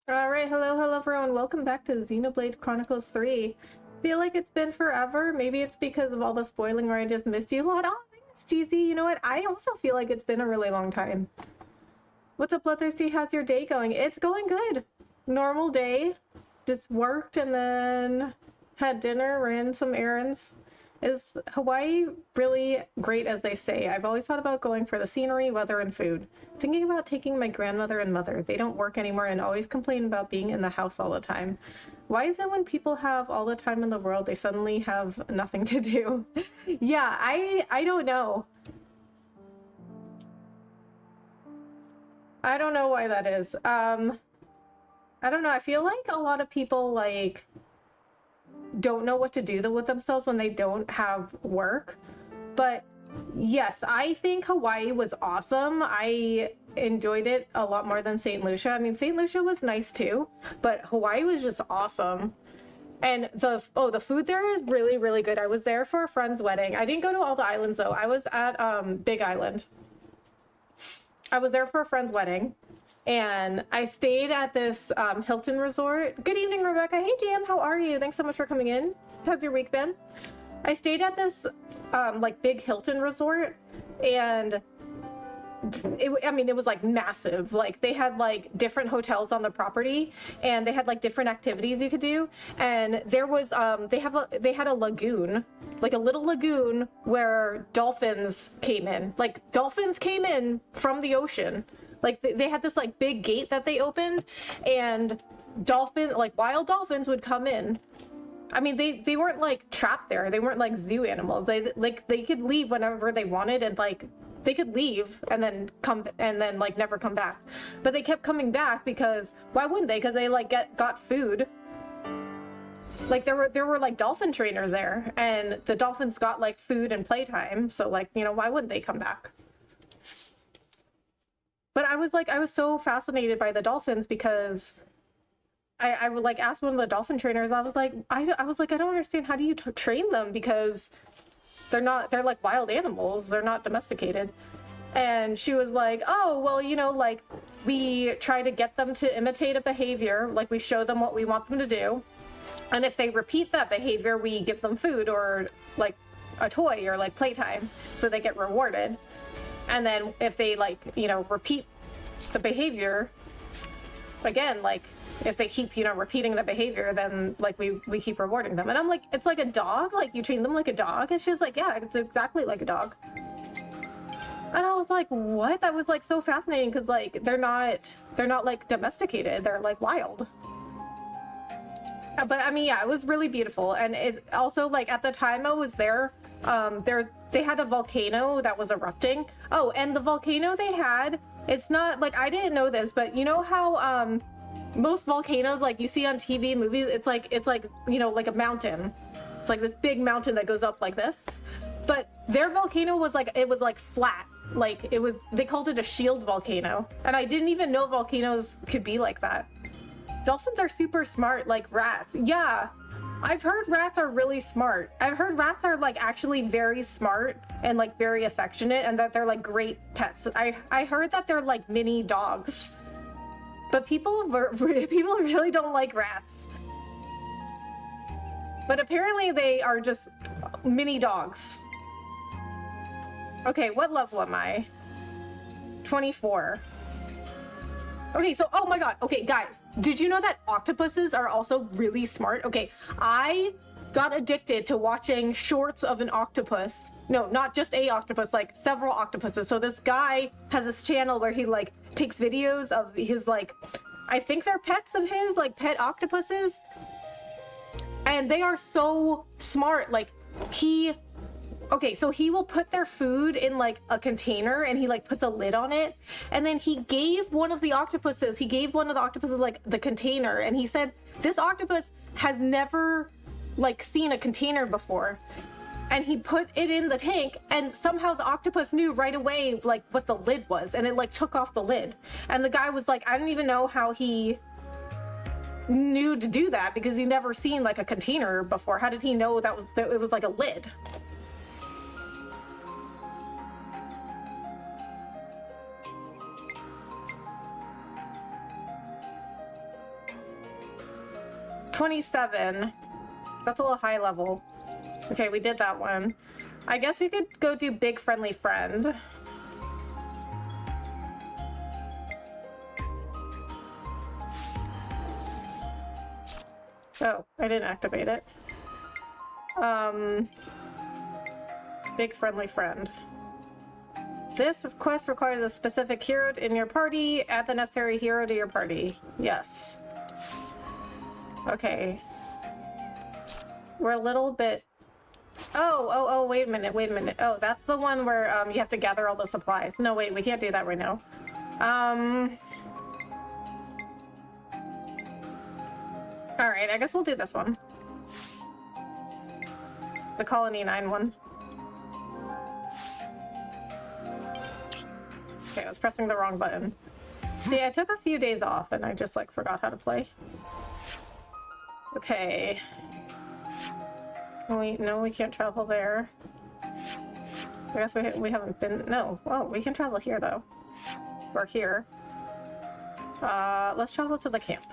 Alright, hello everyone. Welcome back to Xenoblade Chronicles 3. Feel like it's been forever. Maybe it's because of all the spoiling where I just missed you a lot. Oh, thanks, cheesy. You know what? I also feel like it's been a really long time. What's up, Bloodthirsty? How's your day going? It's going good. Normal day. Just worked and then had dinner, ran some errands. Is Hawaii really great as they say? I've always thought about going for the scenery, weather, and food. Thinking about taking my grandmother and mother. They don't work anymore and always complain about being in the house all the time. Why is it when people have all the time in the world, they suddenly have nothing to do? Yeah, I don't know. I don't know why that is. I don't know. I feel like a lot of people don't know what to do with themselves when they don't have work. But yes, I think Hawaii was awesome. I enjoyed it a lot more than St. Lucia. I mean, St. Lucia was nice too, but Hawaii was just awesome. And the food there is really, really good. I was there for a friend's wedding. I didn't go to all the islands though. I was at Big Island. I was there for a friend's wedding. And I stayed at this Hilton resort. Good evening, Rebecca. Hey, Jam, how are you? Thanks so much for coming in. How's your week been? I stayed at this big Hilton resort, and it was like massive. Like they had like different hotels on the property, and they had like different activities you could do. And there was they had a lagoon, like a little lagoon where dolphins came in. Like dolphins came in from the ocean. Like they had this like big gate that they opened, and wild dolphins would come in. I mean, they weren't like trapped there. They weren't like zoo animals. They could leave whenever they wanted, and like they could leave and then like never come back. But they kept coming back because why wouldn't they? Because they like got food. Like there were like dolphin trainers there, and the dolphins got like food and playtime. So like, you know, why wouldn't they come back? But I was so fascinated by the dolphins because I would like ask one of the dolphin trainers. I was like, I don't understand, how do you train them, because they're like wild animals. They're not domesticated. And she was like, oh, well, you know, like we try to get them to imitate a behavior. Like we show them what we want them to do. And if they repeat that behavior, we give them food or like a toy or like playtime, so they get rewarded. And then if they like, you know, repeat the behavior again, like if they keep, you know, repeating the behavior, then like we keep rewarding them. And I'm like, it's like a dog, like you train them like a dog. And she was like, yeah, it's exactly like a dog. And I was like, what? That was like so fascinating, because like they're not like domesticated, they're like wild. But I mean, yeah, it was really beautiful. And it also, like, at the time I was there, they had a volcano that was erupting. Oh, and the volcano they had, it's not like, I didn't know this, but you know how most volcanoes, like you see on TV movies, it's like, you know, like a mountain. It's like this big mountain that goes up like this. But their volcano was like, it was like flat. Like it was, they called it a shield volcano. And I didn't even know volcanoes could be like that. Dolphins are super smart, like rats. Yeah, I've heard rats are really smart. I've heard rats are like actually very smart and like very affectionate, and that they're like great pets. I heard that they're like mini dogs. But people really don't like rats. But apparently they are just mini dogs. Okay, what level am I? 24. Okay, so, oh my god. Okay, guys, did you know that octopuses are also really smart? Okay, I got addicted to watching shorts of an octopus. No, not just a octopus, like several octopuses. So this guy has this channel where he like takes videos of his like, I think they're pets of his, like pet octopuses. And they are so smart. Like okay, so he will put their food in like a container, and he like puts a lid on it. And then he gave one of the octopuses like the container, and he said this octopus has never like seen a container before. And he put it in the tank, and somehow the octopus knew right away like what the lid was, and it like took off the lid. And the guy was like, I don't even know how he knew to do that, because he never seen like a container before. How did he know that it was like a lid? 27. That's a little high level. Okay, we did that one. I guess we could go do Big Friendly Friend. Oh, I didn't activate it. Big Friendly Friend. This quest requires a specific hero in your party. Add the necessary hero to your party. Yes. Okay. We're a little bit... Oh, wait a minute. Oh, that's the one where you have to gather all the supplies. No, wait, we can't do that right now. Alright, I guess we'll do this one. The Colony 9 one. Okay, I was pressing the wrong button. See, I took a few days off and I just, like, forgot how to play. Okay. Wait, no, we can't travel there. I guess we haven't been... No. Oh, we can travel here, though. Or here. Let's travel to the camp.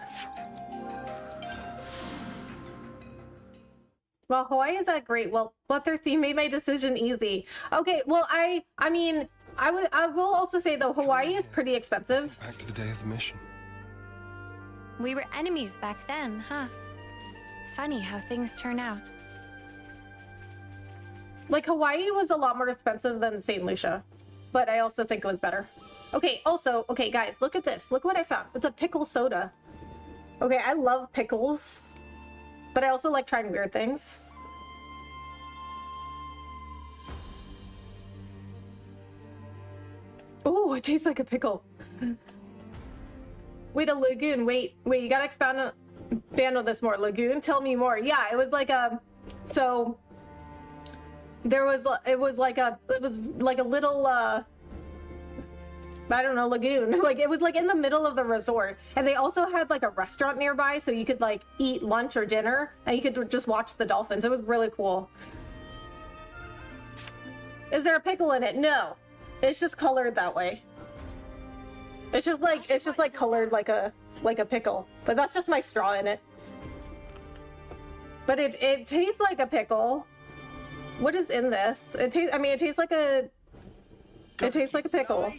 Well, Hawaii is that great. Well, Bloodthirsty made my decision easy. Okay, well, I mean, I will also say, though, Hawaii is pretty expensive. Back to the day of the mission. We were enemies back then, huh? Funny how things turn out. Like, Hawaii was a lot more expensive than St. Lucia, but I also think it was better. Okay, also, okay, guys, look at this. Look what I found. It's a pickle soda. Okay, I love pickles, but I also like trying weird things. Oh, it tastes like a pickle. Wait, a lagoon. Wait, you gotta expand on this more. Lagoon? Tell me more. Yeah, it was like a... So... it was like a little, I don't know, lagoon. Like, it was like in the middle of the resort. And they also had like a restaurant nearby, so you could like eat lunch or dinner, and you could just watch the dolphins. It was really cool. Is there a pickle in it? No. It's just colored that way. It's just like colored like a pickle. But that's just my straw in it. But it tastes like a pickle. What is in this? It tastes like a pickle.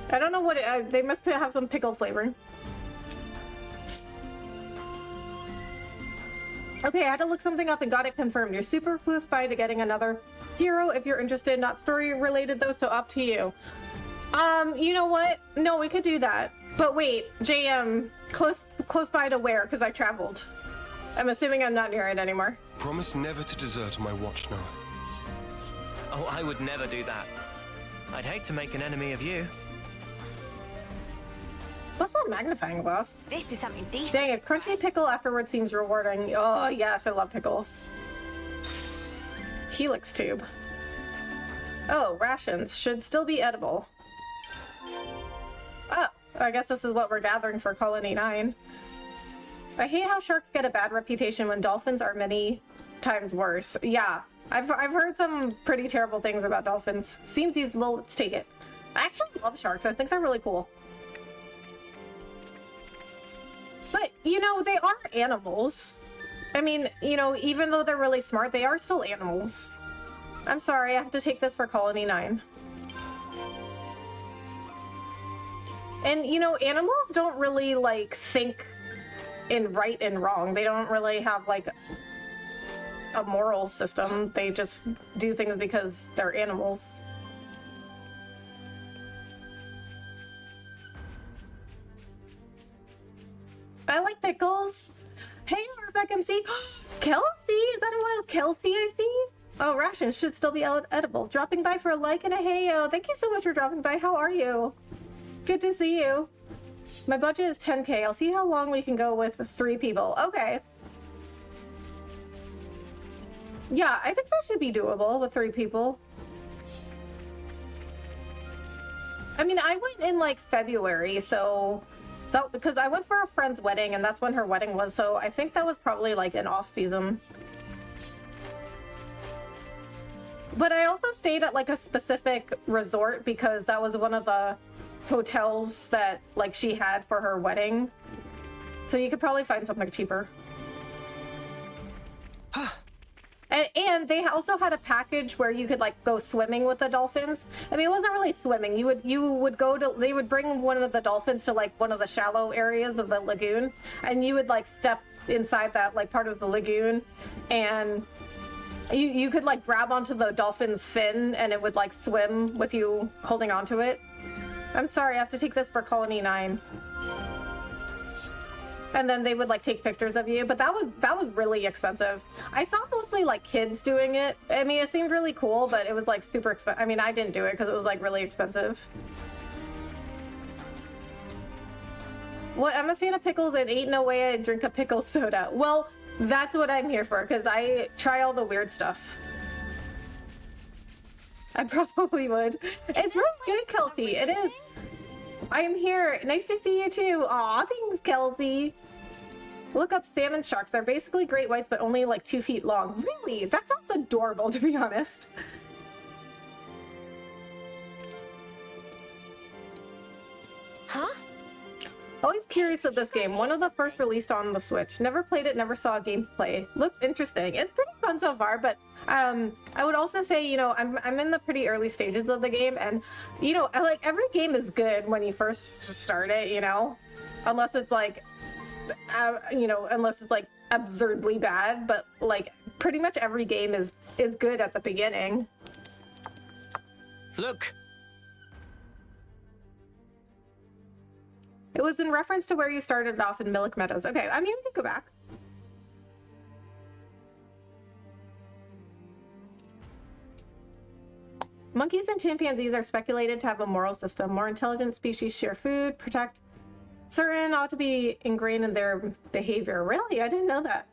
I don't know what they must have some pickle flavoring. Okay, I had to look something up and got it confirmed. You're super close by to getting another hero if you're interested. Not story related though, so up to you. You know what? No, we could do that. But wait, JM, close by to where? Because I traveled. I'm assuming I'm not near it anymore. Promise never to desert on my watch now. Oh, I would never do that. I'd hate to make an enemy of you. What's that magnifying glass? This is something decent. Dang, a crunchy pickle afterwards seems rewarding. Oh, yes, I love pickles. Helix tube. Oh, rations. Should still be edible. Oh, I guess this is what we're gathering for Colony 9. I hate how sharks get a bad reputation when dolphins are many times worse. Yeah, I've heard some pretty terrible things about dolphins. Seems usable, let's take it. I actually love sharks. I think they're really cool. But, you know, they are animals. I mean, you know, even though they're really smart, they are still animals. I'm sorry, I have to take this for Colony 9. And, you know, animals don't really, like, think in right and wrong. They don't really have, like, a moral system. They just do things because they're animals. I like pickles. Hey, Rebecca MC. Kelsey! Is that a little Kelsey I see? Oh, rations should still be edible. Dropping by for a like and a heyo. Thank you so much for dropping by. How are you? Good to see you. My budget is 10k. I'll see how long we can go with 3 people. Okay. Yeah, I think that should be doable with 3 people. I mean, I went in like February, so because I went for a friend's wedding and that's when her wedding was, so I think that was probably like an off season. But I also stayed at like a specific resort because that was one of the hotels that like she had for her wedding. So you could probably find something cheaper. And they also had a package where you could like go swimming with the dolphins. I mean, it wasn't really swimming. You would go to, they would bring one of the dolphins to like one of the shallow areas of the lagoon, and you would like step inside that like part of the lagoon, and you could like grab onto the dolphin's fin, and it would like swim with you holding onto it. I'm sorry, I have to take this for Colony 9. And then they would like take pictures of you, but that was really expensive. I saw mostly like kids doing it. I mean, it seemed really cool, but it was like super expensive. I mean, I didn't do it because it was like really expensive. Well, I'm a fan of pickles, and ain't no way I'd drink a pickle soda. Well, that's what I'm here for, because I try all the weird stuff. I probably would. It's real good, Kelsey. It is. I'm here. Nice to see you too. Aw, thanks, Kelsey. Look up salmon sharks. They're basically great whites, but only like 2 feet long. Really? That sounds adorable, to be honest. Huh? Always curious of this game. One of the first released on the Switch. Never played it, never saw gameplay. Looks interesting. It's pretty fun so far, but I would also say, you know, I'm in the pretty early stages of the game, and you know, like every game is good when you first start it, you know, unless it's like you know, unless it's like absurdly bad, but like pretty much every game is good at the beginning. Look! It was in reference to where you started off in Millick Meadows. Okay, I mean, we can go back. Monkeys and chimpanzees are speculated to have a moral system. More intelligent species share food, protect. Certain ought to be ingrained in their behavior. Really? I didn't know that.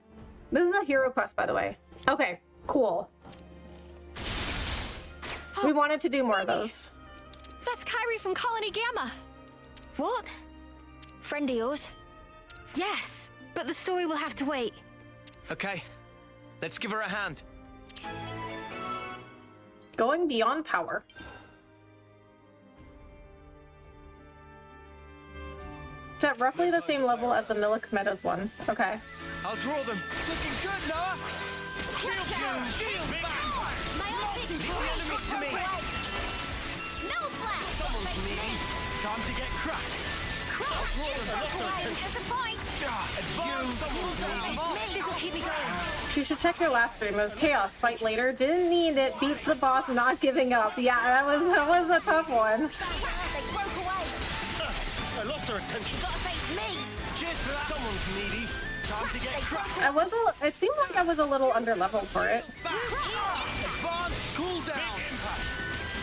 This is a hero quest, by the way. Okay, cool. We wanted to do more of those. That's Kyrie from Colony Gamma. What? Friend of yours? Yes, but the story will have to wait. Okay, let's give her a hand. Going beyond power. It's at roughly the same level as the Millick Meadows one. Okay. I'll draw them. Looking good, Noah! Shield back! My Leave the enemies to me! No flash! Someone's needy. Time to get cracked. Disappoint! Advance! This will keep me going. She should check your last stream. It was chaos. Fight later. Didn't need it. Beats the boss. Not giving up. Yeah, that was a tough one. They broke away. I lost her attention. Gotta face me. Cheers for that. Someone's needy. Time to get cracked. It seemed like I was a little underleveled for it. Advance, cool down.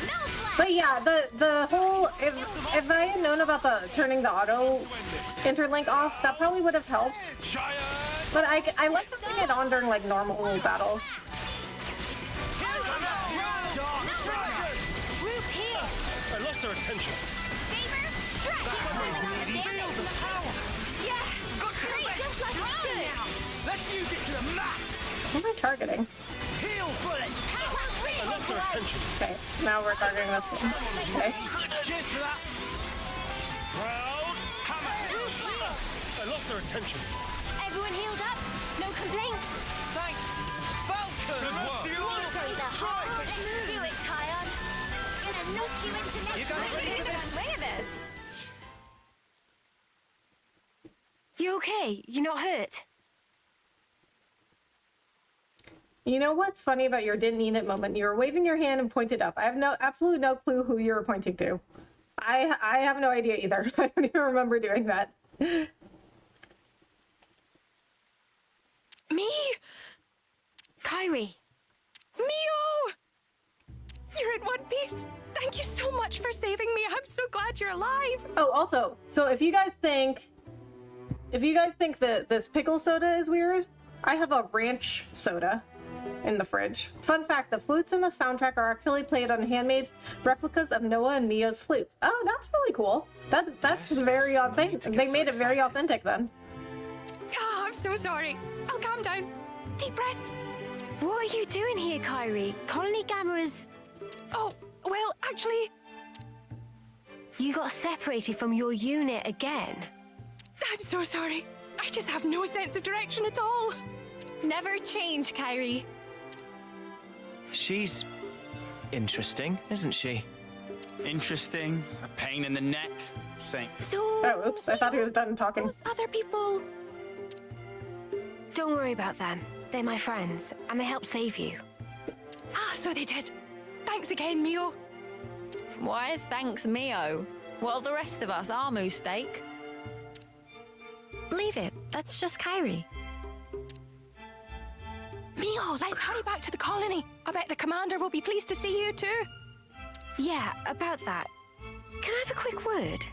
No flash. But yeah, the whole if I had known about the turning the auto interlink off, that probably would have helped. Giant! But I like putting it on during like normal battles. Dark Dragon! Group here. I lost her attention. Saber, strike. Feel the power! Yeah. Great, just like I should. Let's use it to the max! What am I targeting? Heal bullet! I lost her attention. Okay, now we're targeting this one. Okay. Cheers for that. Proud hammer. I lost her attention. Everyone healed up? No complaints? Thanks! Falcon! Say the heart and do it, Tyon. Gonna knock you into next You guys ready for this? Swing of this. You okay? You're not hurt? You know what's funny about your didn't need it moment? You were waving your hand and pointed up. I have absolutely no clue who you were pointing to. I have no idea either. I don't even remember doing that. Me? Kyrie. Mio! You're in one piece. Thank you so much for saving me. I'm so glad you're alive. Oh, also, so if you guys think that this pickle soda is weird, I have a ranch soda in the fridge. Fun fact, the flutes in the soundtrack are actually played on handmade replicas of Noah and Mio's flutes. Oh, that's really cool. That's very authentic. They made it very authentic then. Oh, I'm so sorry. I'll calm down. Deep breaths. What are you doing here, Kyrie? Colony Gamma is... Oh, well, actually... You got separated from your unit again. I'm so sorry. I just have no sense of direction at all. Never change, Kyrie. She's interesting, isn't she? Interesting, a pain in the neck. Same. So... Oh, oops, I thought he was done talking. Those other people... Don't worry about them. They're my friends, and they helped save you. Ah, so they did. Thanks again, Mio. Why, thanks, Mio. Well, the rest of us are mistake. Leave it. That's just Kyrie. Mio, let's hurry back to the colony. I bet the commander will be pleased to see you too. Yeah, about that. Can I have a quick word?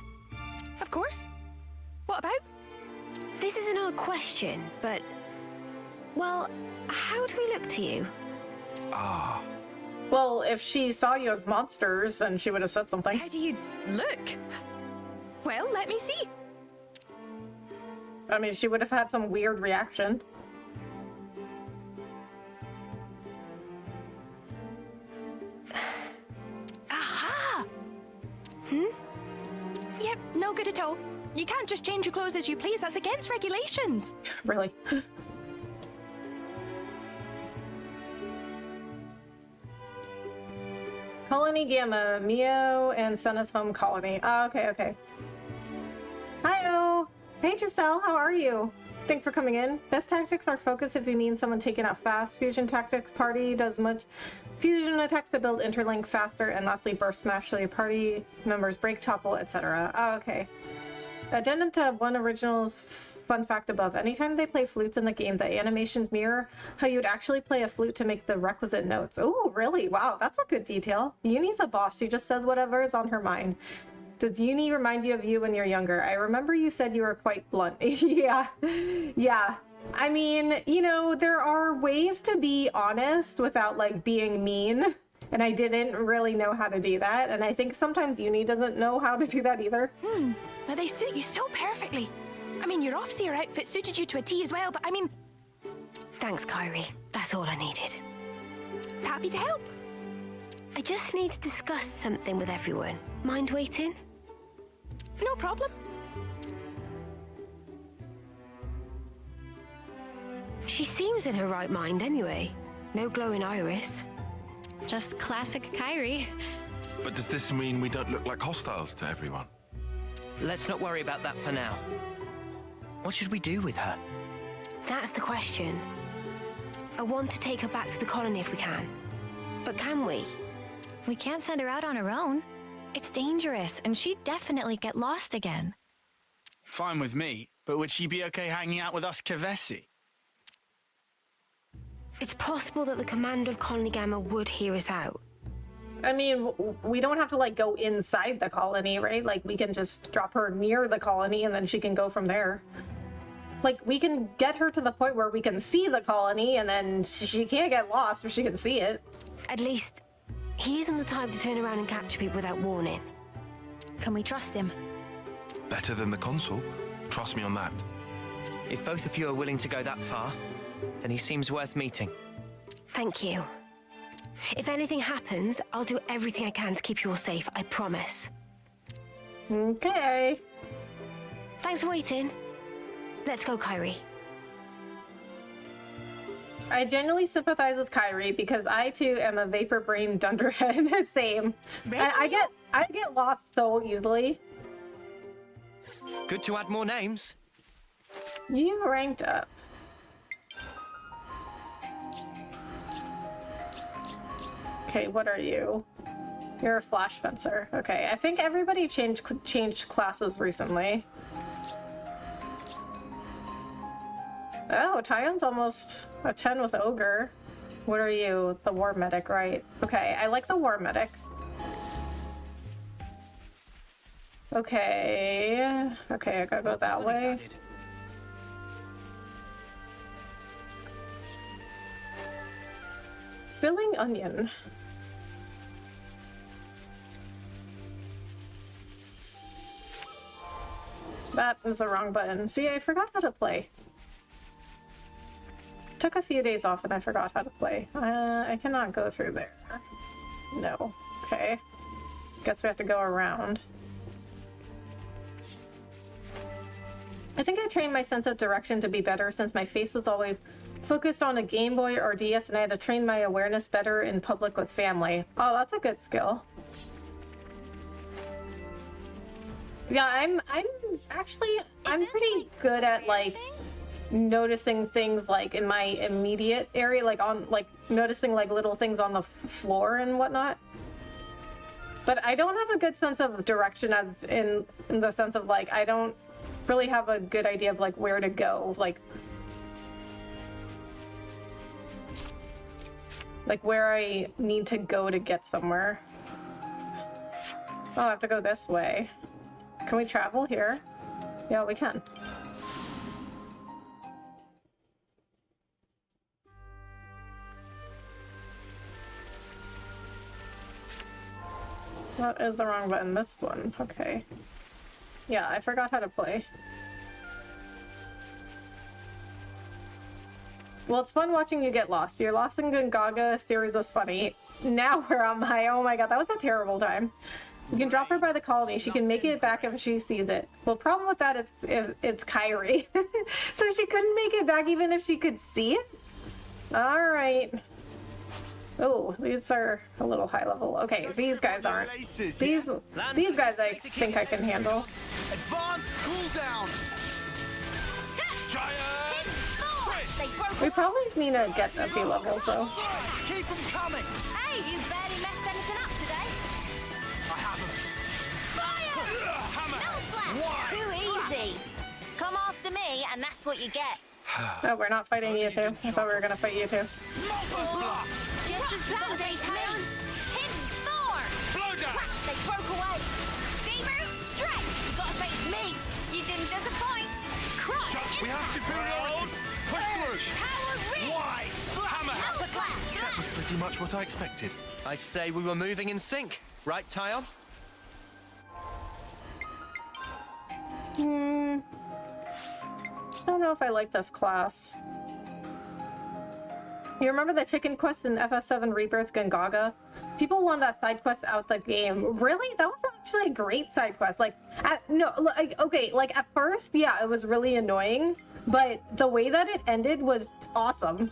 Of course. What about? This is an odd question, but... Well, how do we look to you? Ah. Well, if she saw you as monsters, then she would have said something. How do you look? Well, let me see. I mean, she would have had some weird reaction. Aha! Hmm? Yep, no good at all. You can't just change your clothes as you please. That's against regulations. Really. Colony Gamma, Mio and Senna's home colony. Oh, okay. Hi-oh! Hey Giselle, how are you? Thanks for coming in. Best tactics are focus if you mean someone taking out fast. Fusion tactics party does much. Fusion attacks to build interlink faster, and lastly burst smash so your party members break, topple, etc. Oh, okay. Addendum to one original's fun fact above. Anytime they play flutes in the game, the animations mirror how you'd actually play a flute to make the requisite notes. Oh, really? Wow, that's a good detail. Uni's a boss. She just says whatever is on her mind. Does Uni remind you of you when you're younger? I remember you said you were quite blunt. Yeah. I mean, you know, there are ways to be honest without, like, being mean. And I didn't really know how to do that. And I think sometimes Uni doesn't know how to do that either. But they suit you so perfectly. I mean, your off-seer outfit suited you to a T as well, but I mean... Thanks, Kyrie. That's all I needed. Happy to help. I just need to discuss something with everyone. Mind waiting? No problem. She seems in her right mind anyway. No glowing iris. Just classic Kyrie. But does this mean we don't look like hostiles to everyone? Let's not worry about that for now. What should we do with her? That's the question. I want to take her back to the colony if we can. But can we? We can't send her out on her own. It's dangerous, and she'd definitely get lost again. Fine with me, but would she be okay hanging out with us Kavesi? It's possible that the commander of Colony Gamma would hear us out. I mean, we don't have to, like, go inside the colony, right? Like, we can just drop her near the colony and then she can go from there. Like, we can get her to the point where we can see the colony and then she can't get lost if she can see it. At least, he isn't the type to turn around and capture people without warning. Can we trust him? Better than the consul. Trust me on that. If both of you are willing to go that far, then he seems worth meeting. Thank you. If anything happens, I'll do everything I can to keep you all safe, I promise. Okay. Thanks for waiting. Let's go, Kyrie. I genuinely sympathize with Kyrie because I too am a vapor brain dunderhead. Same. I get lost so easily. Good to add more names. You ranked up. Okay, what are you? You're a flash fencer. Okay, I think everybody changed classes recently. Oh, Tyon's almost a 10 with Ogre. What are you? The War Medic, right? Okay, I like the War Medic. Okay, I gotta go that way. Added. Filling onion. That is the wrong button. See, I forgot how to play. Took a few days off and I forgot how to play. I cannot go through there. No. Okay. Guess we have to go around. I think I trained my sense of direction to be better since my face was always focused on a Game Boy or DS, and I had to train my awareness better in public with family. Oh, that's a good skill. Yeah, I'm pretty good at like noticing things like in my immediate area, like noticing like little things on the floor and whatnot. But I don't have a good sense of direction, as in the sense of like I don't really have a good idea of like where to go, like where I need to go to get somewhere. Oh, I have to go this way. Can we travel here? Yeah, we can. That is the wrong button. This one. Okay. Yeah, I forgot how to play. Well, it's fun watching you get lost. Your Lost in Gongaga series was funny. Now we're on my... Oh my god, that was a terrible time. You can drop her by the colony. She can make it back if she sees it. Well, problem with that is it's Kyrie. So she couldn't make it back even if she could see it? Alright. Oh, these are a little high level. Okay, these guys aren't. These guys I think I can handle. Advanced cooldown. Giant. We probably need to get a few levels, though. Keep them coming. Hey, you barely messed anything up today. I haven't. Fire! Hammer. No slap. Why? Too easy. Come after me, and that's what you get. Oh, we're not fighting you two. I thought we were gonna fight you two. Multiple blast. Just as planned, Aionios. Hidden Thor. Blow down. Crack, they broke away. Saber, strike. You gotta face me. You didn't disappoint. Crush. We have superiority. Push through. Power ring. Why? Hammer. No slap. That was pretty much what I expected. I'd say we were moving in sync, right, Tyon? I don't know if I like this class. You remember the chicken quest in FF7 Rebirth Gongaga? People want that side quest out the game. Really? That was actually a great side quest. Like, at first, yeah, it was really annoying, but the way that it ended was awesome.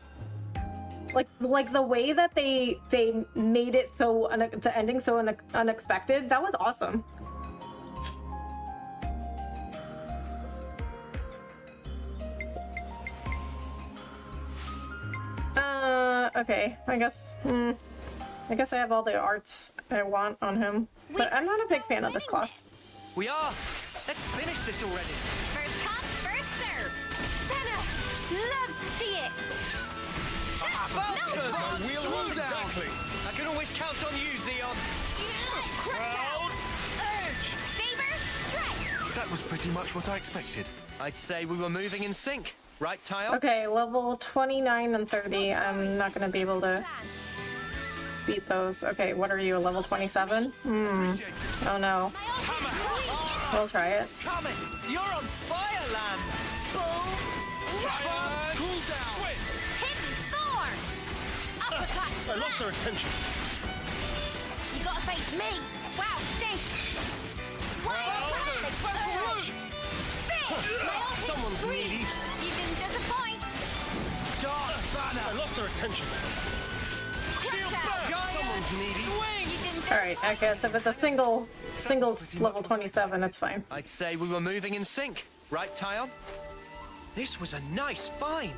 Like the way that they made it so the ending so unexpected. That was awesome. Okay, I guess I have all the arts I want on him, but I'm not a big fan of this class. We are. Let's finish this already. First come, first serve. Senna, love to see it. Falcon! No, Wheel roll exactly. I can always count on you, Xeon. crush out. Proud. Edge. Saber, strike. That was pretty much what I expected. I'd say we were moving in sync, right, Tyon? Okay, level 29 and 30. I'm not gonna be able to beat those. Okay, what are you, level 27? Oh no. We'll try it. Coming. You're on fire, Land! Giant. Cool down. Hidden Thor. Uppercut. I lost her attention. You gotta face me. Wow, stink. They broke away. Someone's needy. You didn't disappoint. Dark banner. I lost her attention. Shield back. Someone's needy. You didn't Alright, I guess if it's a single level 27, it's fine. I'd say we were moving in sync, right, Tyon? This was a nice find.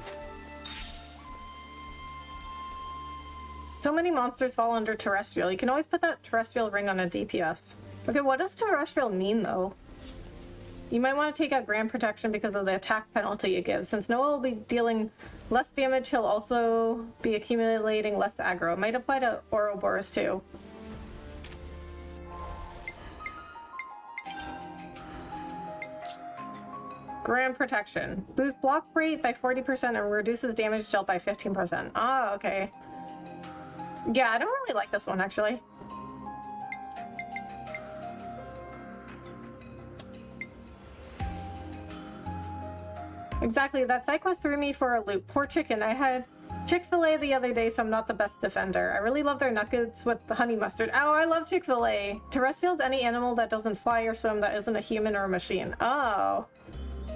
So many monsters fall under terrestrial. You can always put that terrestrial ring on a DPS. Okay, what does terrestrial mean, though? You might want to take out Grand Protection because of the attack penalty it gives. Since Noah will be dealing less damage, he'll also be accumulating less aggro. It might apply to Ouroboros, too. Grand Protection. Boosts block rate by 40% and reduces damage dealt by 15%. Ah, okay. Yeah, I don't really like this one, actually. Exactly, that side quest threw me for a loop. Poor chicken. I had Chick-fil-A the other day, so I'm not the best defender. I really love their nuggets with the honey mustard. Oh, I love Chick-fil-A. Terrestrial is any animal that doesn't fly or swim that isn't a human or a machine. Oh.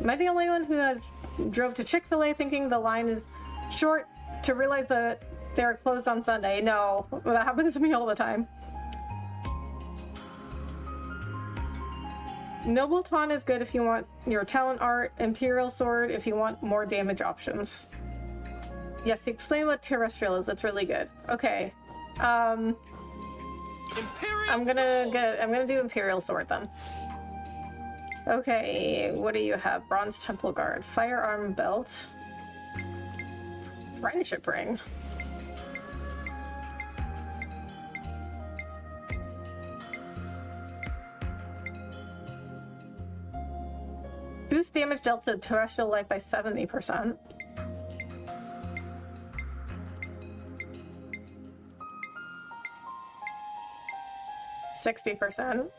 Am I the only one who has drove to Chick-fil-A thinking the line is short to realize that they're closed on Sunday? No, that happens to me all the time. Noble Taunt is good if you want your talent art. Imperial Sword if you want more damage options. Yes, explain what terrestrial is. It's really good. Okay. I'm gonna do Imperial Sword then. Okay, what do you have? Bronze Temple Guard, Firearm Belt, Friendship Ring. Boost damage dealt to terrestrial life by 70%. %60%.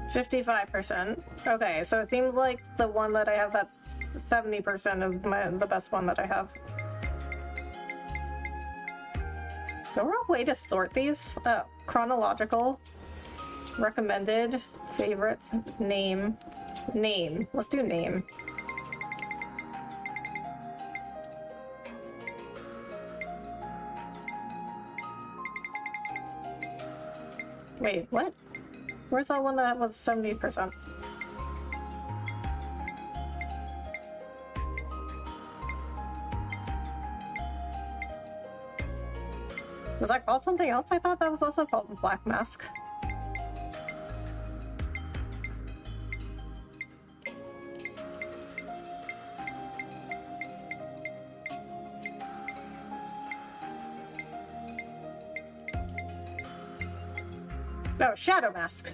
$55%. Okay, so it seems like the one that I have that's 70% is the best one that I have. Is there a way to sort these? Oh, chronological, recommended, favorites, name. Let's do name. Wait, what? Where's that one that was 70%? Was that called something else? I thought that was also called Black Mask. No, Shadow Mask.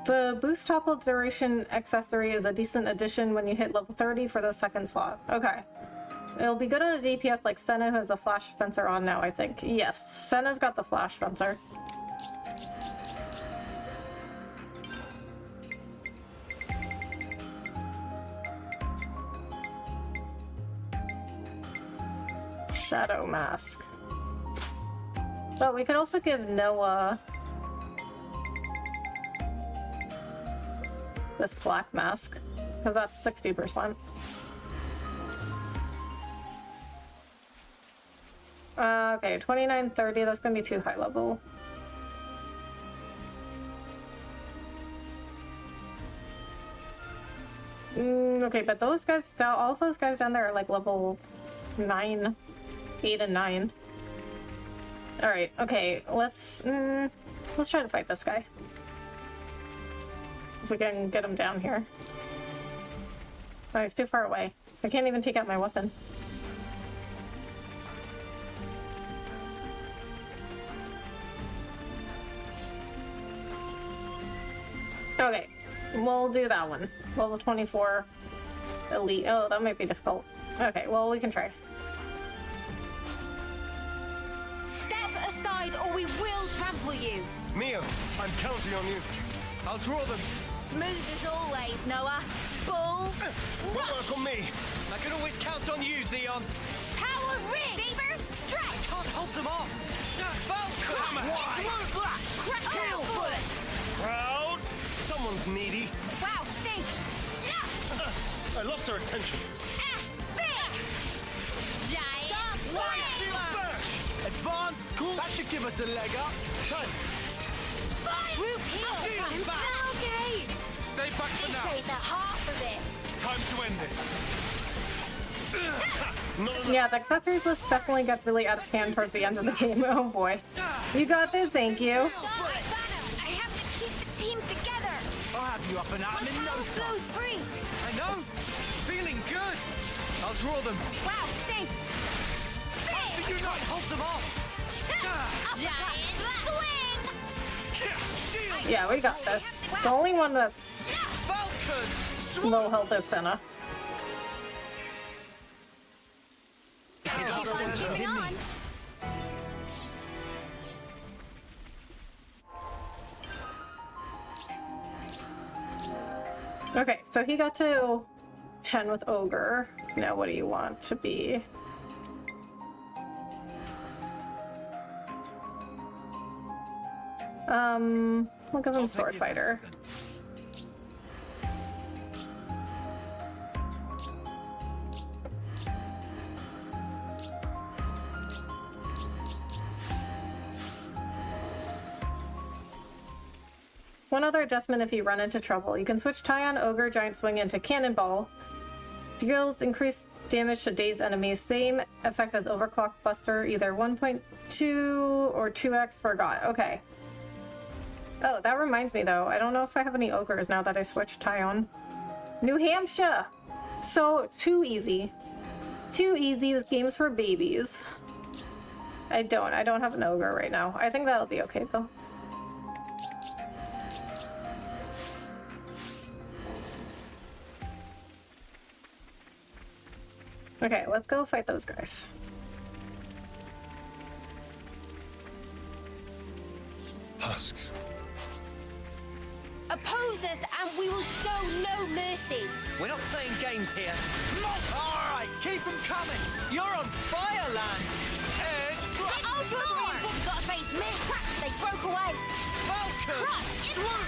The boost topple duration accessory is a decent addition when you hit level 30 for the second slot. Okay. It'll be good on a DPS like Senna, who has a flash fencer on now, I think. Yes, Senna's got the flash fencer. Shadow Mask. But we could also give Noah this Black Mask, because that's 60%. Okay, 2930, that's gonna be too high level. Okay, but those guys, all of those guys down there are like level 9, 8 and 9. Alright, okay, let's try to fight this guy. If we can get him down here. Oh, he's too far away. I can't even take out my weapon. Okay, we'll do that one. Level 24 elite. Oh, that might be difficult. Okay, well, we can try. Step aside or we will trample you. Mia, I'm counting on you. I'll draw them. Smooth as always, Noah. Bull. Work on me. I can always count on you, Xeon. Power ring. Saber. Strike. Can't hold them off. Kill. Bullet. Proud. Someone's needy. Wow, thanks. I lost her attention. Giant Bash! Advanced cool. That should give us a leg up. Group heal. Shield back. Okay. Stay back for now. Save the half of it. Time to end this. Yeah, the accessories list definitely gets really out of hand towards the end of the game. Oh boy. You got this, thank you. I have to keep the team together. I'll have you up and at 'em in no time. Flows free. I know. Feeling good. I'll draw them. Wow, thanks. Do you not hold them off? Giant swing. Shield. Yeah, we got this. The only one that's Falcon. low health is Senna. There's Moving within me. on. Okay, so he got to 10 with Ogre. Now what do you want to be? We'll give him Sword Fighter. One other adjustment if you run into trouble. You can switch Taion, Ogre, Giant Swing into Cannonball. Deals increased damage to dazed enemies. Same effect as Overclock Buster, either 1.2 or 2x for God. Okay. Oh, that reminds me though. I don't know if I have any Ogres now that I switched Taion. New Hampshire! So, too easy. Too easy. This game's for babies. I don't have an Ogre right now. I think that'll be okay though. Okay, let's go fight those guys. Husks. Oppose us and we will show no mercy. We're not playing games here. Alright, keep them coming! You're on fire, Lance! Edge thrust! Oh, Lord! You gotta face me. Crap, they broke away. Falcon! Crush! Swoop!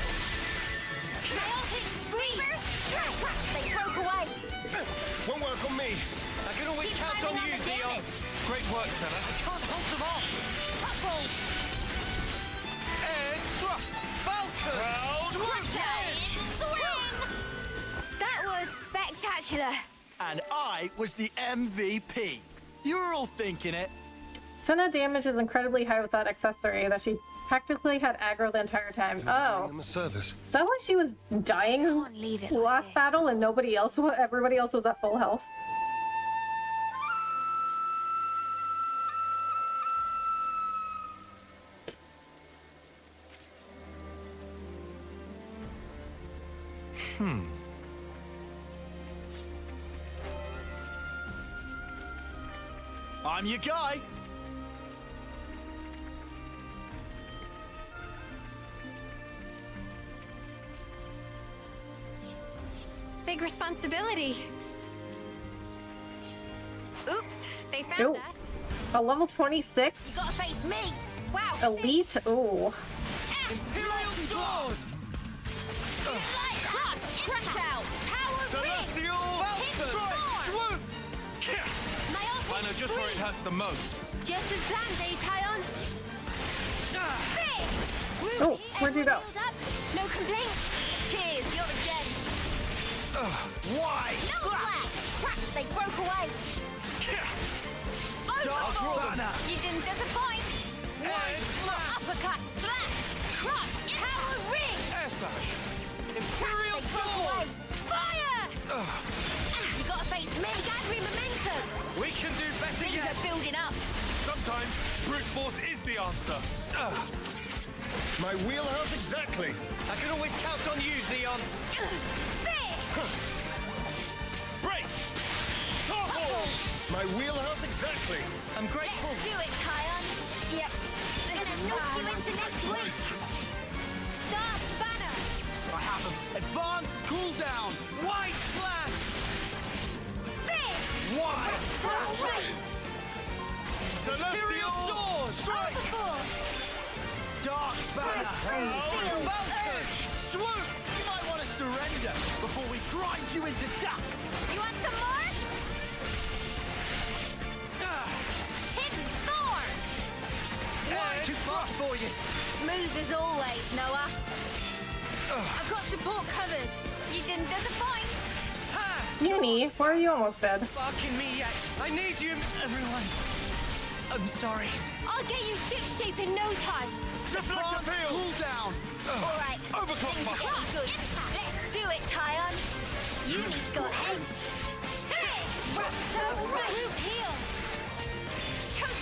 Chaotic Sweeper! Strike! Crap, they broke away. Won't work on me. I can always Keep count firing on out you, the Xeon. damage. Great work, Senna. I can't hold them off. Couple! Edge thrust! Falcon! Proud. Swing! That was spectacular. And I was the MVP. You were all thinking it. Senna damage is incredibly high with that accessory that she practically had aggro the entire time. Doing Oh, them a service. is that why she was dying Can't leave it like last this. battle and everybody else was at full health? I'm your guy. Big responsibility. Oops, they found Ew. us. A level 26 You gotta face me. Wow. elite. Ooh. Imperial sword! Crush out. Power ring. Celestial. Hit Strike! four. Swoop! Myopic I know just where it Scream. hurts the most. Just as planned, Taion. There. Oh, where'd you go? Everyone healed up? No complaints. Cheers, you're a gem. Why? No flash. Crap, they broke away. Dark Overboard. banner! You didn't disappoint. Edge slash! Uppercut, slash, crush, power ring. Air slash! They Imperial broke away. sword! Fire! You gotta face me. Gathering momentum. We can do better Things yet! are building up. Sometimes brute force is the answer. My wheelhouse exactly. I can always count on you, Xeon. There. Break. Topple. My wheelhouse exactly. I'm Let's grateful. do it, Taion. Yep. Gonna knock you into next week. Dark banner. I have him. Advanced cooldown! White slash! There. White! So right. Imperial sword! Strike! Overboard. Dark banner! Field. Falcon! Swoop! You might want to surrender before we grind you into dust! You want some more? Hidden thorn. Edge Too fast for you. Smooth as always, Noah. I've got support covered. You didn't disappoint. Uni, why are you almost dead? Sparking me yet. I need you, everyone. I'm sorry. I'll get you ship shape in no time. Deflect appeal. Cooldown! All right. Overclock Things buster. are good. Let's do it, Taion. Uni's got edge. Hey! Raptor right. Root heal.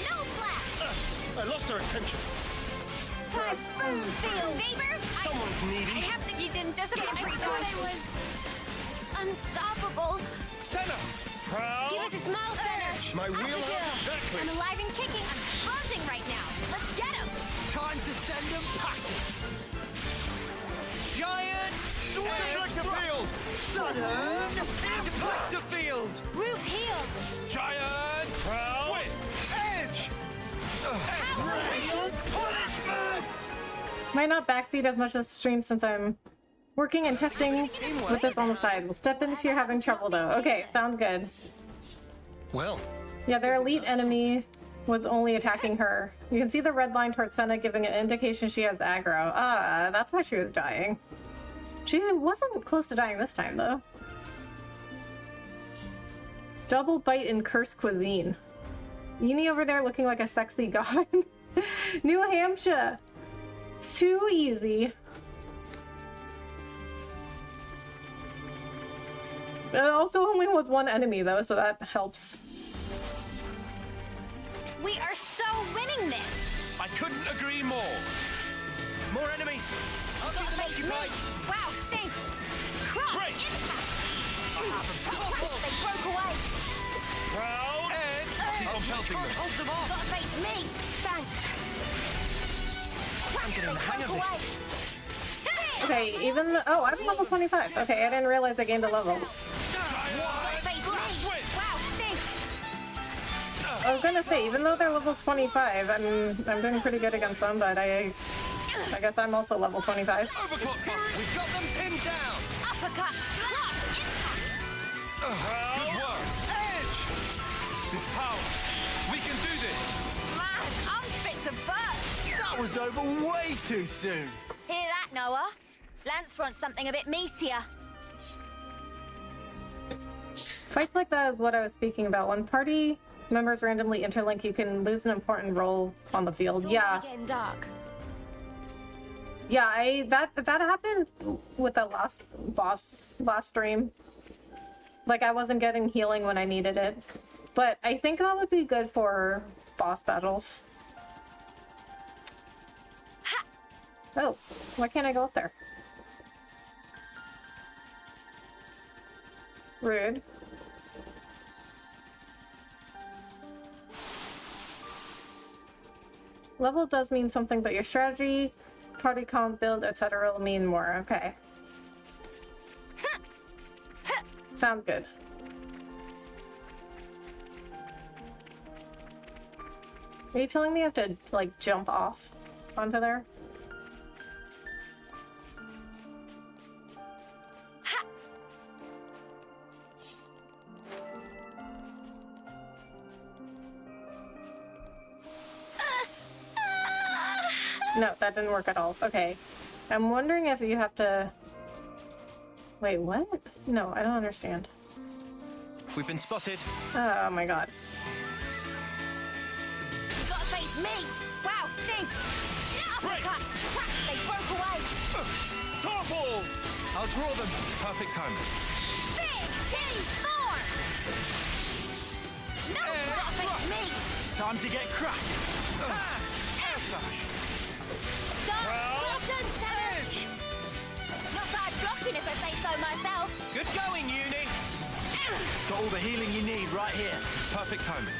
No flash. I lost her attention. Typhoon field. Saber. Someone's needy. I have to. You didn't disappoint. I thought I was unstoppable. Senna! Proud. Give us a smile, Senna. My That's a wheelhouse girl. exactly. I'm alive and kicking. I'm buzzing right now. Let's get him. Time to send them packing. Giant Deflect the field. Sudden impact the field. Root healed. Giant Proud. edge. Rain punishment. Might not backbeat as much as stream since I'm working and testing with this on the side. We'll step in if you're having trouble though. Okay, sounds good. Well, Yeah, their elite enemy was only attacking her. You can see the red line towards Senna giving an indication she has aggro. Ah, that's why she was dying. She wasn't close to dying this time though. Double bite in cursed cuisine. Uni over there looking like a sexy god. New Hampshire. Too easy. It also only was one enemy though, so that helps. We are so winning this. I couldn't agree more. More enemies. I'll keep them occupied. Wow, thanks. Cross Break. impact. They broke away. proud. And I'm pelting them. Hold them off. Gotta face me. Thanks. I'm getting the hang of Broke this. away. Okay, even the, oh, I'm level 25. Okay, I didn't realize I gained a level. Gotta face me. Wow, thanks. I was gonna say, even though they're level 25, I'm doing pretty good against them, but I guess I'm also level 25. Overclock buff. We've got them pinned down. Uppercut. Cross impact. Good work. Edge. This power. We can do this. Man, I'm fit to burst. That was over way too soon. Hear that, Noah? Lance wants something a bit meatier. Fights like that is what I was speaking about. When party members randomly interlink, you can lose an important role on the field. It's Yeah, already getting dark. yeah, that happened with the last stream. Like I wasn't getting healing when I needed it, but I think that would be good for boss battles. Oh, why can't I go up there? Rude. Level does mean something, but your strategy, party comp, build, etc. will mean more. Okay. Sounds good. Are you telling me I have to, like, jump off onto there? No, that didn't work at all. Okay. I'm wondering if you have to... Wait, what? No, I don't understand. We've been spotted. Oh my god. You gotta face me. Wow, thanks. Uppercut. Crack. They broke away. Topple. I'll draw them. Perfect time. Big Team Thorn. No, you gotta face me. Time to get cracking. Air slash. Go. Rotten Edge. Not bad blocking if I say so myself. Good going, Uni. Got all the healing you need right here. Perfect timing.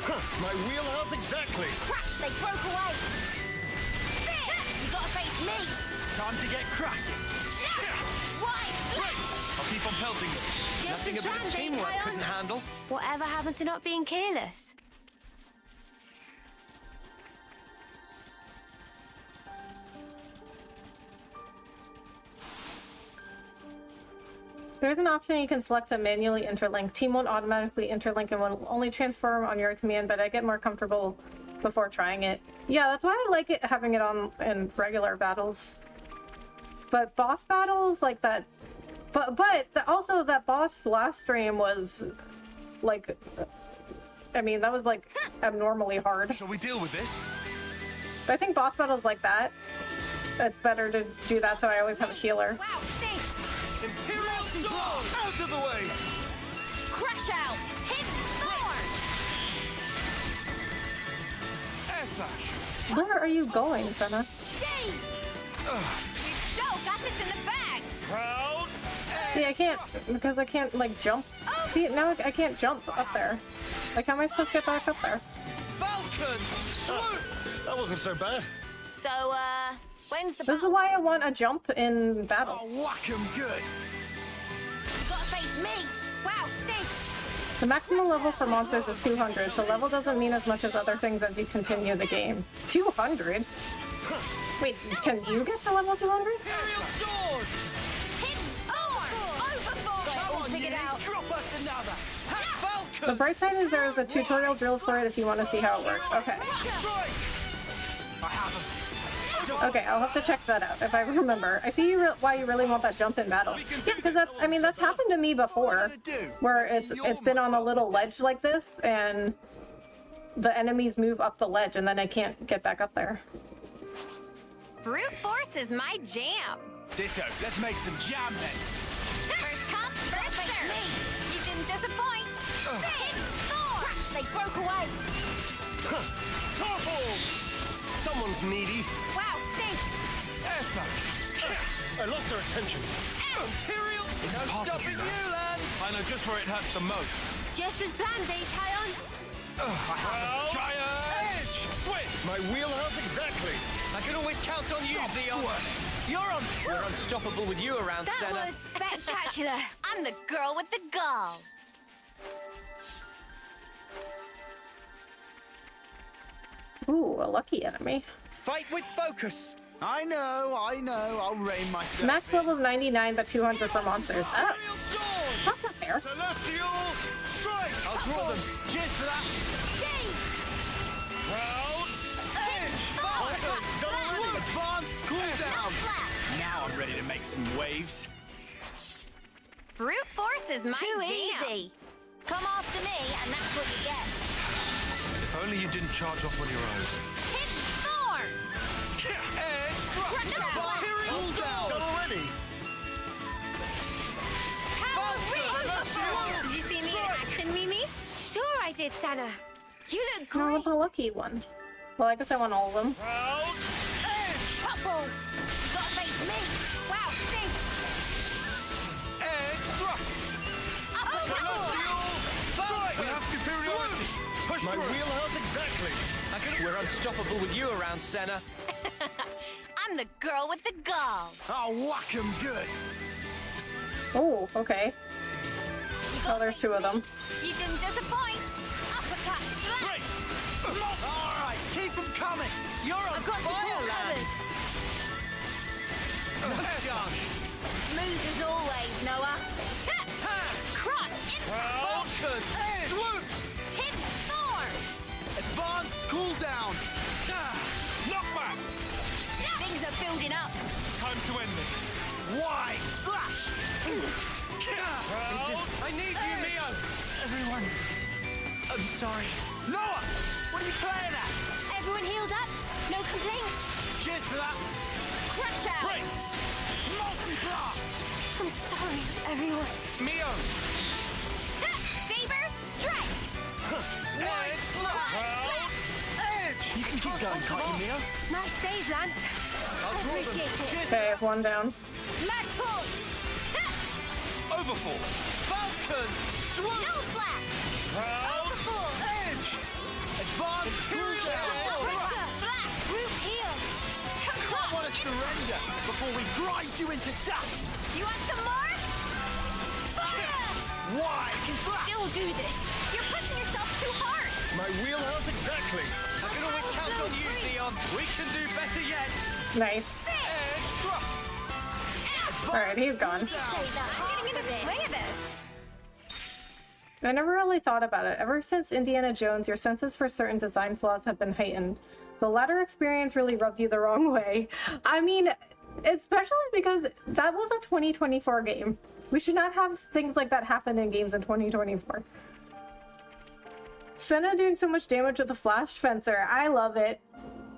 Huh, my wheelhouse exactly. Crack. They broke away. Big. You gotta face me. Time to get cracking. Wide slap. I'll keep on pelting them. Nothing a bit of Just teamwork Aionios. couldn't handle. Whatever happened to not being careless? There's an option you can select to manually interlink. Team won't automatically interlink and will only transform on your command, but I get more comfortable before trying it. Yeah, that's why I like it having it on in regular battles. But boss battles like that, also that boss last stream was like, I mean that was like abnormally hard. Shall we deal with this? But I think boss battles like that, it's better to do that so I always have a healer. Wow, thanks. Imperial Sword. Out of the way. Crash out. Hit Thorn. Air slash. Where are you going, Senna? Daze. We've so got this in the bag. Proud. See, I can't, because I can't like jump. Oh, See, now I can't jump up there. Like, how am I supposed to get back up there? Falcon! Swoop! That wasn't so bad. So, when's the This is why I want a jump in battle. I'll whack him good. You gotta face me! Wow, thanks! The maximum level for monsters is 200, so level doesn't mean as much as other things as you continue the game. 200? Wait, can you get to level 200? Imperial sword! Hit Overboard! Come on, Figured you! out. Drop us another! Have Falcon! The bright side is there is a tutorial drill for it if you want to see how it works. Okay. Strike! I have him. Okay, I'll have to check that out if I remember. I see why you really want that jump in battle. Yeah, because that's, I mean, that's happened to me before, where it's been on a little ledge like this, and the enemies move up the ledge, and then I can't get back up there. Brute force is my jam. Ditto, let's make some jam then. First come, first serve. You didn't disappoint. Hit Thor! They broke away. Topple! Someone's needy. Wow, thanks. I lost her attention. Imperial! No part of stopping you, you, lad! I know just where it hurts the most. Just as planned, eh, Tyon? Proud Giant! edge! Switch! My wheelhouse exactly. I can always count on you, Xeon. We're unstoppable with you around, That Senna. was spectacular. I'm the girl with the gall. Ooh, a lucky enemy. Fight with focus. I know, I'll rein myself. Max level of 99, but 200 for monsters. Oh, Imperial sword! that's not fair. Celestial strike! I'll draw them. Cheers for that. Proud edge! Double advanced cooldown. Flat. Now I'm ready to make some waves. Brute force is my Too jam. easy. Come after me, and that's what you get. If only you didn't charge off on your own. Hit Thor! Edge! Crush it out. Imperial sword! Done already! Power Did you see me in action, Mimi? Sure I did, Senna. You look No, I great. want the lucky one. Well, I guess I want all of them. Proud edge! Couple. You gotta face me. Wow, thanks. Edge! Thrust! Celestial strike! We have superiority! Push My through! wheelhouse exactly. We're unstoppable with you around, Senna. I'm the girl with the gall. I'll whack him good! Oh, okay. Oh, there's two of them. You didn't disappoint. Uppercut. Slap. Great! Alright, keep them coming! You're on I've got fire, support lad! covers. No chance! Smooth as always, Noah. Cross. Proud Falcon! Swoop! Hit Thor. Advanced cooldown! Knockback! Things are building up. Time to end this. Wide slash! I need you, Mio. Everyone! I'm sorry. Noah! What are you playing at? Everyone healed up. No complaints. Cheers for that! Crush out. Break! Multi-blast! I'm sorry, everyone. Mio. Saber. Strike. Wide slash! Edge! You can keep going, can't you, Mia? Nice save, Lance. I appreciate it. Cheers! Okay, I have one down. Mad torch. Overfall! Falcon! Swoop! No flash. Proud Edge! Advanced cooldown! Flat. Group heal. I want to surrender before we grind you into dust! You want some more? Fire! Wide slash! Still do this. You're pushing yourself too hard. my wheelhouse exactly. I can always count on you, Xeon. We can do better yet. Nice. Edge thrust! Alright, he's gone. I'm getting into the swing of this. I never really thought about it. Ever since Indiana Jones, your senses for certain design flaws have been heightened. The latter experience really rubbed you the wrong way. I mean, especially because that was a 2024 game. We should not have things like that happen in games in 2024. Senna doing so much damage with the Flash Fencer. I love it.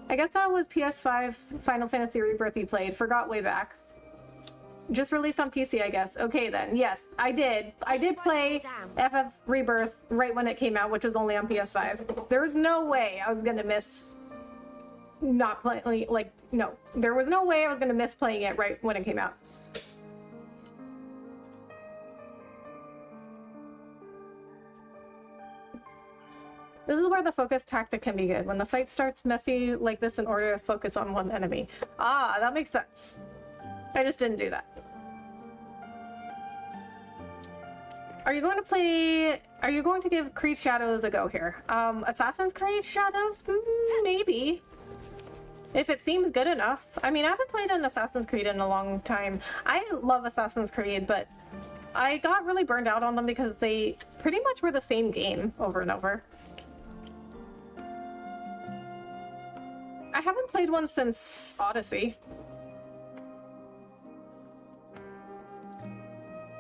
I guess that was PS5 Final Fantasy Rebirth you played. Forgot way back. Just released on PC, I guess. Okay then. Yes, I did. I did play FF Rebirth right when it came out, which was only on PS5. There was no way I was gonna miss not playing, like, no. There was no way I was gonna miss playing it right when it came out. This is where the focus tactic can be good. When the fight starts messy like this in order to focus on one enemy. Ah, that makes sense. I just didn't do that. Are you going to give Creed Shadows a go here? Assassin's Creed Shadows? Maybe. If it seems good enough. I mean, I haven't played an Assassin's Creed in a long time. I love Assassin's Creed, but I got really burned out on them because they pretty much were the same game over and over. I haven't played one since Odyssey.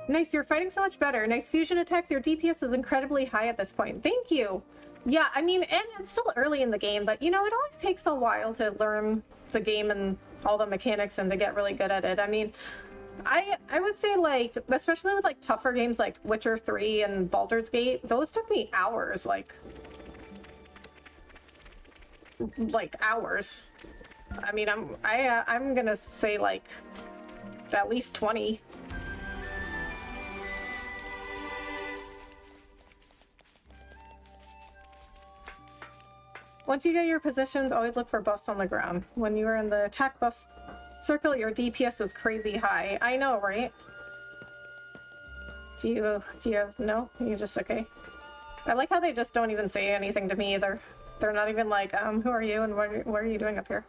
Nice, you're fighting so much better. Nice fusion attacks. Your DPS is incredibly high at this point. Thank you. Yeah, I mean, and it's still early in the game, but you know, it always takes a while to learn the game and all the mechanics and to get really good at it. I mean, I would say, like, especially with like tougher games like Witcher 3 and Baldur's Gate, those took me hours, like hours. I mean, I'm gonna say like at least 20. Once you get your positions, always look for buffs on the ground. When you were in the attack buffs circle, your DPS was crazy high. I know, right? Do you have, no? You're just okay. I like how they just don't even say anything to me either. They're not even like, who are you and what are you doing up here?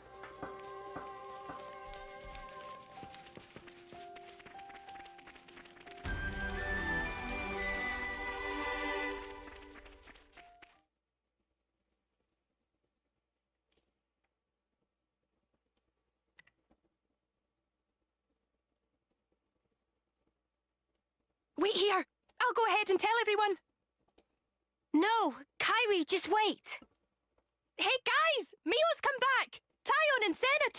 Wait here! I'll go ahead and tell everyone! No, Kyrie, just wait. Hey guys! Mio's come back! Tyon and Senna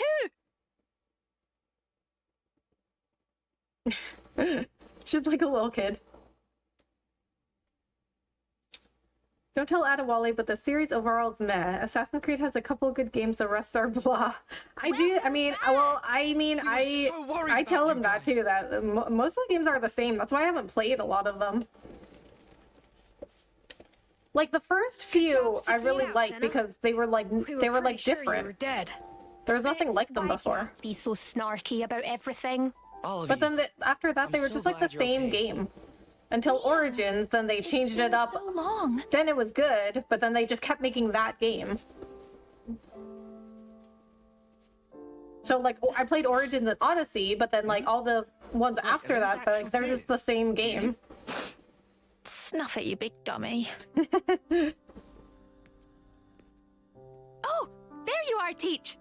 too! She's like a little kid. Don't tell Adewale, but the series overall is meh. Assassin's Creed has a couple good games, the rest are blah. I tell him that too, that most of the games are the same. That's why I haven't played a lot of them. Like the first few I really liked because they were like different. Dead. There was nothing like them before. Be so snarky about everything. But then after that they were just like the same game. Until Origins, then they changed it up. So long. Then it was good, but then they just kept making that game. So like I played Origins and Odyssey, but then like all the ones after that, like they're just the same game. Snuff it, you big dummy. Oh, there you are, Teach.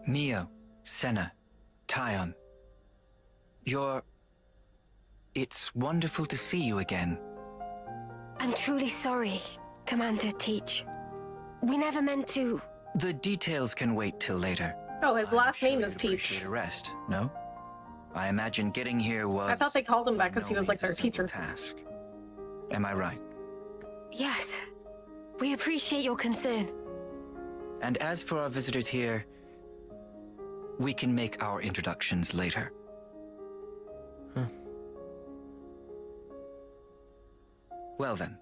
Mio, Senna, Tyon. It's wonderful to see you again. I'm truly sorry, Commander Teach. We never meant to... The details can wait till later. Oh, his last name is you'd Teach. appreciate a rest, no? I imagine getting here was... I thought they called him that because he was like their teacher. Task. Am I right? Yes. We appreciate your concern. And as for our visitors here, we can make our introductions later. Well then.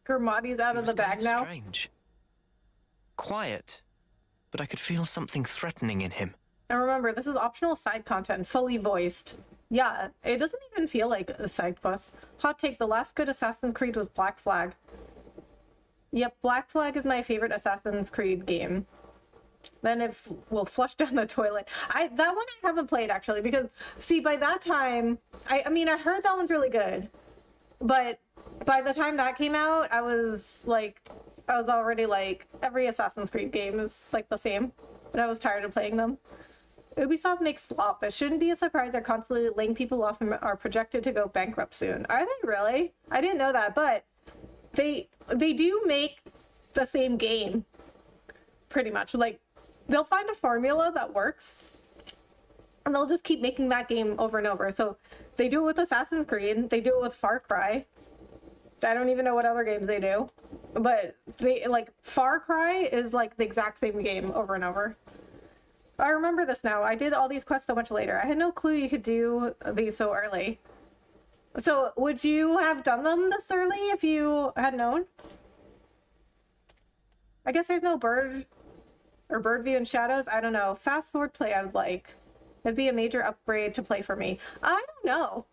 Grimati's out of the bag now. Strange. Quiet, but I could feel something threatening in him. And remember, this is optional side content, fully voiced. Yeah, it doesn't even feel like a side quest. Hot take, the last good Assassin's Creed was Black Flag. Yep, Black Flag is my favorite Assassin's Creed game. Then it will flush down the toilet. That one I haven't played, actually, because, see, by that time, I mean, I heard that one's really good. But by the time that came out, I was, like, I was already like, every Assassin's Creed game is like the same, and I was tired of playing them. Ubisoft makes slop. It shouldn't be a surprise they're constantly laying people off and are projected to go bankrupt soon. Are they really? I didn't know that, but they do make the same game, pretty much. Like, they'll find a formula that works, and they'll just keep making that game over and over. So they do it with Assassin's Creed. They do it with Far Cry. I don't even know what other games they do, but they like Far Cry is like the exact same game over and over. I remember this now. I did all these quests so much later. I had no clue you could do these so early. So would you have done them this early if you had known? I guess there's no bird view and shadows. I don't know. Fast sword play I would like. It'd be a major upgrade to play for me. I don't know.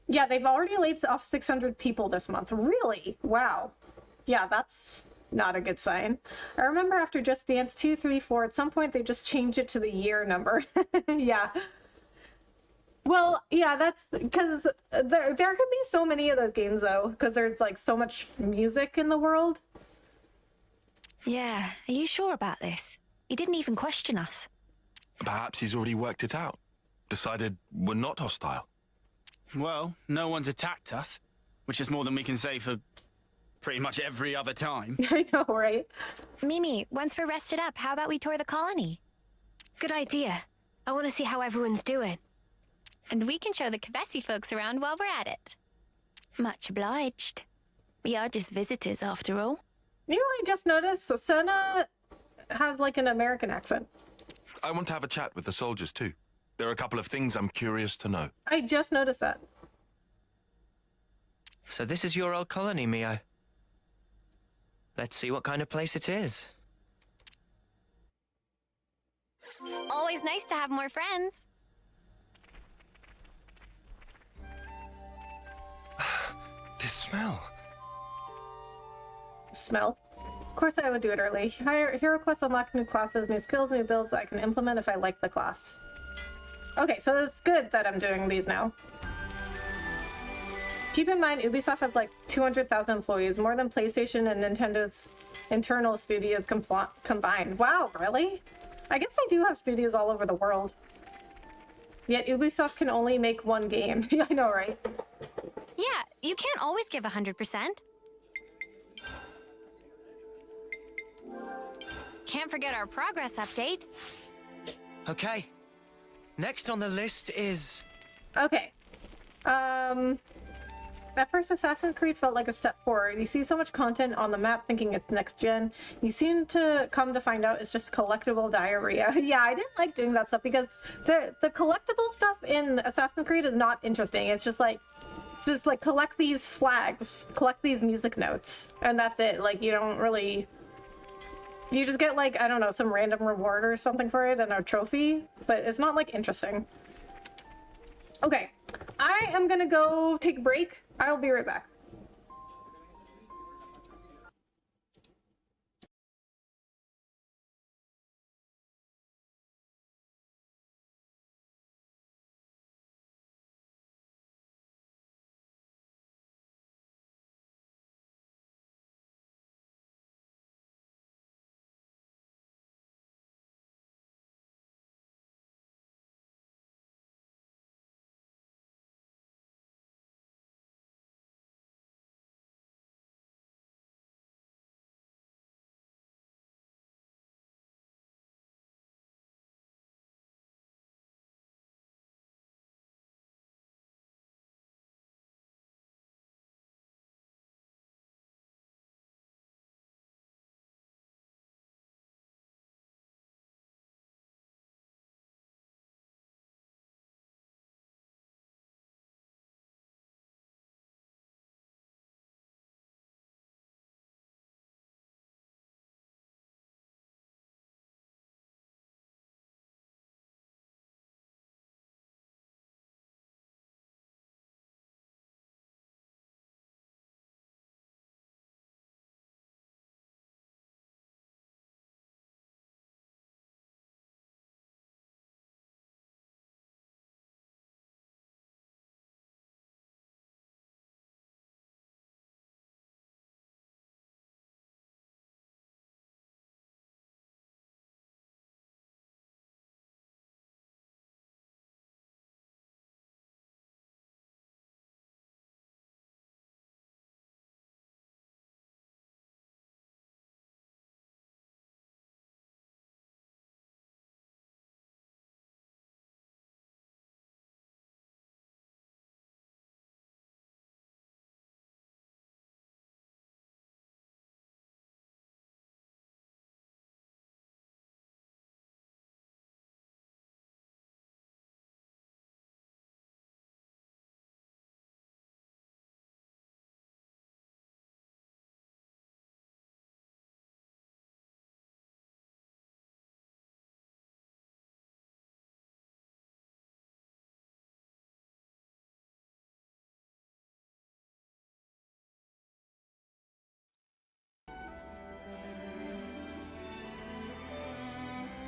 Yeah, they've already laid off 600 people this month. Really? Wow. Yeah, that's not a good sign. I remember after Just Dance 2, 3, 4, at some point they just changed it to the year number. Yeah. Well, yeah, that's because there can be so many of those games though, because there's like so much music in the world. Yeah, are you sure about this? He didn't even question us. Perhaps he's already worked it out. Decided we're not hostile. Well, no one's attacked us, which is more than we can say for pretty much every other time. I know, right? Mimi, once we're rested up, how about we tour the colony? Good idea. I want to see how everyone's doing. And we can show the Kavesi folks around while we're at it. Much obliged. We are just visitors after all. You know, I just noticed Sana has like an American accent. I want to have a chat with the soldiers too. There are a couple of things I'm curious to know. I just noticed that. So this is your old colony, Mio. Let's see what kind of place it is. Always nice to have more friends. This smell. Smell. Of course I would do it early. Hero quests unlock new classes, new skills, new builds I can implement if I like the class. Okay, so it's good that I'm doing these now. Keep in mind, Ubisoft has like 200,000 employees, more than PlayStation and Nintendo's internal studios combined. Wow, really? I guess they do have studios all over the world. Yet Ubisoft can only make one game. Yeah, I know, right? Yeah, you can't always give 100%. Can't forget our progress update. Okay. Next on the list is... Okay. At first, Assassin's Creed felt like a step forward. You see so much content on the map thinking it's next gen. You seem to come to find out it's just collectible diarrhea. Yeah, I didn't like doing that stuff because the collectible stuff in Assassin's Creed is not interesting. It's just like collect these flags, collect these music notes, and that's it. Like, you don't really... You just get, like, I don't know, some random reward or something for it and a trophy, but it's not, like, interesting. Okay, I am gonna go take a break. I'll be right back.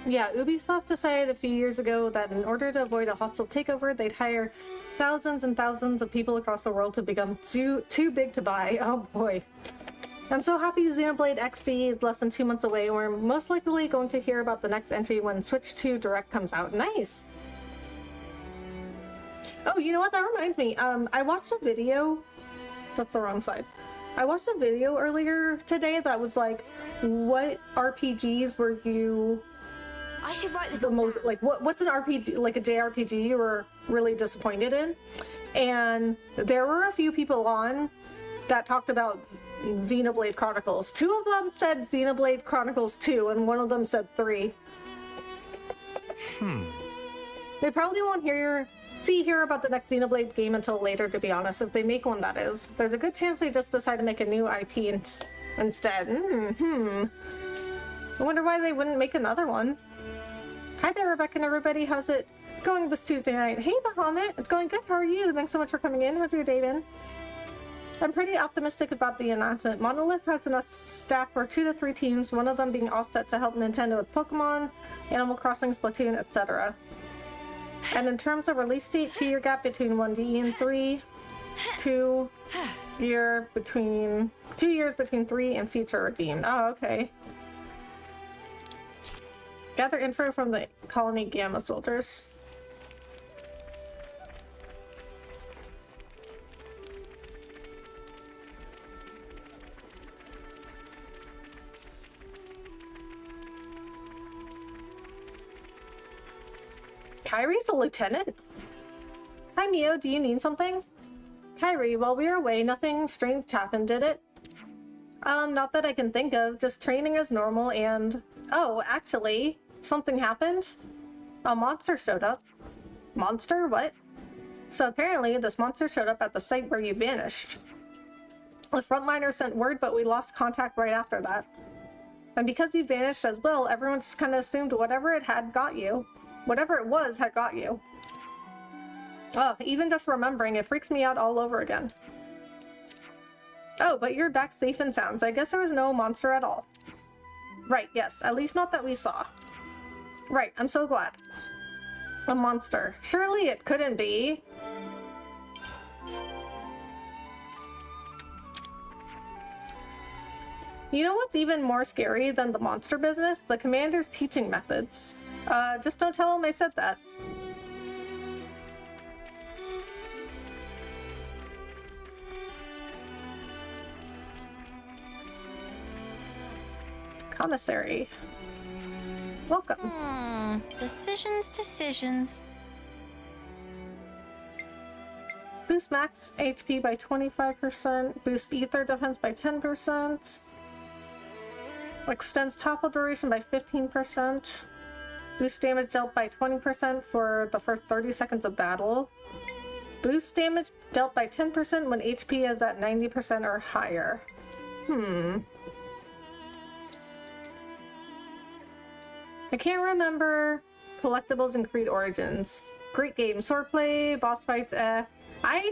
Yeah, Ubisoft decided a few years ago that in order to avoid a hostile takeover, they'd hire thousands and thousands of people across the world to become too big to buy. Oh boy. I'm so happy Xenoblade XD is less than 2 months away. We're most likely going to hear about the next entry when Switch 2 Direct comes out. Nice! Oh, you know what? That reminds me. I watched a video... That's the wrong side. I watched a video earlier today that was like, what RPGs were you... I should write this the all most... down. Like, what's an RPG, like a JRPG you were really disappointed in? And there were a few people on that talked about Xenoblade Chronicles. 2 of them said Xenoblade Chronicles 2, and 1 of them said 3. They probably won't hear about the next Xenoblade game until later, to be honest, if they make one, that is. There's a good chance they just decide to make a new IP instead. I wonder why they wouldn't make another one. Hi there, Rebecca and everybody. How's it going this Tuesday night? Hey, Bahamut. It's going good. How are you? Thanks so much for coming in. How's your day been? I'm pretty optimistic about the announcement. Monolith has enough staff for 2 to 3 teams, one of them being offset to help Nintendo with Pokemon, Animal Crossing, Splatoon, etc. And in terms of release date, 2-year gap between 1D and 3, 2 years between 3 and Future Redeemed. Oh, okay. Gather info from the Colony Gamma soldiers. Kyrie's a lieutenant? Hi, Mio, do you need something? Kyrie, while we were away, nothing strange happened, did it? Not that I can think of, just training as normal and... Oh, actually, something happened? A monster showed up. Monster? What? So apparently, this monster showed up at the site where you vanished. The frontliners sent word, but we lost contact right after that. And because you vanished as well, everyone just kind of assumed whatever it had got you. Whatever it was had got you. Oh, even just remembering, it freaks me out all over again. Oh, but you're back safe and sound, so I guess there was no monster at all. Right, yes, at least not that we saw. Right, I'm so glad. A monster. Surely it couldn't be. You know what's even more scary than the monster business? The commander's teaching methods. Just don't tell him I said that. Commissary. Welcome. Decisions. Boost max HP by 25%. Boost ether defense by 10%. Extends topple duration by 15%. Boost damage dealt by 20% for the first 30 seconds of battle. Boost damage dealt by 10% when HP is at 90% or higher. I can't remember collectibles in Creed Origins. Great game. Swordplay, boss fights, I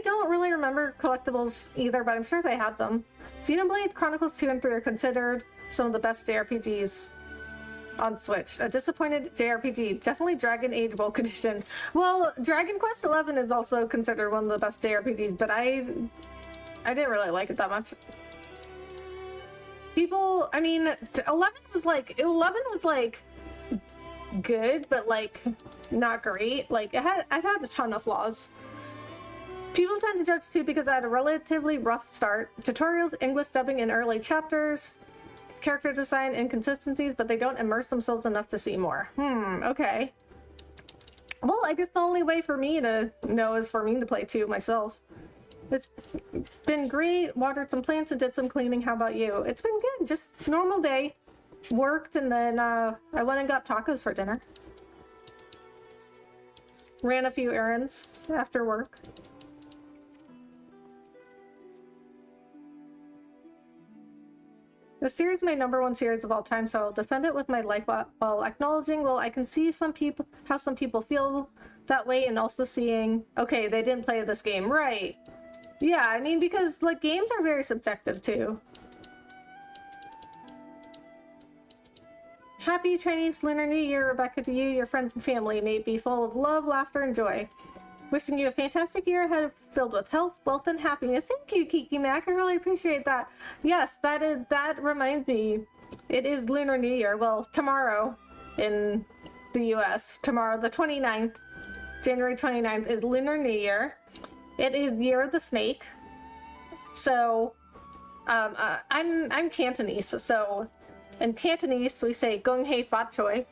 don't really remember collectibles either, but I'm sure they had them. Xenoblade Chronicles 2 and 3 are considered some of the best JRPGs on Switch. A disappointed JRPG. Definitely Dragon Age Bulk Edition. Well, Dragon Quest XI is also considered one of the best JRPGs, but I didn't really like it that much. People, I mean, 11 was like good, but like not great. Like it had a ton of flaws. People tend to judge too because I had a relatively rough start. Tutorials, English dubbing in early chapters, character design inconsistencies, but they don't immerse themselves enough to see more. Okay. Well, I guess the only way for me to know is for me to play too myself. It's been great. Watered some plants and did some cleaning. How about you? It's been good. Just normal day. Worked and then I went and got tacos for dinner. Ran a few errands after work. The series is my #1 series of all time, so I'll defend it with my life while acknowledging, well, I can see how some people feel that way, and also seeing, okay, they didn't play this game right. Yeah, I mean, because like games are very subjective too. Happy Chinese Lunar New Year, Rebecca, to you, your friends and family. May it be full of love, laughter, and joy. Wishing you a fantastic year ahead filled with health, wealth, and happiness. Thank you, Kiki Mac. I really appreciate that. Yes, that reminds me. It is Lunar New Year. Well, tomorrow in the US. Tomorrow, the 29th, January 29th, is Lunar New Year. It is Year of the Snake. So, I'm Cantonese. So, in Cantonese, we say Gong Hei Fat Choi.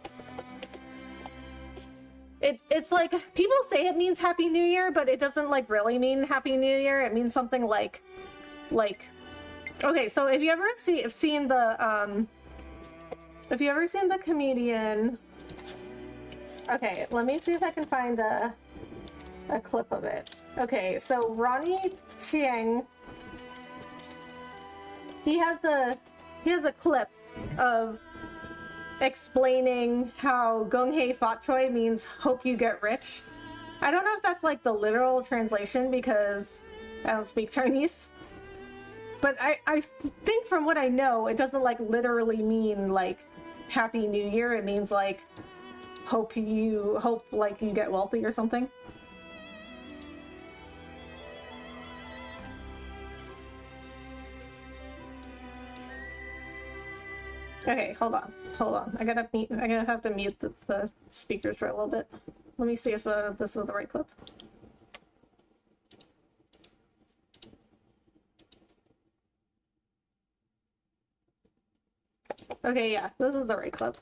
It's like, people say it means Happy New Year, but it doesn't like really mean Happy New Year. It means something like, okay, so if you ever seen the comedian, okay, let me see if I can find a clip of it. Okay, so Ronnie Chiang, he has a clip of explaining how Gong Hei Fat Choi means hope you get rich. I don't know if that's like the literal translation because I don't speak Chinese. But I think from what I know, it doesn't like literally mean like Happy New Year. It means like hope like you get wealthy or something. Okay, hold on. I'm gonna have to mute the speakers for a little bit. Let me see if this is the right clip. Okay, yeah, this is the right clip.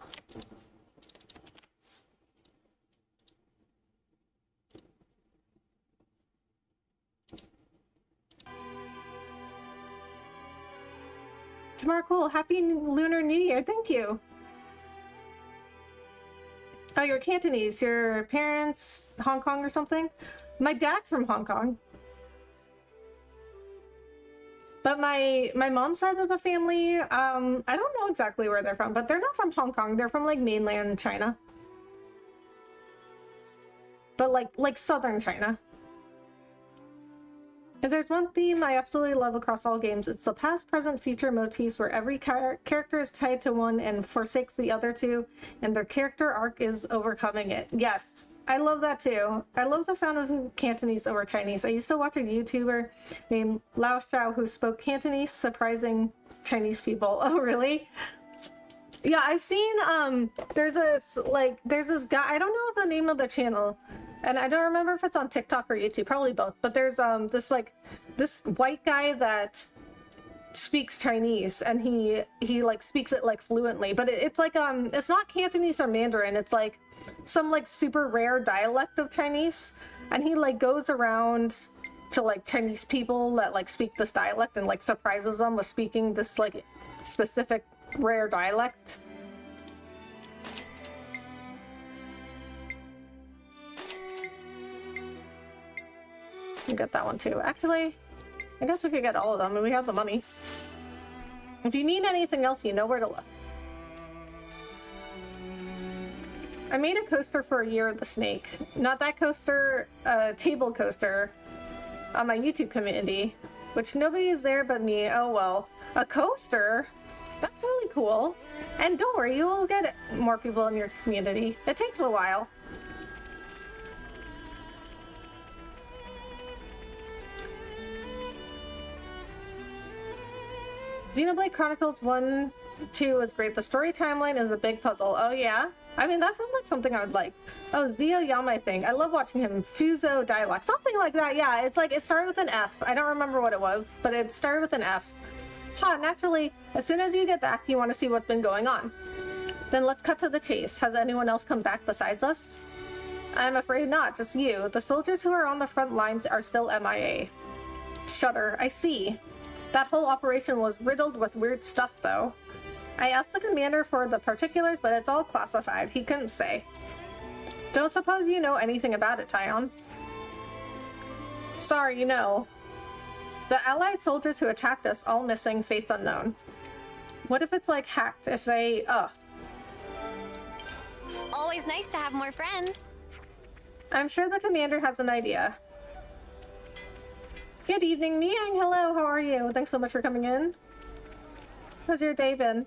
Tomorrow, cool. Happy Lunar New Year. Thank you. Oh, you're Cantonese. Your parents Hong Kong or something? My dad's from Hong Kong. But my mom's side of the family, I don't know exactly where they're from, but they're not from Hong Kong. They're from like mainland China. But like southern China. If there's one theme I absolutely love across all games, it's the past, present, future motifs where every character is tied to one and forsakes the other two, and their character arc is overcoming it. Yes, I love that too. I love the sound of Cantonese over Chinese. I used to watch a YouTuber named Lao Xiao who spoke Cantonese, surprising Chinese people. Oh, really? Yeah, I've seen, there's this guy, I don't know the name of the channel, and I don't remember if it's on TikTok or YouTube, probably both, but there's, this white guy that speaks Chinese, and he like, speaks it, like, fluently, but it's like, it's not Cantonese or Mandarin, it's like, some, like, super rare dialect of Chinese, and he, like, goes around to, like, Chinese people that, like, speak this dialect and, like, surprises them with speaking this, like, specific rare dialect. You get that one too. Actually, I guess we could get all of them and we have the money. If you need anything else, you know where to look. I made a coaster for a Year of the Snake. Not that coaster, a table coaster on my YouTube community, which nobody is there but me. Oh well. A coaster? That's really cool. And don't worry, you will get more people in your community. It takes a while. Xenoblade Chronicles 1, 2 is great. The story timeline is a big puzzle. Oh yeah? I mean, that sounds like something I would like. Oh, Zio Yama thing. I love watching him. Fuso dialect. Something like that, yeah. It's like, it started with an F. I don't remember what it was, but it started with an F. Ha, naturally, as soon as you get back, you want to see what's been going on. Then let's cut to the chase. Has anyone else come back besides us? I'm afraid not, just you. The soldiers who are on the front lines are still MIA. Shudder, I see. That whole operation was riddled with weird stuff, though. I asked the commander for the particulars, but it's all classified. He couldn't say. Don't suppose you know anything about it, Tyon? Sorry, you know. The allied soldiers who attacked us, all missing, fates unknown. What if it's, like, hacked? If they, Always nice to have more friends. I'm sure the commander has an idea. Good evening, Miang. Hello, how are you? Thanks so much for coming in. How's your day been?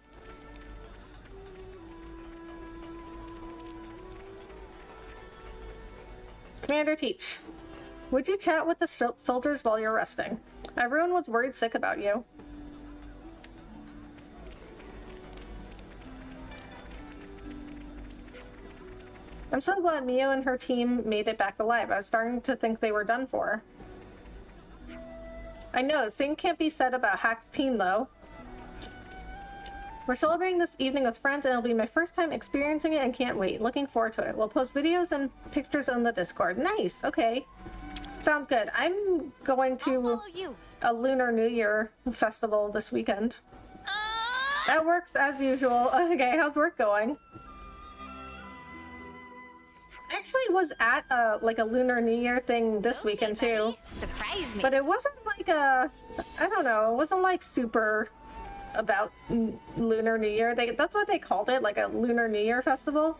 Commander Teach. Would you chat with the soldiers while you're resting? Everyone was worried sick about you. I'm so glad Mio and her team made it back alive. I was starting to think they were done for. I know, same can't be said about Hack's team though. We're celebrating this evening with friends and it'll be my first time experiencing it and can't wait. Looking forward to it. We'll post videos and pictures on the Discord. Nice, okay. Sounds good. I'm going to a Lunar New Year festival this weekend. That works as usual. Okay, how's work going? I actually was at like a Lunar New Year thing this weekend too. Surprise me. But it wasn't like a, I don't know, it wasn't like super about Lunar New Year. That's what they called it, like a Lunar New Year festival.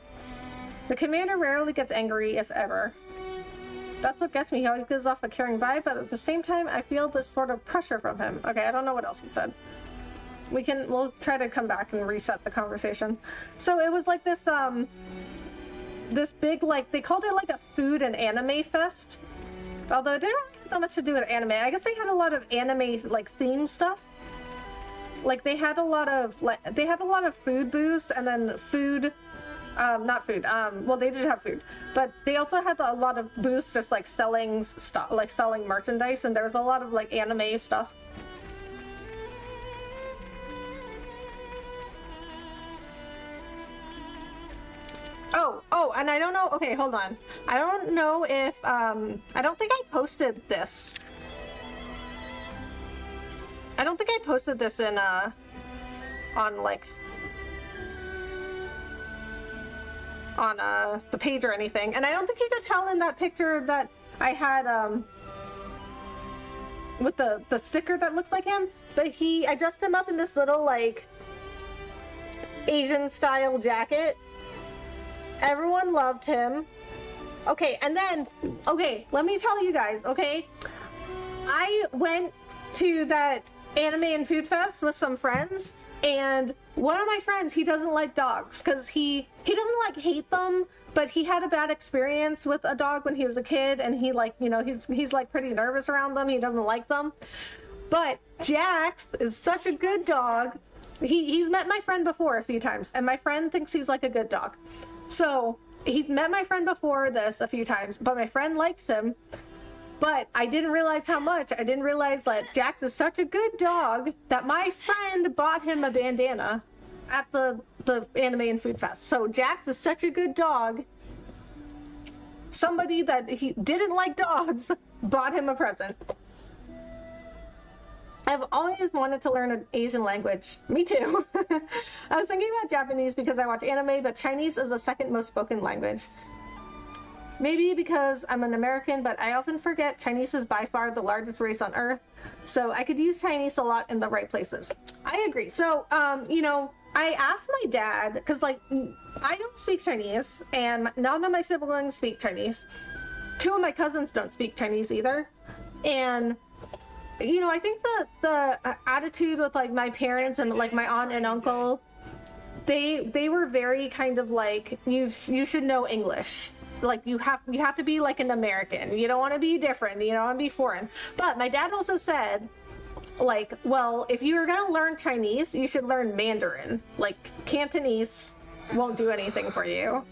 The commander rarely gets angry, if ever. That's what gets me. He always gives off a caring vibe, but at the same time, I feel this sort of pressure from him. Okay, I don't know what else he said. We'll try to come back and reset the conversation. So it was like this, this big, like, they called it like a food and anime fest. Although it didn't really have that much to do with anime. I guess they had a lot of anime, like, theme stuff. Like, they had a lot of food booths and then food, not food, well, they did have food, but they also had a lot of booths just, like, selling stuff, like, selling merchandise, and there was a lot of, like, anime stuff. Oh, and I don't know, okay, hold on. I don't know if, I don't think I posted this. I don't think I posted this in, on, like, on, the page or anything. And I don't think you could tell in that picture that I had, with the sticker that looks like him, but I dressed him up in this little, like, Asian-style jacket. Everyone loved him. Okay, and then, okay, let me tell you guys, okay? I went to that anime and food fest with some friends, and one of my friends, he doesn't like dogs because he doesn't like hate them, but he had a bad experience with a dog when he was a kid, and he, like, you know, he's like pretty nervous around them. He doesn't like them. But Jax is such a good dog. He's met my friend before a few times, and my friend thinks he's like a good dog. So he's met my friend before this a few times, but my friend likes him. But I didn't realize how much. I didn't realize that Jax is such a good dog that my friend bought him a bandana at the anime and food fest. So Jax is such a good dog. Somebody that he didn't like dogs bought him a present. I've always wanted to learn an Asian language. Me too. I was thinking about Japanese because I watch anime, but Chinese is the second most spoken language. Maybe because I'm an American, but I often forget Chinese is by far the largest race on Earth, so I could use Chinese a lot in the right places. I agree. So, you know, I asked my dad, because, like, I don't speak Chinese, and none of my siblings speak Chinese. 2 of my cousins don't speak Chinese either, and you know, I think the attitude with, like, my parents and, like, my aunt and uncle, they were very kind of like, you should know English. Like, you have to be like an American. You don't want to be different. You don't want to be foreign. But my dad also said, like, well, if you were gonna learn Chinese, you should learn Mandarin. Like, Cantonese won't do anything for you.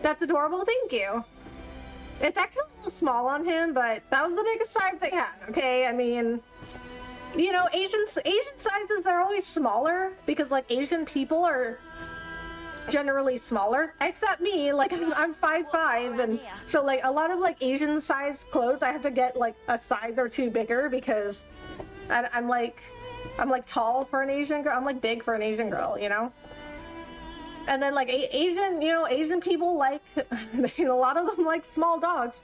That's adorable. Thank you. It's actually a little small on him, but that was the biggest size they had, okay? I mean, you know, Asian sizes are always smaller because, like, Asian people are generally smaller, except me. Like, I'm 5'5", and so, like, a lot of, like, Asian size clothes I have to get, like, a size or 2 bigger because I'm like tall for an Asian girl. I'm, like, big for an Asian girl, you know? And then, like, Asian people like, a lot of them like small dogs.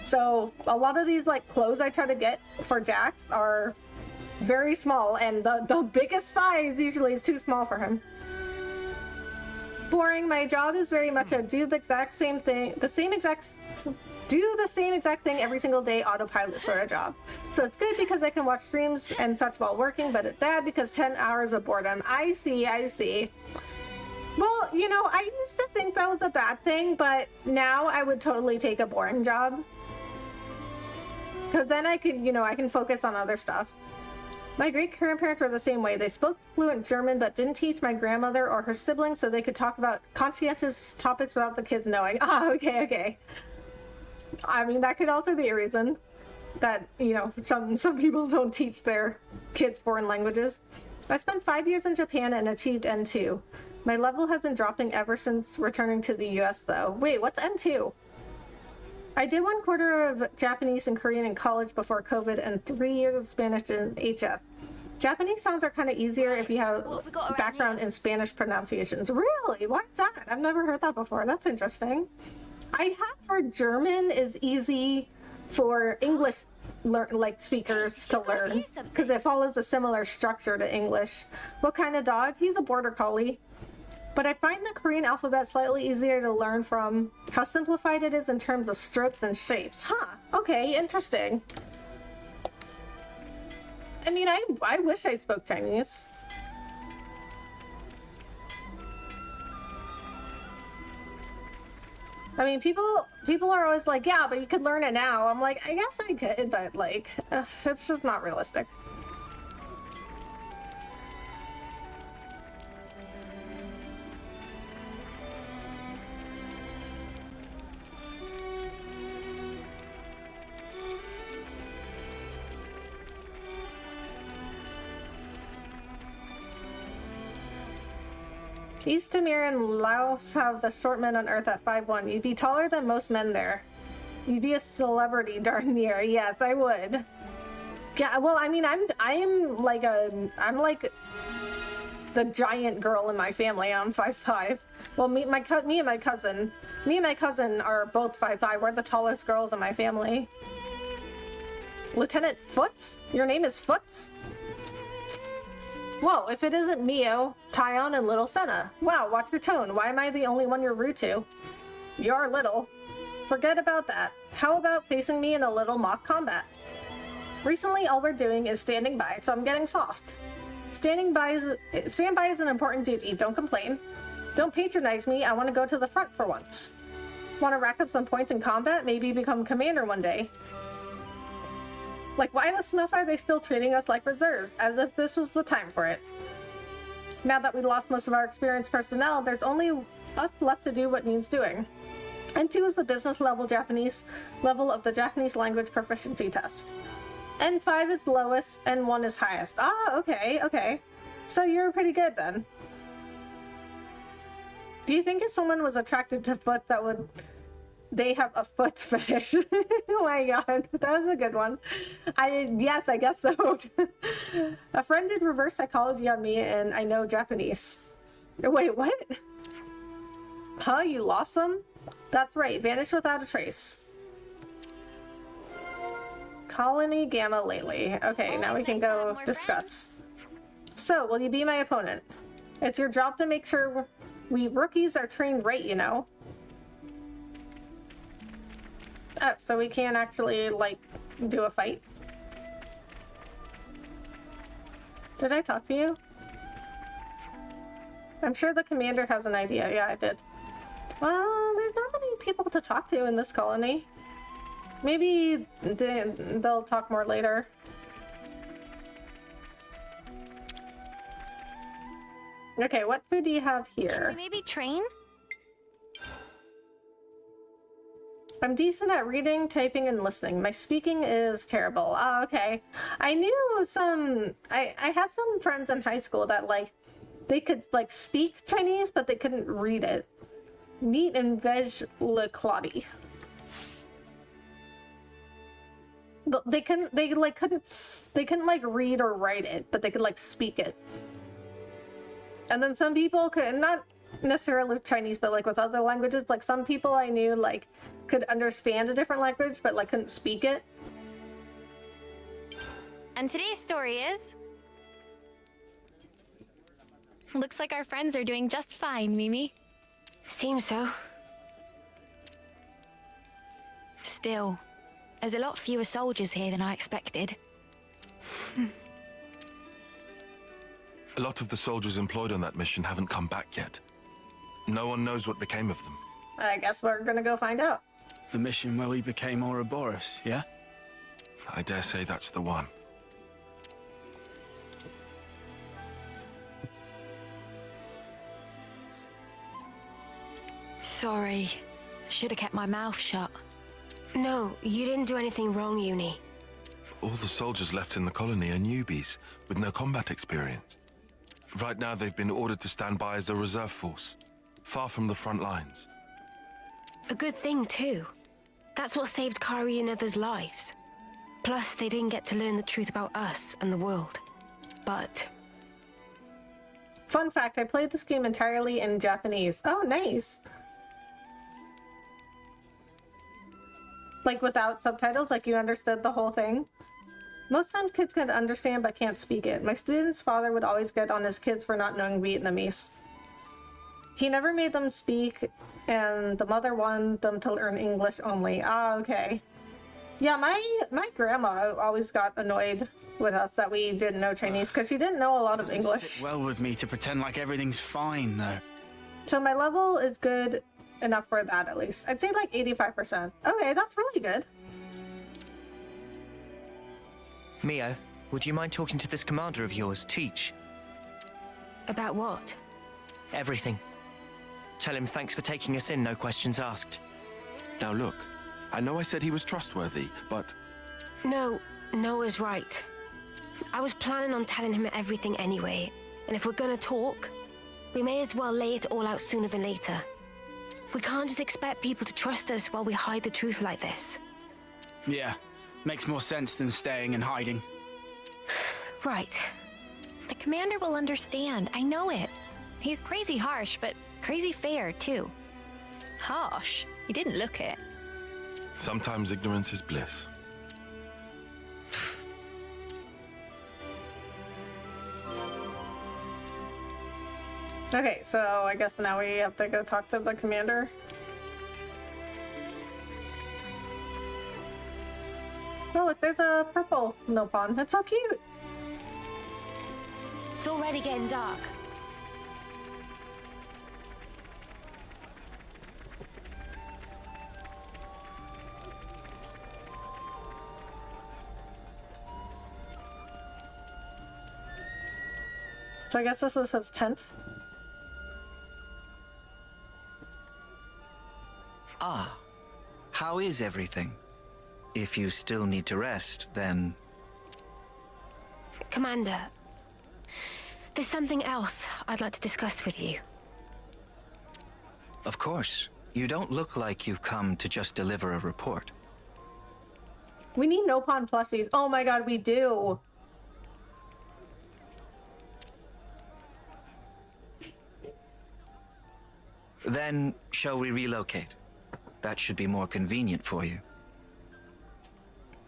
So a lot of these, like, clothes I try to get for Jax are very small, and the biggest size usually is too small for him. Boring. My job is very much a do the same exact thing every single day autopilot sort of job. So it's good because I can watch streams and such while working, but it's bad because 10 hours of boredom. I see. Well, you know, I used to think that was a bad thing, but now I would totally take a boring job. Because then I could, you know, I can focus on other stuff. My great-grandparents were the same way. They spoke fluent German, but didn't teach my grandmother or her siblings so they could talk about conscientious topics without the kids knowing. Ah, okay. I mean, that could also be a reason that, you know, some people don't teach their kids foreign languages. I spent 5 years in Japan and achieved N2. My level has been dropping ever since returning to the US, though. Wait, what's N2? I did 1/4 of Japanese and Korean in college before COVID and 3 years of Spanish in HS. Japanese sounds are kind of easier if you have background in Spanish pronunciations. Really? Why is that? I've never heard that before. That's interesting. I have heard German is easy for English speakers to learn because it follows a similar structure to English. What kind of dog? He's a border collie. But I find the Korean alphabet slightly easier to learn from how simplified it is in terms of strokes and shapes. Huh. Okay, interesting. I mean, I wish I spoke Chinese. I mean, people are always like, yeah, but you could learn it now. I'm like, I guess I could, but like, it's just not realistic. East Timor and Laos have the short men on Earth at 5'1". You'd be taller than most men there. You'd be a celebrity darn near. Yes, I would. Yeah, well, I mean, I'm like the giant girl in my family. I'm 5'5". Well, me and my cousin are both 5'5". We're the tallest girls in my family. Lieutenant Foots? Your name is Foots? Whoa, if it isn't Mio, Tyon, and Little Senna. Wow, watch your tone. Why am I the only one you're rude to? You're little. Forget about that. How about facing me in a little mock combat? Recently, all we're doing is standing by, so I'm getting soft. Stand by is an important duty. Don't complain. Don't patronize me. I want to go to the front for once. Want to rack up some points in combat? Maybe become commander one day. Like, why the snuff are they still treating us like reserves, as if this was the time for it? Now that we lost most of our experienced personnel, there's only us left to do what needs doing. N2 is the business level of the Japanese language proficiency test. N5 is lowest, N1 is highest. Ah, okay. So you're pretty good then. Do you think if someone was attracted to foot they have a foot fetish? Oh my god, that was a good one. Yes, I guess so. A friend did reverse psychology on me and I know Japanese. Wait, what? Huh, you lost some? That's right, vanished without a trace. Colony Gamma lately. Okay, now we can go discuss. So, will you be my opponent? It's your job to make sure we rookies are trained right, you know. Oh, so we can't actually, like, do a fight? Did I talk to you? I'm sure the commander has an idea. Yeah, I did. Well, there's not many people to talk to in this colony. Maybe they'll talk more later. Okay, what food do you have here? Can we maybe train? I'm decent at reading, typing, and listening. My speaking is terrible. Ah, okay. I knew I had some friends in high school that, like, they could, like, speak Chinese, but they couldn't read it. Meat and veg le clotty. They couldn't like read or write it, but they could like speak it. And then some people could, not necessarily Chinese, but like with other languages, like some people I knew like could understand a different language, but like couldn't speak it. And today's story is... Looks like our friends are doing just fine, Mimi. Seems so. Still, there's a lot fewer soldiers here than I expected. A lot of the soldiers employed on that mission haven't come back yet. No one knows what became of them. I guess we're gonna go find out. The mission where we became Ouroboros, yeah? I dare say that's the one. Sorry. Should have kept my mouth shut. No, you didn't do anything wrong, Uni. All the soldiers left in the colony are newbies with no combat experience. Right now, they've been ordered to stand by as a reserve force, far from the front lines. A good thing, too. That's what saved Kyrie and others' lives. Plus, they didn't get to learn the truth about us and the world. But... Fun fact, I played this game entirely in Japanese. Oh, nice. Like without subtitles, like you understood the whole thing. Most times kids can understand but can't speak it. My student's father would always get on his kids for not knowing Vietnamese. He never made them speak, and the mother wanted them to learn English only. Ah, okay. Yeah, my grandma always got annoyed with us that we didn't know Chinese because she didn't know a lot of Doesn't English. sit well with me to pretend like everything's fine, though. So my level is good enough for that, at least. I'd say like 85%. Okay, that's really good. Mio, would you mind talking to this commander of yours, Teach? about what? Everything. Tell him thanks for taking us in, no questions asked. Now look, I know I said he was trustworthy, but No, Noah's right. I was planning on telling him everything anyway, and if we're gonna talk, we may as well lay it all out sooner than later. We can't just expect people to trust us while we hide the truth like this. Yeah, makes more sense than staying and hiding. Right. The commander will understand. I know it. He's crazy harsh, but crazy fair, too. Harsh. You didn't look it. sometimes ignorance is bliss. Okay, so I guess now we have to go talk to the commander. Oh, look, there's a purple Nopon. That's so cute. It's already getting dark. So I guess this is his tent. Ah, how is everything? If you still need to rest, then... Commander, there's something else I'd like to discuss with you. Of course. You don't look like you've come to just deliver a report. We need Nopon plushies. Oh my god, we do. Then, shall we relocate? That should be more convenient for you.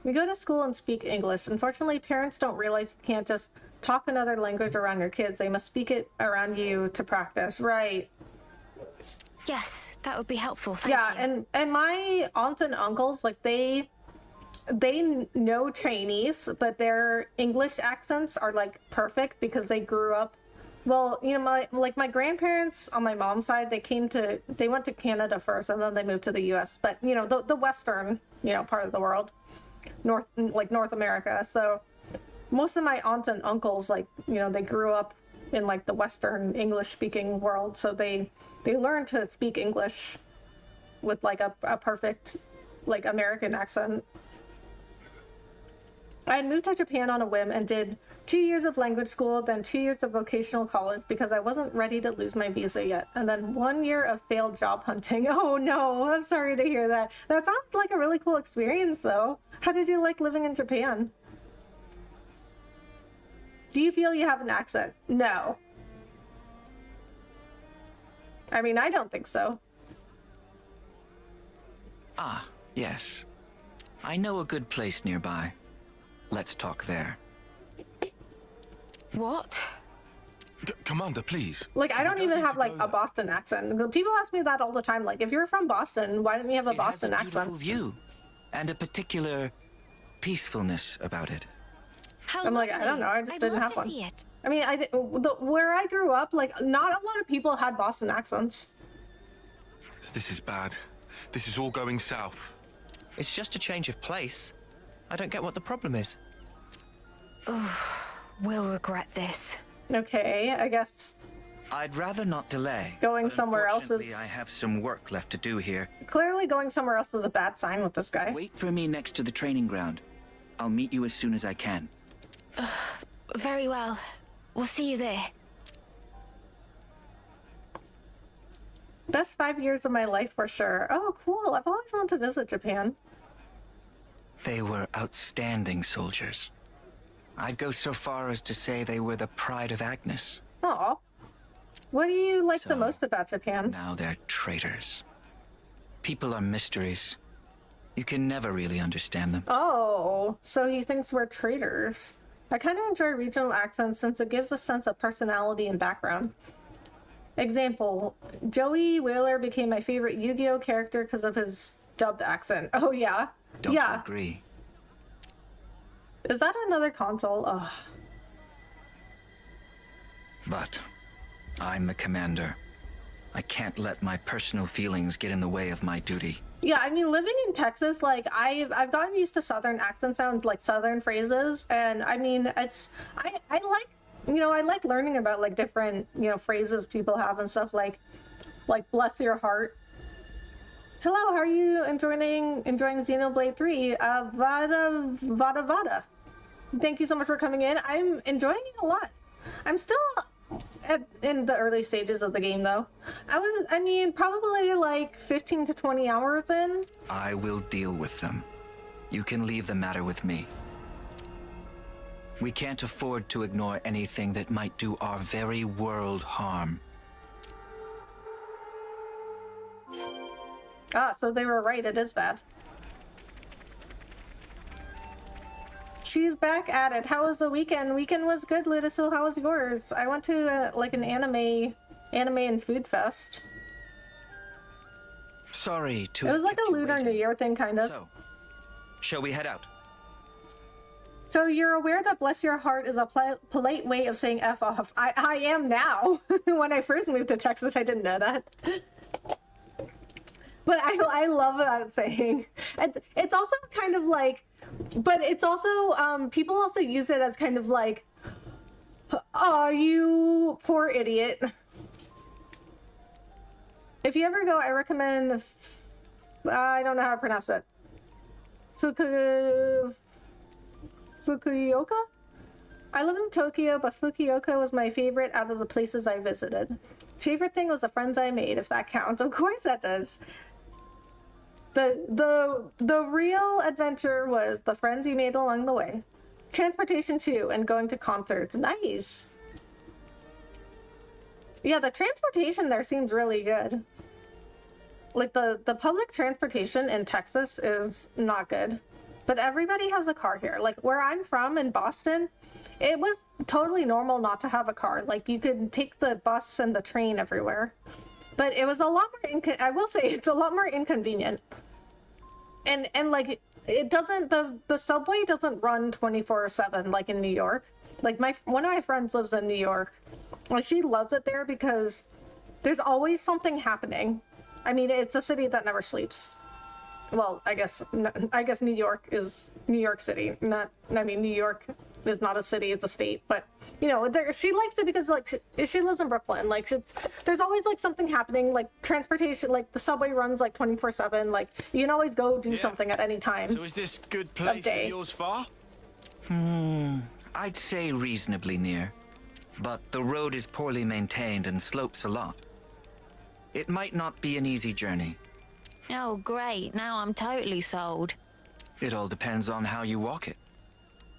We go to school and speak English. Unfortunately, parents don't realize you can't just talk another language around your kids. They must speak it around you to practice. Right. Yes, that would be helpful. Thank Yeah, you. and my aunts and uncles, like they know Chinese, but their English accents are like perfect because they grew up. Well, you know, my grandparents on my mom's side, they went to Canada first and then they moved to the US, but you know, the western, you know, part of the world, North America. So most of my aunts and uncles, like, you know, they grew up in like the western English speaking world, so they learned to speak English with like a perfect like American accent. I had moved to Japan on a whim and did 2 years of language school, then 2 years of vocational college because I wasn't ready to lose my visa yet, and then 1 year of failed job hunting. Oh no, I'm sorry to hear that. That sounds like a really cool experience though. How did you like living in Japan? Do you feel you have an accent? No. I mean, I don't think so. Ah, yes. I know a good place nearby. Let's talk there. What? Commander, please. Like, I don't don't even need have to like go a there. Boston accent. People ask me that all the time. Like, if you're from Boston, why didn't you have a Boston it has a accent? beautiful view, and a particular peacefulness about it. How I'm like, I lovely. don't know, I just I'd didn't love have to one. see it. I mean, where I grew up, like, not a lot of people had Boston accents. This is bad. This is all going south. It's just a change of place. I don't get what the problem is. We'll regret this. Okay, I guess I'd rather not delay. going but somewhere else unfortunately, is... I have some work left to do here. Clearly going somewhere else is a bad sign with this guy. Wait for me next to the training ground. I'll meet you as soon as I can. Very well. We'll see you there. Best 5 years of my life for sure. Oh, cool. I've always wanted to visit Japan. They were outstanding soldiers. I'd go so far as to say they were the pride of Agnes. Aw. What do you like the So, most about Japan? Now they're traitors. People are mysteries. You can never really understand them. Oh, so he thinks we're traitors. I kind of enjoy regional accents since it gives a sense of personality and background. Example, Joey Whaler became my favorite Yu-Gi-Oh character because of his dubbed accent. Oh, yeah? Don't you Yeah. agree? Is that another console? Ugh. But I'm the commander. I can't let my personal feelings get in the way of my duty. Yeah, I mean, living in Texas, like, I've gotten used to Southern accent sounds, like, Southern phrases, and, I mean, it's... I like... You know, I like learning about, like, different, you know, phrases people have and stuff, like bless your heart. Hello, how are you enjoying Xenoblade 3? Vada. Thank you so much for coming in. I'm enjoying it a lot. I'm still in the early stages of the game, though. I mean, probably, like, 15 to 20 hours in. I will deal with them. You can leave the matter with me. We can't afford to ignore anything that might do our very world harm. Ah, so they were right, it is bad. She's back at it. How was the weekend? Weekend was good, Ludasil. How was yours? I went to, like, an anime and food fest. Sorry to It was like have a kept you Lunar New waiting. Year thing, kind of. So, shall we head out? So you're aware that bless your heart is a polite way of saying F off. I am now. When I first moved to Texas, I didn't know that. But I love that saying. It's also kind of like, but it's also, people also use it as kind of like, oh, you poor idiot. If you ever go, I recommend, I don't know how to pronounce it. Fukuoka? I live in Tokyo, but Fukuoka was my favorite out of the places I visited. Favorite thing was the friends I made, if that counts. Of course that does. The real adventure was the friends you made along the way. Transportation too, and going to concerts. Nice. Yeah, the transportation there seems really good. Like, the public transportation in Texas is not good. But everybody has a car here. Like, where I'm from in Boston, it was totally normal not to have a car. Like, you could take the bus and the train everywhere. But it was a lot more, I will say, it's a lot more inconvenient. And like, it doesn't, the subway doesn't run 24/7 like in New York. Like, one of my friends lives in New York, and she loves it there because there's always something happening. I mean, it's a city that never sleeps. Well, I guess New York is New York City. New York is not a city, it's a state. But, you know, she likes it because, like, she lives in Brooklyn. Like, there's always, like, something happening. Like, transportation, like, the subway runs, like, 24/7. Like, you can always go do something at any time. So is this good place of yours far? I'd say reasonably near. But the road is poorly maintained and slopes a lot. It might not be an easy journey. Oh, great. Now I'm totally sold. It all depends on how you walk it.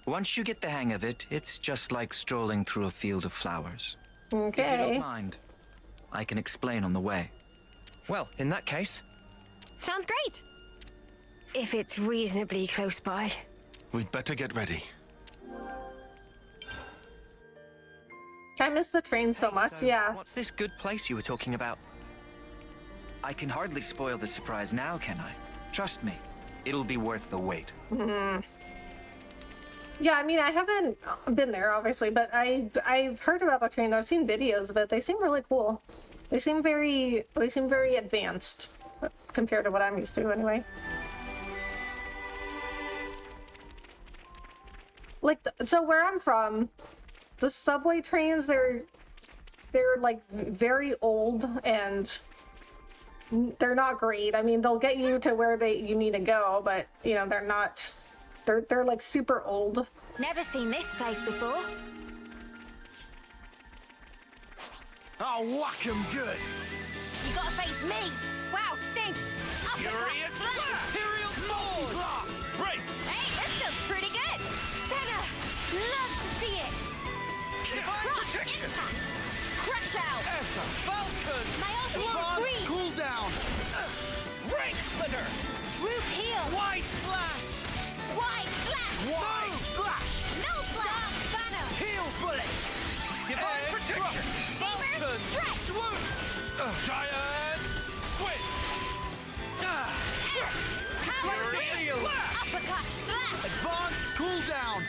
Once you get the hang of it, it's just like strolling through a field of flowers. Okay. If you don't mind, I can explain on the way. Well, in that case... Sounds great. If it's reasonably close by. We'd better get ready. I miss the train so much, So, yeah. what's this good place you were talking about? I can hardly spoil the surprise now, can I? Trust me, it'll be worth the wait. Yeah, I mean, I haven't been there, obviously, but I've heard about the train. I've seen videos of it. They seem really cool. They seem very advanced. compared to what I'm used to anyway. Like, so where I'm from, the subway trains, they're like very old and they're not great. I mean, they'll get you to where you need to go, but you know, they're like super old. Never seen this place before. I'll whack 'em good. You gotta face me. Wow, thanks. Furious Blast! Imperial Force! Break! Hey, this feels pretty good. Senna, love to see it. Divine Protection! Impact. Crash out. Essa! Falcon! My ultimate Divine scream. Cool down! Ring Splitter! Root heal. Wide Slash! Wide slash. Wide Slash! No slash. Dark banner. Heal Bullet! Divine Protection! Saber strike. Swoop! Giant Swing! Power Imperial grip. Blast! Uppercut slash. Advanced cooldown!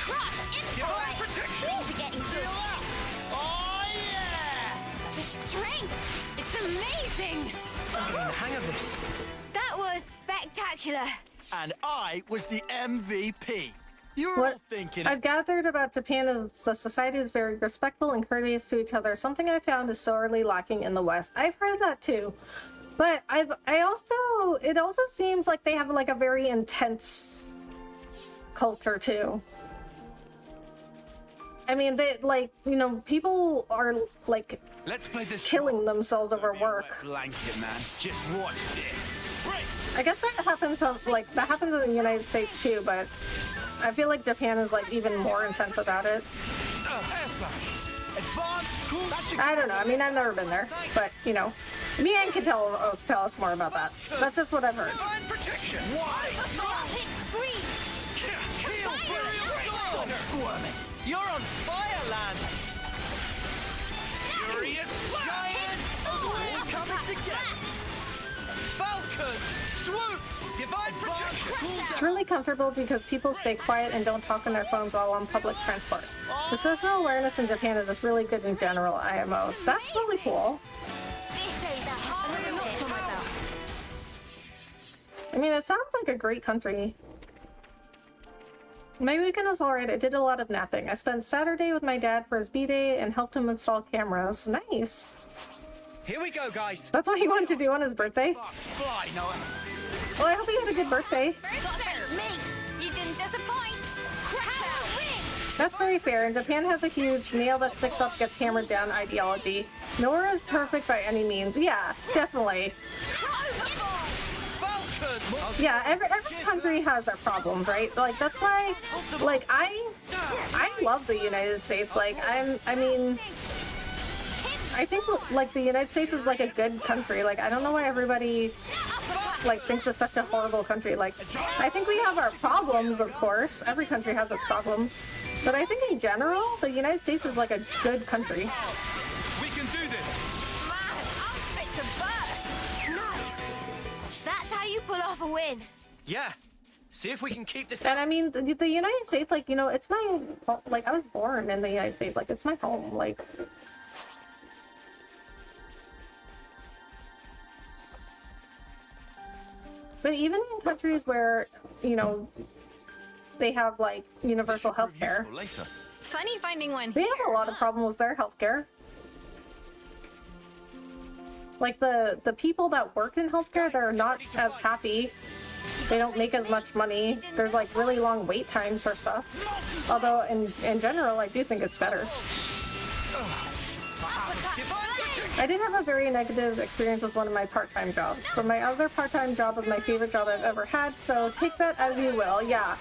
Cross Divine impact. Protection! These are getting good. Oh yeah! The strength. It's amazing. I'm getting the hang of this. That was spectacular. And I was the MVP. You were What all thinking. I've gathered about Japan is the society is very respectful and courteous to each other, something I found is sorely lacking in the West. I've heard that too. But it also seems like they have like a very intense culture too. I mean, they like, you know, people are like Let's play this. killing themselves over Don't be a work. wet blanket, man. Just watch this. Break! I guess that happens in the United States too, but I feel like Japan is like even more intense about it. Advanced cool. I don't know. I mean, I've never been there, but you know, Mian can tell us more about that. That's just what I've heard. Divine Protection! Wide Hit scream. Heal Stop squirming! You're on fire, Lance. Furious Giant All coming together! Falcon! Swoop! Divine Protection! It's really comfortable because people stay quiet and don't talk on their phones while on public transport. The social awareness in Japan is just really good in general, IMO. That's really cool. This ain't the hardest notch on my belt. I mean, it sounds like a great country. My weekend was alright. I did a lot of napping. I spent Saturday with my dad for his B-Day and helped him install cameras. Nice. Here we go, guys. That's what he wanted to do on his birthday. Fly, Noah. Well, I hope he had a good birthday. Gotta face me. You didn't disappoint. Crash out. Ring. That's very fair, and Japan has a huge nail that sticks up gets hammered down ideology. Nowhere is perfect by any means. Yeah, definitely. Falcon! Yeah, every country has their problems, right? Like, that's why, like, I love the United States. Like, I mean, I think, like, the United States is, like, a good country. Like, I don't know why everybody, like, thinks it's such a horrible country. Like, I think we have our problems, of course. Every country has its problems. But I think in general, the United States is, like, a good country. We can do this. Man, I'm fit to burst. Nice. That's how you pull off a win. Yeah. See if we can keep this And I mean, the United States, like, you know, it's my, like, I was born in the United States. Like, it's my home. Like, but even in countries where, you know, they have, like, universal health care, Later. Funny finding one they here. have a lot of problems with their healthcare. Like, the people that work in healthcare, they're not as happy. They don't make as much money. There's, like, really long wait times for stuff. Although, in general, I do think it's better. I did have a very negative experience with one of my part-time jobs, but my other part-time job was my favorite job I've ever had, so take that as you will, yeah.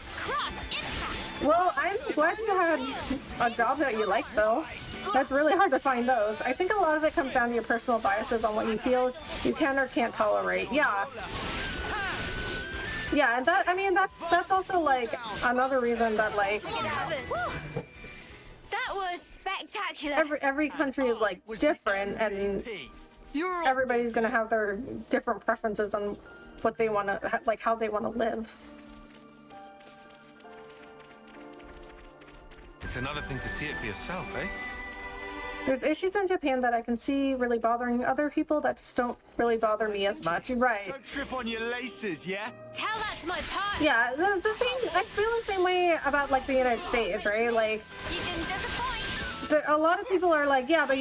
Well, I'm glad you had a job that you like, though. That's really hard to find those. I think a lot of it comes down to your personal biases on what you feel you can or can't tolerate. Yeah. Yeah, and that, I mean, that's also, like, another reason that, like, That was spectacular. every country is, like, different, and everybody's gonna have their different preferences on what they want to, like, how they want to live. It's another thing to see it for yourself, eh? There's issues in Japan that I can see really bothering other people that just don't really bother me as much. Right. Don't trip on your laces, yeah? Tell that to my partner. Yeah, it's the same. I feel the same way about like the United States, right? Like, You didn't disappoint. a lot of people are like, yeah, but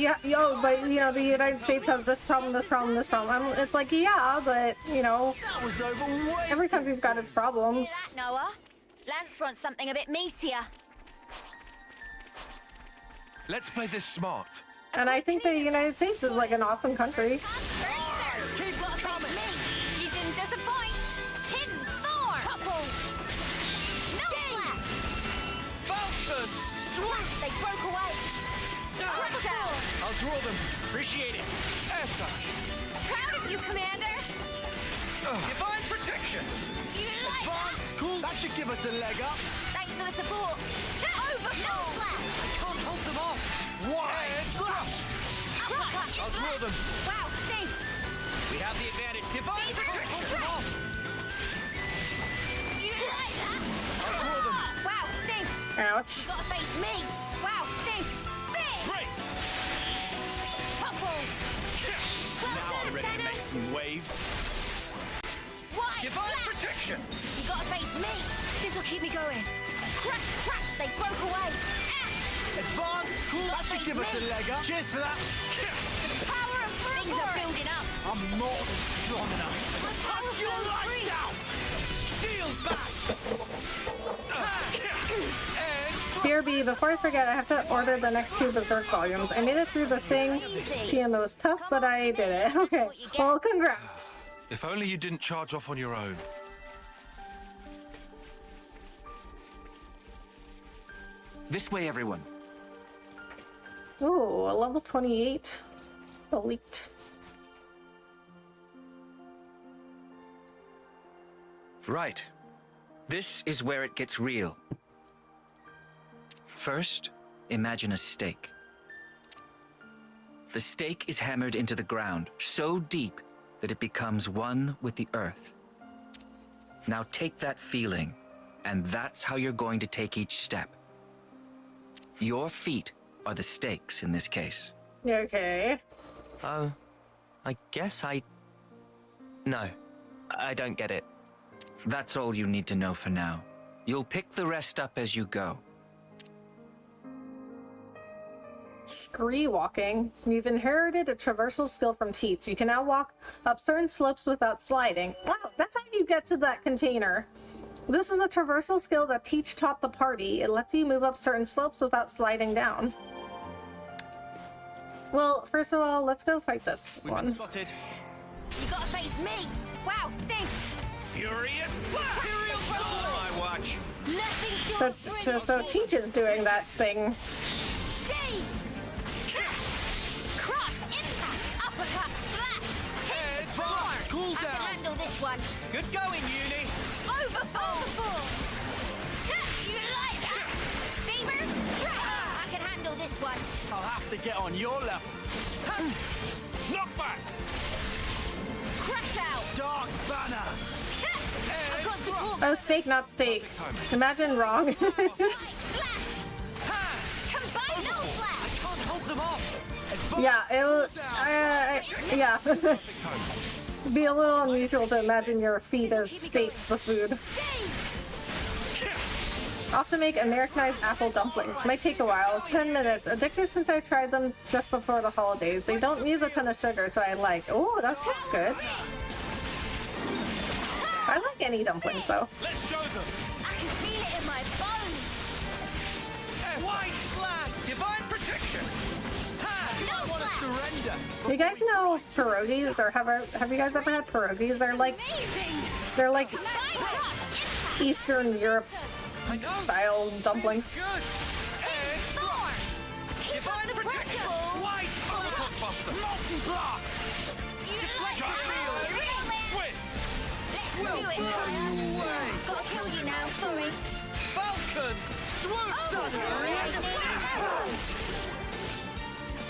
but you know, the United States has this problem, this problem, this problem. It's like, yeah, but you know, That was over way every country's got its problems. That, Noah. Lance wants something a bit meatier. Let's play this smart. And I think the United States is like an awesome country. Keep coming. You didn't disappoint. Hidden Thorn. Couple. No flat. Falcon! Swoop! They broke away. Crush out. I'll draw them. Appreciate it. Essa! Proud of you, Commander. Divine protection! You like that? Cool. That should give us a leg up. Thanks for the support. No flat. Can't hold them off. Why? Uppercut. I'll draw them. Wow, thanks. We have the advantage. Divine protection! You like that? I'll draw them. Wow, thanks. Ouch. Gotta face me. Wow, thanks. Big. Great! Couple. Now I'm ready to make some waves. Wide Divine flat. protection! You gotta face me. This'll keep me going. Crack, crack. They broke away. Advanced, cool. That should give us a leg up. Cheers for that. Power of things are building up. I'm more than strong enough. Punch your lights out! Shield back! BRB, before I forget, I have to order the next 2 Berserk volumes. I made it through the thing. TM, it was tough, but I did it. Okay, well, congrats. If only you didn't charge off on your own. This way, everyone. Ooh, a level 28. Elite. Right. This is where it gets real. First, imagine a stake. The stake is hammered into the ground so deep that it becomes one with the earth. Now take that feeling, and that's how you're going to take each step. Your feet are the stakes in this case. Okay. Oh, I guess No, I don't get it. That's all you need to know for now. You'll pick the rest up as you go. Scree walking. You've inherited a traversal skill from Teats. You can now walk up certain slopes without sliding. Wow, that's how you get to that container. This is a traversal skill that Teach taught the party. It lets you move up certain slopes without sliding down. Well, first of all, let's go fight this We've been one. spotted. You gotta face me. Wow, thanks. Furious blast! Imperial sword! My watch. Nothing So Teach is doing that thing. Cross, impact, uppercut, slap, hit, Advance, cool I can down. handle this one. Good going, Uni. Overfall. You like that? Steamer, strike. I can handle this one. I'll have to get on your level. Knock back! Crash out. Dark banner! I've got support. Oh, steak, not steak. Imagine wrong. Right, slap. Combine no slap. Can't hold them off. Advance, Yeah, it was. Yeah. Be a little unusual to imagine your feet as steaks, the food. Off to make Americanized apple dumplings. Might take a while. 10 minutes. Addicted since I tried them just before the holidays. They don't use a ton of sugar, so I like. Oh, that sounds good. I like any dumplings, though. Let's show them. I can feel it in my bones. Wide slash! Divine protection! No slap. Surrender! You guys know pierogies, or have you guys ever had pierogies? They're like Combine cross, impact. Eastern Europe I know! style dumplings. Good! Thorn. Keep up the pressure. Wide Buster. multi-blast! You like Giant that? wheel. Really? Switch! Let's do it, Kyle. Gotta kill you now, sorry. Falcon! Swoop!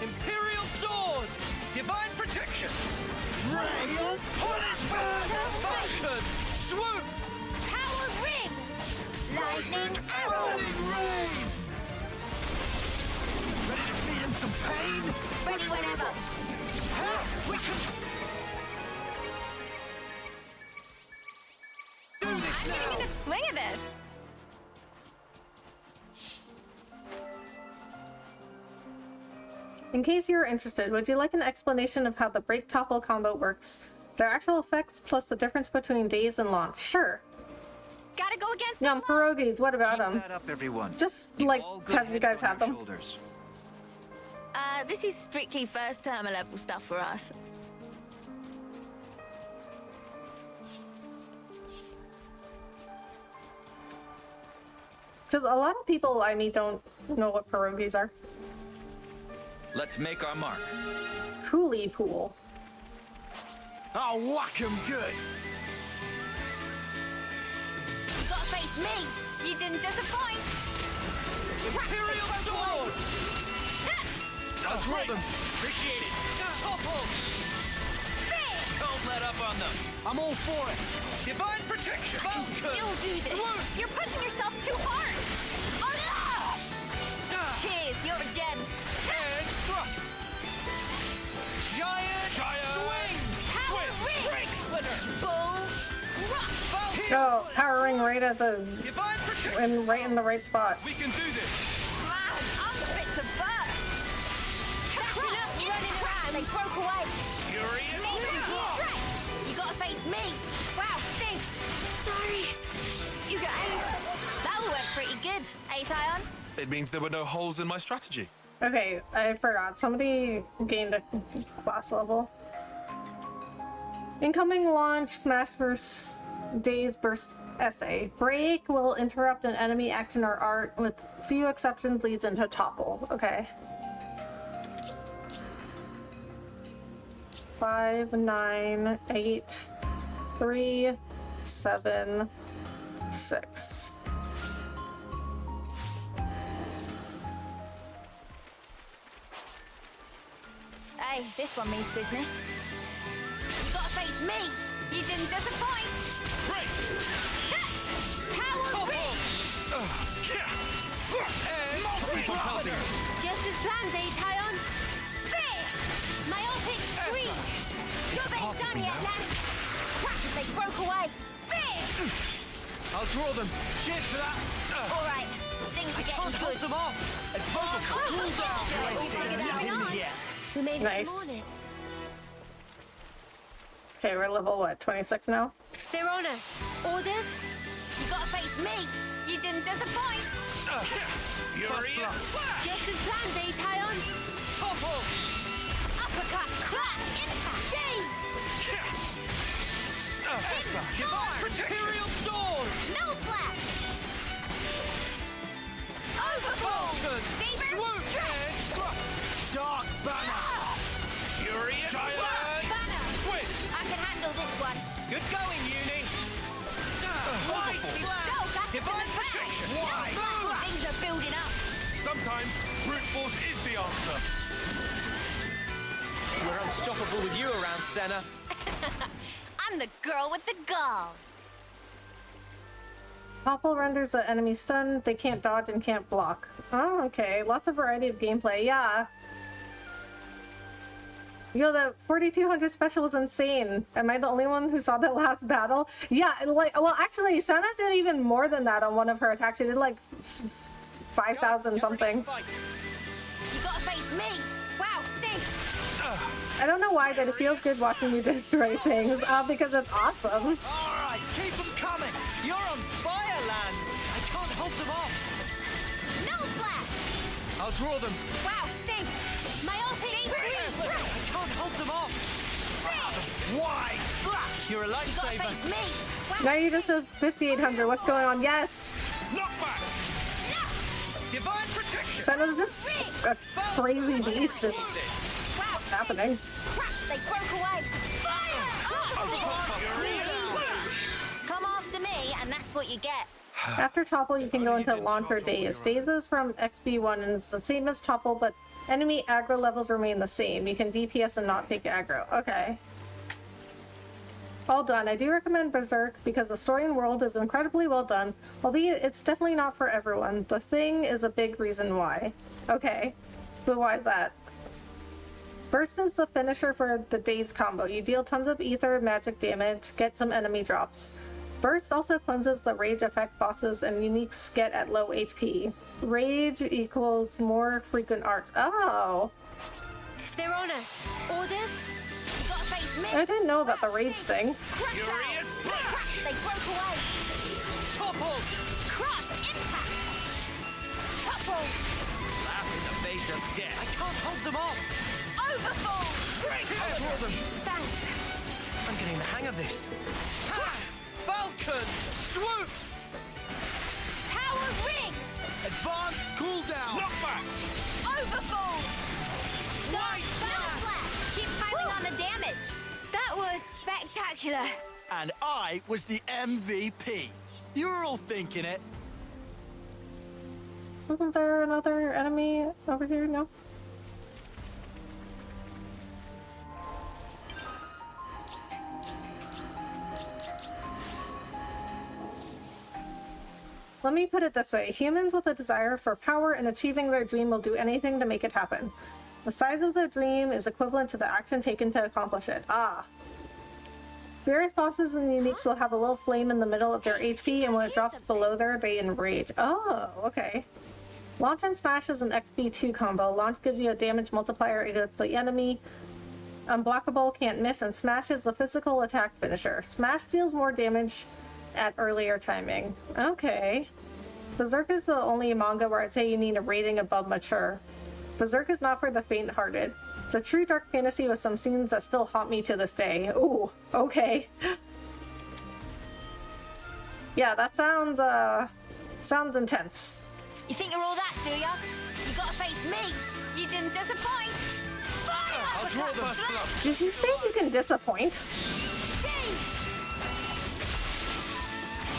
Imperial sword! Divine protection! Ray! Punishment! Falcon! Swoop! Power ring. Lightning arrow. Ready to feed him some pain? Ready whenever. We can do this I'm now! getting in the swing of this. In case you're interested, would you like an explanation of how the break topple combo works? Their actual effects plus the difference between days and launch. Sure. Gotta go against Yum, the flow. pierogies, what about Keep them? that up, everyone. Just You've like, all good have you heads guys on had your them? shoulders. This is strictly first term level stuff for us. Because a lot of people I meet don't know what pierogies are. Let's make our mark. Truly pool. I'll whack 'em good! You gotta face me! You didn't disappoint. Imperial sword! I'll throw them! Appreciate it! Topple! Don't let up on them! I'm all for it! Divine protection! Still do this! Swoop! You're pushing yourself too hard. Cheers, you're a gem! And thrust! Giant swing! Power Swing! Ring splitter! Bull! Rock! Oh, powering right at the Divine protection! and right in the right spot. We can do this! Man, I'm fit to burst! Enough running around! They broke away! Furious Right. You gotta face me! Wow, thanks. Sorry. You guys! That all went pretty good, eh, Tyon? It means there were no holes in my strategy. Okay, I forgot. Somebody gained a class level. Incoming launch Smash vs. Days Burst essay. Break will interrupt an enemy action or art, with few exceptions leads into topple. Okay. 5, 9, 8, 3, 7, 6. Hey, this one means business. You gotta face me! You didn't disappoint. Break! Power ring. And multi-splitter! Just as planned, eh, Tyon? There! My ultimate scream! Job ain't done yet, lad! Crap, they broke away! There! I'll draw them! Cheers for that! Alright, things are getting Can't hold good. them off! Advance! Cool down! All figured out. Yeah. We made it Nice. to morning. Okay, we're level what, 26 now? They're on us. Orders? You gotta face me! You didn't disappoint. Furious flash! Just as planned, eh, Tyon? Topple! Uppercut! Clap! Impact! Days! Divine protection! Imperial sword! No slash! Overfall! Saber! Swoop! And thrust! Dark banner! Furious giant! Banner! Swing! I can handle this one. Good going, Uni! Wide So slash! that's Divine in the bag. protection! No Wide flash. slash! Things are building up. Sometimes brute force is the answer. We're unstoppable with you around, Senna. I'm the girl with the gall. Topple renders the enemy stunned, they can't dodge and can't block. Oh, okay. Lots of variety of gameplay, yeah. Yo, the 4200 special is insane. Am I the only one who saw that last battle? Yeah, like, well, actually, Senna did even more than that on one of her attacks. She did like 5,000 something. You gotta face me. Wow, thanks. I don't know why, but it feels good watching you destroy things. Because it's awesome. Alright, keep them coming! You're on fire, Lance! I can't hold them off! No slash. I'll draw them! Wow, thanks. My ultimate scream. I can't hold them off! Wide slash! You're a You gotta lifesaver! face me. Now you just have 5,800. What's going on? Yes! Knockback! Divine protection! Senna's just a crazy beast. It's Wow. happening. Crap, they broke away. Come after me, and that's what you get. After Topple, you can go into Launcher Days. Days is from XB1 and it's the same as Topple, but enemy aggro levels remain the same. You can DPS and not take aggro. Okay. All done. I do recommend Berserk because the story and world is incredibly well done, albeit it's definitely not for everyone. The thing is a big reason why. Okay. But why is that? Burst is the finisher for the Daze combo. You deal tons of ether magic damage, get some enemy drops. Burst also cleanses the rage effect bosses and uniques get at low HP. Rage equals more frequent arts. Oh! They're on us. Orders? You gotta face me. I didn't know about the rage thing. Furious Blast! They broke away. Topple! Cross impact. Topple. Laugh in the face of death. I can't hold them off. Overfall. I'll draw them. Thanks. I'm getting the hang of this. Ha! Falcon! Swoop! Power ring. Advanced cooldown! Knockback! Overfall. White Battle slash. Keep piling on the damage. That was spectacular. And I was the MVP. You were all thinking it. Wasn't there another enemy over here? No? Let me put it this way. Humans with a desire for power and achieving their dream will do anything to make it happen. The size of the dream is equivalent to the action taken to accomplish it. Ah. Various bosses and uniques will have a little flame in the middle of their HP, and when it drops below there, they enrage. Oh, okay. Launch and Smash is an XP2 combo. Launch gives you a damage multiplier against the enemy. Unblockable, can't miss, and Smash is the physical attack finisher. Smash deals more damage at earlier timing. Okay. Berserk is the only manga where I'd say you need a rating above mature. Berserk is not for the faint-hearted. It's a true dark fantasy with some scenes that still haunt me to this day. Ooh, okay. Yeah, that sounds intense. You think you're all that, do ya? You gotta face me. You didn't disappoint. I'll draw them. First blood. Did you say you can disappoint?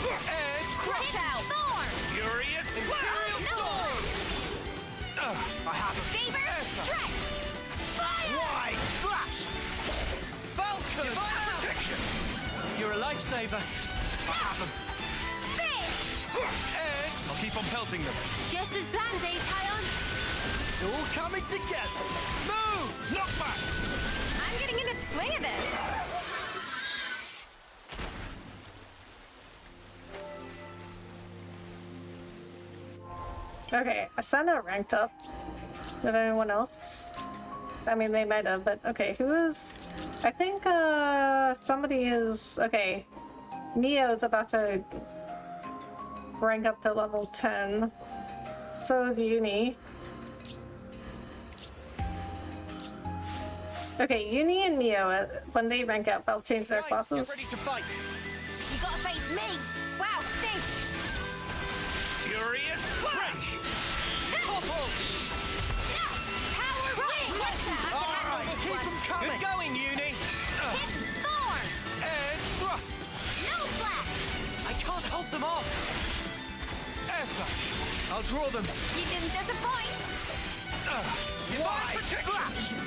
Edge Crush out. Thorn. Furious Imperial No. Sword! I have a Saber. Strike. Fire. wide slash! Falcon! Divine protection! You're a lifesaver. I have them. Edge! I'll keep on pelting them. Just as planned, Aionios. It's all coming together. Move! Knockback! I'm getting into the swing of this. Okay, Asana ranked up. Did anyone else? I mean, they might have, but okay, who is... I think, somebody is... Okay, Neo is about to rank up to level 10. So is Uni. Okay, Uni and Mio, when they rank up, I'll change their Guys, classes. get ready to fight. You gotta face me. Wow, thanks. Furious Flash! Topple! No. Power ring. I can handle this Keep one. them coming. Good going, Uni! Hit Thorn. Edge thrust! No flash. I can't hold them off. Air slash! I'll draw them. You didn't disappoint. Divine protection!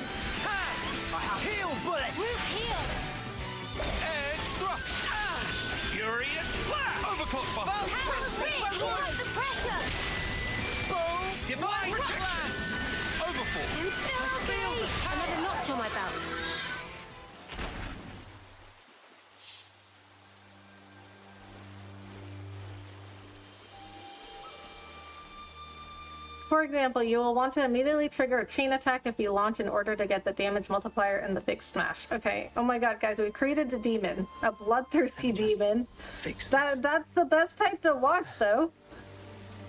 Ha! I have heal bullet! Root heal. Edge thrust! Furious Flash! Overclock buff! Power ring. Lots of pressure. Boom! Divine slash! Overfall! I'm still okay. Another notch on my belt. For example, you will want to immediately trigger a chain attack if you launch in order to get the damage multiplier and the big smash. Okay, oh my god, guys, we created a demon. A bloodthirsty demon. That's the best type to watch, though.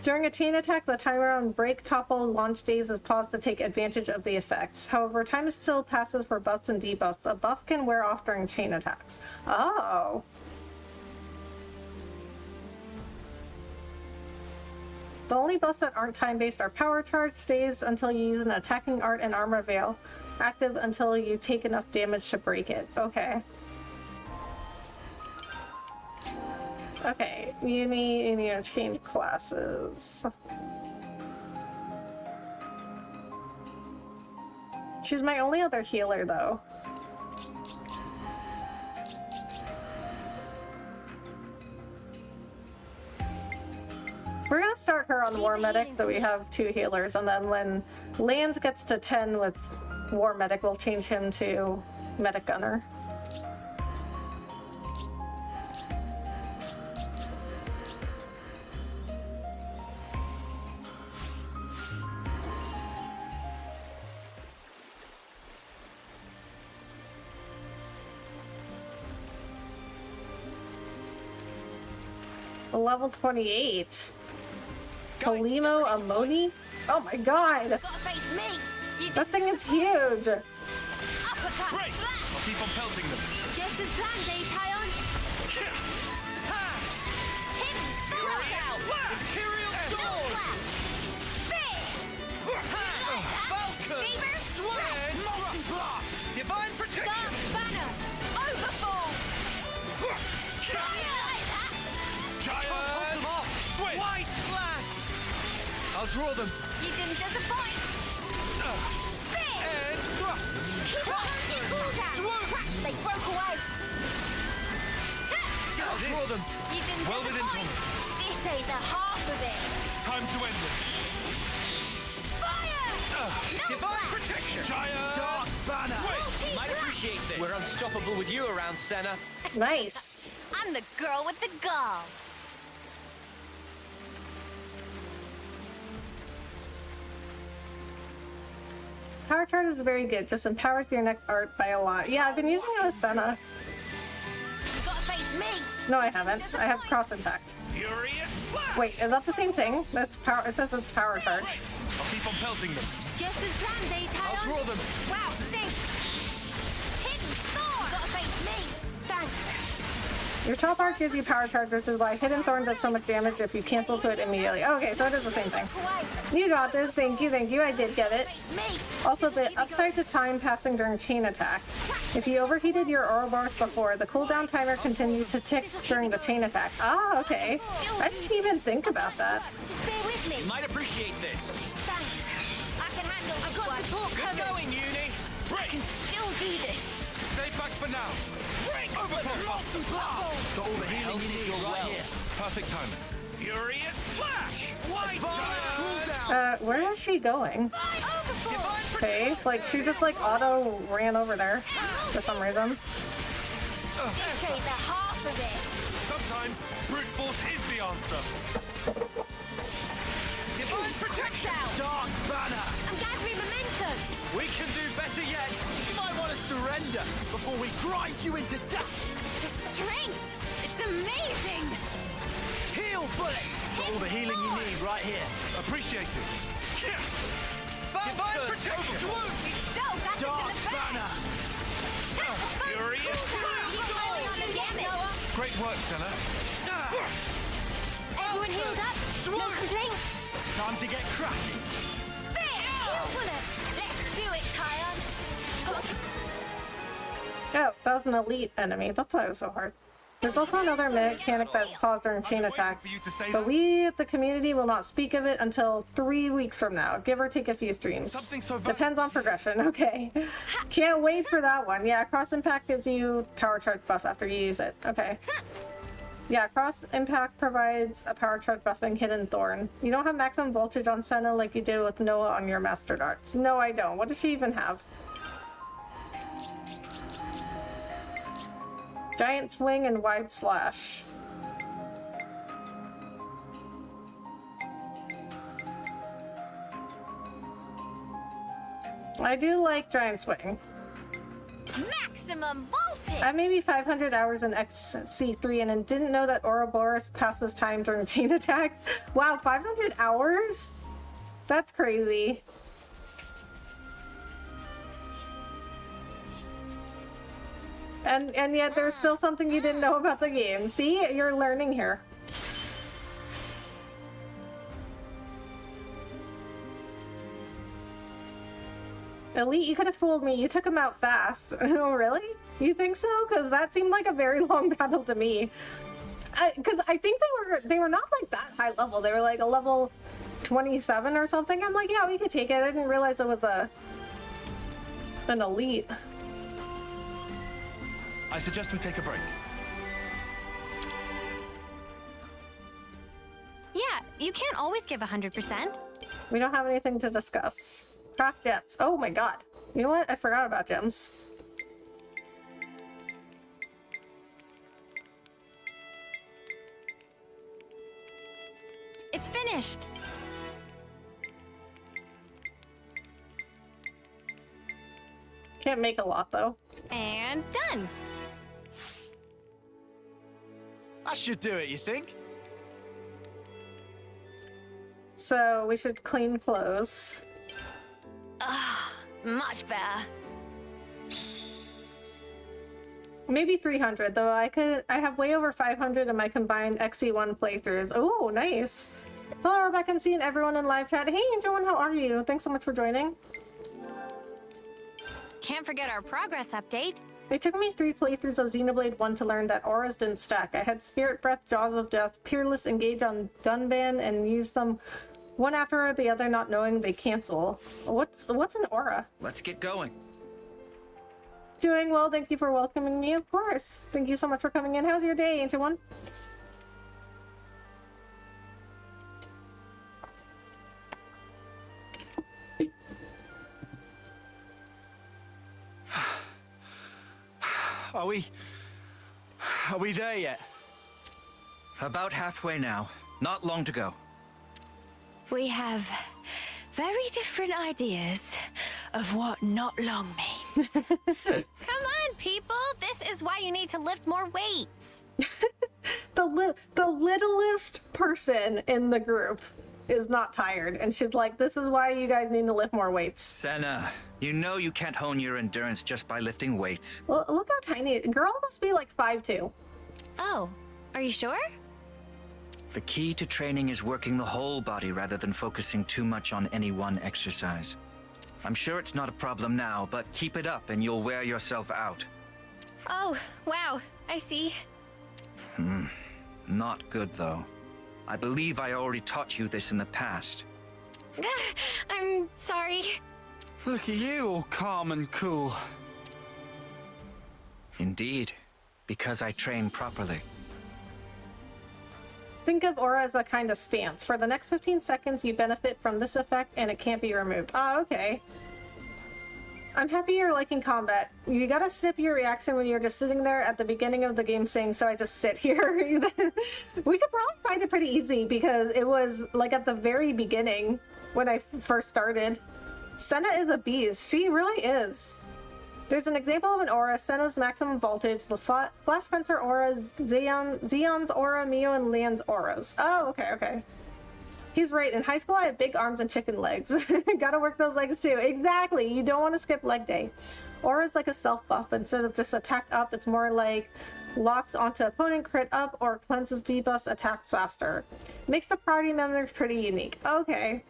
During a chain attack, the timer on break, topple, launch days is paused to take advantage of the effects. However, time still passes for buffs and debuffs. A buff can wear off during chain attacks. Oh. The only buffs that aren't time-based are Power Charge, stays until you use an attacking art and armor veil, active until you take enough damage to break it. Okay. Okay, you need to change classes. She's my only other healer, though. We're gonna start her on War Medic, so we have 2 healers, and then when Lance gets to 10 with War Medic, we'll change him to Medic Gunner. Level 28. Polimo Amoni? Oh my god! Gotta face me. You That thing is huge! uppercut. Great! Slap. I'll keep on pelting them. Just as planned, Aionios. Hit. Throw out. Imperial No sword! slap. There. Falcon! Saber. Sword! Multi-blast! Divine protection! Dark banner. Overfall. Fire like that. Giant! Switch! White slash! I'll draw them. You didn't disappoint. There. Edge thrust! Keep on your cooldown. Swoop. Crack. They broke away. I'll draw them. You didn't Well within disappoint. This ain't the half of it. Time to end this. Fire. No Divine slap. protection! Giant! Dark banner! Multi Might blast. appreciate this. We're unstoppable with you around, Senna. Nice! I'm the girl with the gall. Power Charge is very good, just empowers your next art by a lot. Yeah, I've been using it with Senna. You gotta face me. No, I haven't. I have Cross Impact. Furious blast! Wait, is that the same thing? That's power. It says it's Power Charge. I'll keep on pelting them. Just as planned, Aionios. I'll draw them. Wow, thanks. Hidden Thorn. You gotta face me. Thanks. Your top art gives you Power Charge, which is why Hidden Thorn does so much damage if you cancel to it immediately. Okay, so it is the same thing. Away. You got this. Thank you, thank you. I did get it. Me. Also, the upside to time passing during chain attack. If you overheated your Ouroboros before, the cooldown timer continues to tick during the chain attack. Ah, okay. I didn't even think about that. Just bear with me. You might appreciate this. Thanks. I can handle this. I've got support Good covered. going, Uni. I can still do this. Stay back for now. Got all the healing you need right here. Perfect time. Furious flash! White giant! Where is she going? Overfall. Okay, like she just like auto ran over there for some reason. This ain't the half of it. Sometimes brute force is the answer. Divine protection! Dark banner! I'm gathering momentum. We can do better yet. You might want to surrender before we grind you into dust. The strength. It's amazing. Heal bullet! Got all the healing you need right here. Appreciate it. Divine protection! It's so got this in the bag. Furious Keep going on the damage. Great work, Senna. Everyone healed up? No complaints? Time to get cracking. There! Heal bullet. Let's do it, Tyon. Oh, that was an elite enemy. That's why it was so hard. There's also another mechanic that's paused during chain attacks, but we, the community, will not speak of it until 3 weeks from now, give or take a few streams. Depends on progression. Okay. Can't wait for that one. Yeah, Cross Impact gives you Power Charge buff after you use it. Okay. Yeah, Cross Impact provides a Power Charge buffing Hidden Thorn. You don't have maximum voltage on Senna like you do with Noah on your Master Darts. No, I don't. What does she even have? Giant Swing and Wide Slash. I do like Giant Swing. Maximum voltage. I have maybe 500 hours in XC3 and I didn't know that Ouroboros passes time during chain attacks. Wow, 500 hours? That's crazy. And yet there's still something you didn't know about the game. See, you're learning here. Elite, you could have fooled me. You took him out fast. Oh, really? You think so? Because that seemed like a very long battle to me. Because I think they were not like that high level. They were like a level 27 or something. I'm like, yeah, we could take it. I didn't realize it was an elite. I suggest we take a break. Yeah, You can't always give 100%. We don't have anything to discuss. Craft gems. Oh my god. You know what? I forgot about gems. It's finished. Can't make a lot though. And done. That should do it, you think? So we should clean clothes. Much better. Maybe 300 though. I have way over 500 in my combined XE1 playthroughs. Oh, nice. Hello, Rebecca. I'm seeing everyone in live chat. Hey, Joan, how are you? Thanks so much for joining. Can't forget our progress update. It took me 3 playthroughs of Xenoblade 1 to learn that auras didn't stack. I had Spirit Breath, Jaws of Death, Peerless, Engage on Dunban, and used them one after the other, not knowing they cancel. What's an aura? Let's get going. Doing well, thank you for welcoming me, of course. Thank you so much for coming in. How's your day, Ancient One? Are we there yet? About halfway now. Not long to go. We have very different ideas of what not long means. Come on, people. This is why you need to lift more weights. The littlest person in the group is not tired, and she's like, this is why you guys need to lift more weights. Senna, you know you can't hone your endurance just by lifting weights. Well, look how tiny. Girl must be like 5'2". Oh, are you sure? The key to training is working the whole body rather than focusing too much on any one exercise. I'm sure it's not a problem now, but keep it up and you'll wear yourself out. Oh, wow. I see. Not good, though. I believe I already taught you this in the past. I'm sorry. Look at you, all calm and cool. Indeed, because I train properly. Think of aura as a kind of stance. For the next 15 seconds, you benefit from this effect, and it can't be removed. Oh, okay. I'm happy you're liking combat. You gotta snip your reaction when you're just sitting there at the beginning of the game saying, so I just sit here. We could probably find it pretty easy because it was like at the very beginning when I first started. Senna is a beast. She really is. There's an example of an aura, Senna's maximum voltage, the Flash Fencer auras, Zeon's aura, Mio, and Leon's auras. Oh, okay. He's right. In high school, I had big arms and chicken legs. Gotta work those legs too. Exactly. You don't want to skip leg day. Aura is like a self buff. Instead of just attack up, it's more like locks onto opponent, crit up, or cleanses debuffs, attacks faster. Makes the party members pretty unique. Okay.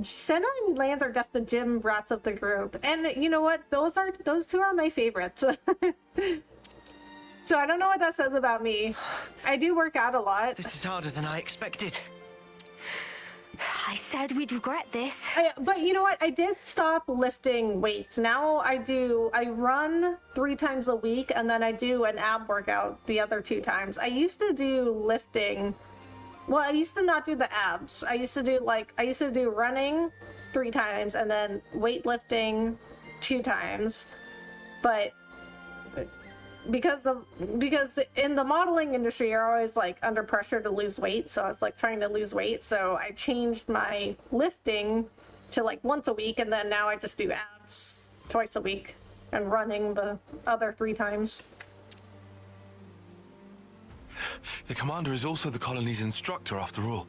Senna and Lance are just the gym rats of the group. And you know what? Those two are my favorites. So I don't know what that says about me. I do work out a lot. This is harder than I expected. I said we'd regret this. But you know what? I did stop lifting weights. Now I run 3 times a week, and then I do an ab workout the other 2 times. I used to do lifting. Well, I used to not do the abs. I used to do running 3 times and then weightlifting 2 times. But because in the modeling industry, you're always like under pressure to lose weight. So I was like trying to lose weight. So I changed my lifting to like once a week, and then now I just do abs twice a week and running the other 3 times. The commander is also the colony's instructor, after all.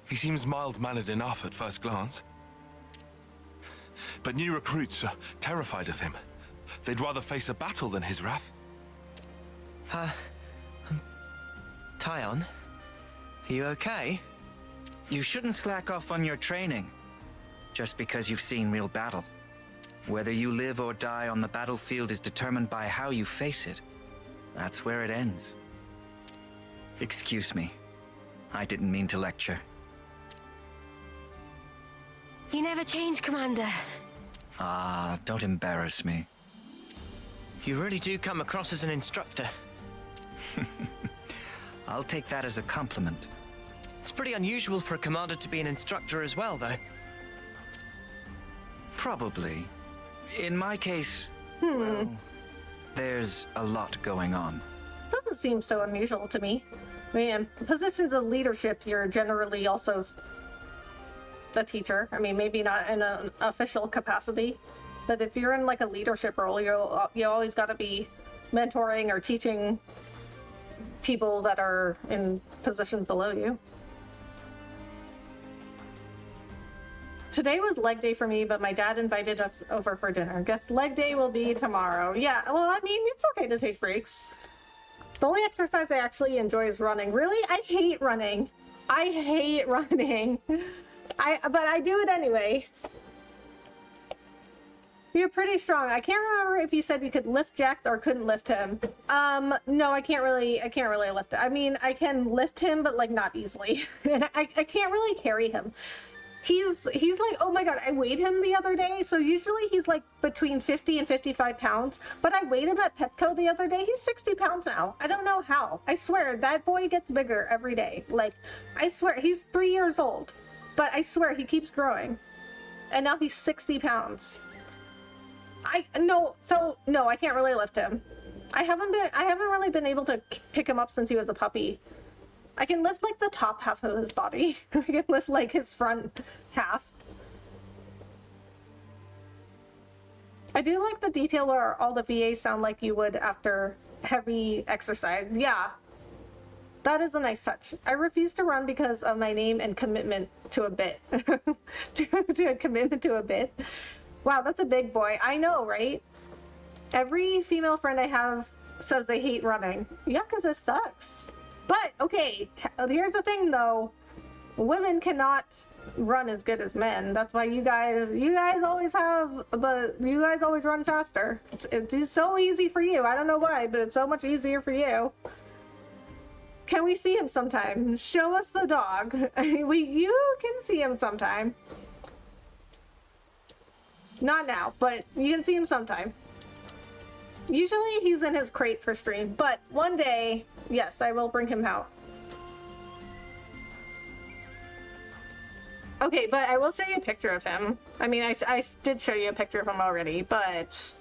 He seems mild-mannered enough at first glance. But new recruits are terrified of him. They'd rather face a battle than his wrath. Tyon, are you okay? You shouldn't slack off on your training, just because you've seen real battle. Whether you live or die on the battlefield is determined by how you face it. That's where it ends. Excuse me. I didn't mean to lecture. You never change, Commander. Ah, don't embarrass me. You really do come across as an instructor. I'll take that as a compliment. It's pretty unusual for a commander to be an instructor as well, though. Probably. In my case, well, there's a lot going on. Doesn't seem so unusual to me. I mean, in positions of leadership, you're generally also the teacher. I mean, maybe not in an official capacity, but if you're in like a leadership role, you always got to be mentoring or teaching people that are in positions below you. Today was leg day for me, but my dad invited us over for dinner. Guess leg day will be tomorrow. Yeah, well, I mean, it's okay to take breaks. The only exercise I actually enjoy is running. Really? I hate running. I hate running. But I do it anyway. You're pretty strong. I can't remember if you said you could lift Jax or couldn't lift him. No, I can't really lift him. I mean, I can lift him, but like not easily. And I can't really carry him. He's like, oh my god, I weighed him the other day. So usually he's like between 50 and 55 pounds. But I weighed him at Petco the other day. He's 60 pounds now. I don't know how. I swear, that boy gets bigger every day. Like, I swear, he's 3 years old. But I swear, he keeps growing. And now he's 60 pounds. No, I can't really lift him. I haven't really been able to pick him up since he was a puppy. I can lift like the top half of his body. I can lift like his front half. I do like the detail where all the VAs sound like you would after heavy exercise. Yeah. That is a nice touch. I refuse to run because of my name and commitment to a bit. to a commitment to a bit. Wow, that's a big boy. I know, right? Every female friend I have says they hate running. Yeah, because it sucks. But, okay, here's the thing, though. Women cannot run as good as men. That's why you guys always run faster. It's so easy for you. I don't know why, but it's so much easier for you. Can we see him sometime? Show us the dog. You can see him sometime. Not now, but you can see him sometime. Usually he's in his crate for stream, but one day, yes, I will bring him out. Okay, but I will show you a picture of him. I mean, I did show you a picture of him already, but...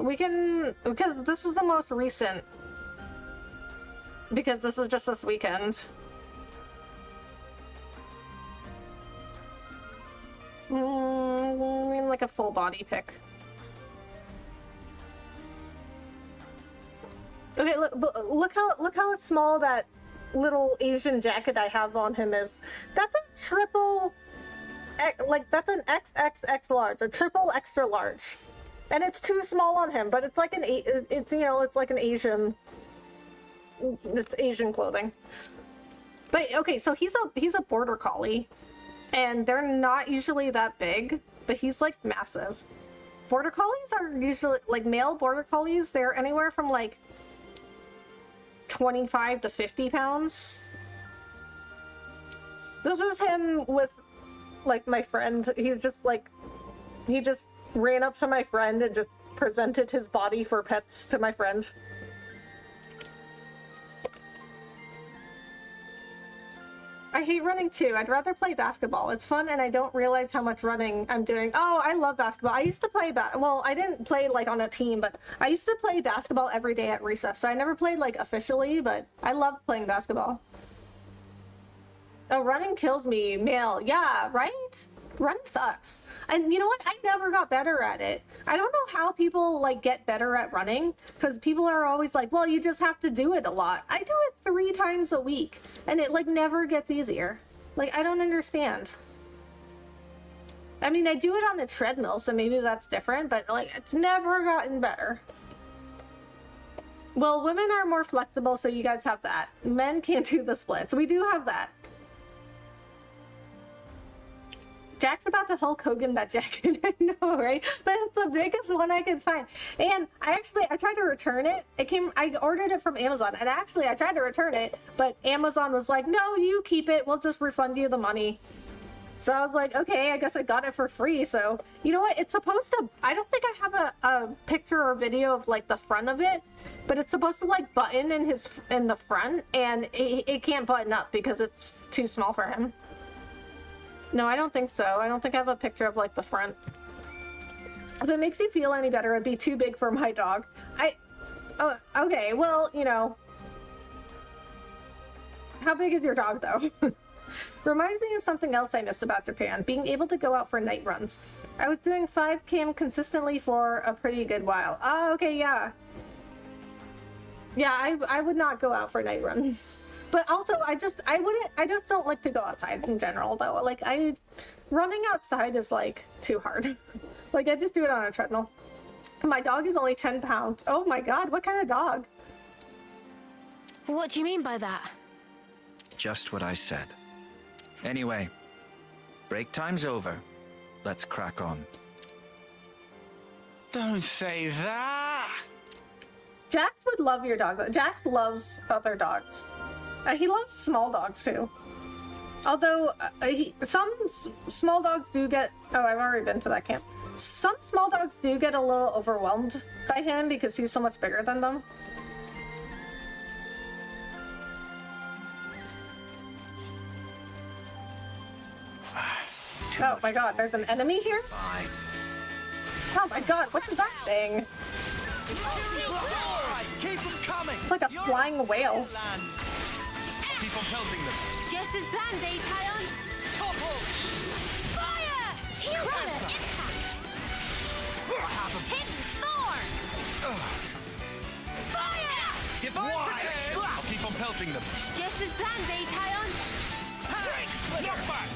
we can... Because this is the most recent. Because this was just this weekend. Like a full body pic. Okay, look how small that little Asian jacket I have on him is. That's a triple, like that's an XXX large, a triple extra large, and it's too small on him. But it's like it's like an Asian. It's Asian clothing. But okay, so he's a border collie, and they're not usually that big, but he's like massive. Border collies are usually like male border collies. They're anywhere from like 25 to 50 pounds. This is him with like my friend. He just ran up to my friend and just presented his body for pets to my friend. I hate running too. I'd rather play basketball. It's fun and I don't realize how much running I'm doing. Oh, I love basketball. I used to play well, I didn't play like on a team, but I used to play basketball every day at recess. So I never played like officially, but I loved playing basketball. Oh, running kills me, male. Yeah, right? Running sucks. And you know what? I never got better at it. I don't know how people like get better at running, because people are always like, well, you just have to do it a lot. I do it 3 times a week and it like never gets easier. Like, I don't understand. I mean, I do it on the treadmill, so maybe that's different, but like it's never gotten better. Well, women are more flexible, so you guys have that. Men can't do the splits. We do have that. Jack's about to Hulk Hogan that jacket. I know, right? But it's the biggest one I could find. And I tried to return it. I ordered it from Amazon. And actually, I tried to return it, but Amazon was like, no, you keep it. We'll just refund you the money. So I was like, okay, I guess I got it for free. So, you know what? It's supposed to, I don't think I have a picture or video of like the front of it, but it's supposed to like button in the front, and it can't button up because it's too small for him. No, I don't think so. I don't think I have a picture of like the front. If it makes you feel any better, it'd be too big for my dog. Oh, okay, well, you know. How big is your dog though? Reminds me of something else I missed about Japan, being able to go out for night runs. I was doing 5km consistently for a pretty good while. Oh, okay, yeah. Yeah, I would not go out for night runs. But also, I just don't like to go outside in general, though. Like, running outside is, like, too hard. Like, I just do it on a treadmill. My dog is only 10 pounds. Oh my god, what kind of dog? What do you mean by that? Just what I said. Anyway, break time's over. Let's crack on. Don't say that. Jax would love your dog, though. Jax loves other dogs. He loves small dogs, too. Although, some small dogs do get... Oh, I've already been to that camp. Some small dogs do get a little overwhelmed by him because he's so much bigger than them. Oh my god, there's an enemy here? Bye. Oh my god, what is that thing? Keep them coming. It's like a flying whale. Keep on pelting them. Just as planned, Aionios. Topple. Fire! Heal bullet! Impact! Hidden thorn! Fire! Divine protection. I'll keep on pelting them. Just as planned, Aionios. Knock back.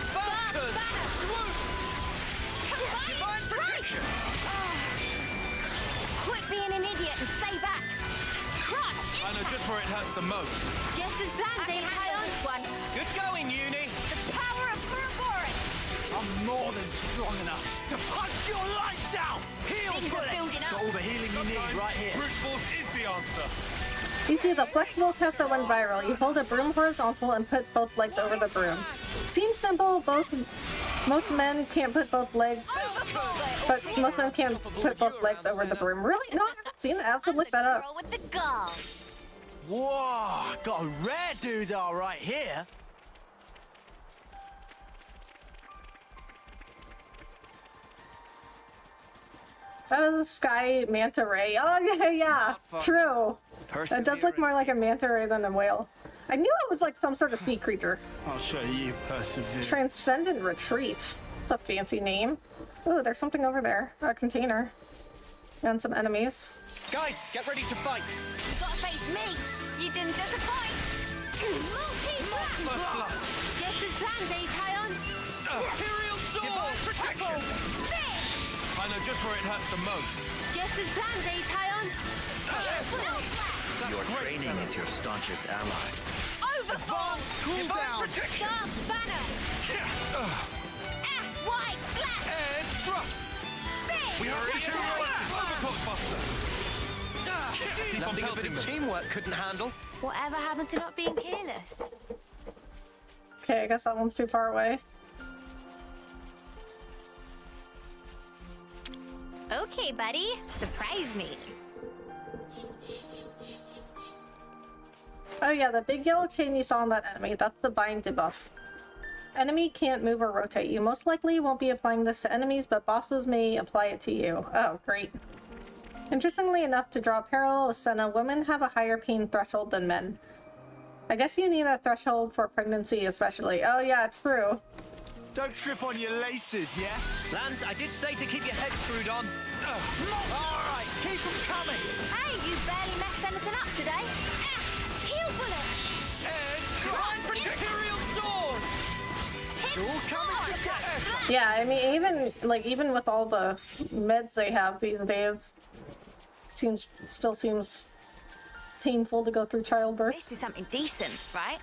Falcon. Swoop. Divine protection. Quit being an idiot and stay back. Crush! I know just where it hurts the most. Just as planned, Aionios. One. Good going, Uni. The power of Ouroboros. I'm more than strong enough to punch your lights out. Heal Things are building up. Got all the healing you need right here. Brute force is the answer. You see the flexible test that went viral. You hold a broom horizontal and put both legs over the broom. Seems simple, most men can't put both legs, but most men can't put both legs over the broom. Really? No, I haven't seen it. I have to look that up. Girl with the gauze. Whoa, got a rare doodah right here. That is a sky manta ray. Oh, yeah, true. It does look more like a manta ray than a whale. I knew it was like some sort of sea creature. I'll show you perseverance. Transcendent Retreat. It's a fancy name. Ooh, there's something over there. A container. And some enemies. Guys, get ready to fight. You gotta face me. You didn't disappoint. Multi-blast. Just as planned, Aionios. Imperial sword. Divine protection. I know just where it hurts the most. Just as planned, Aionios. Your training is your staunchest ally. Overfall. Cooldown. Protection. Dark banner. Wide slap. And thrust. Big. We are Overcoat buster. Keep on Nothing a bit pelting of them. teamwork couldn't handle. Whatever happened to not being careless? Okay, I guess that one's too far away. Okay, buddy. Surprise me. Oh yeah, the big yellow chain you saw on that enemy, that's the bind debuff. Enemy can't move or rotate. You most likely won't be applying this to enemies, but bosses may apply it to you. Oh, great. Interestingly enough, to draw a parallel with Senna, women have a higher pain threshold than men. I guess you need a threshold for pregnancy especially. Oh yeah, true. Don't trip on your laces, yeah? Lance, I did say to keep your head screwed on. All right, keep them coming. Hey, you barely messed anything up today. Heal bullet. And divine protection. Imperial sword. All coming together. Yeah, I mean, even with all the meds they have these days, still seems painful to go through childbirth. This is something decent, right?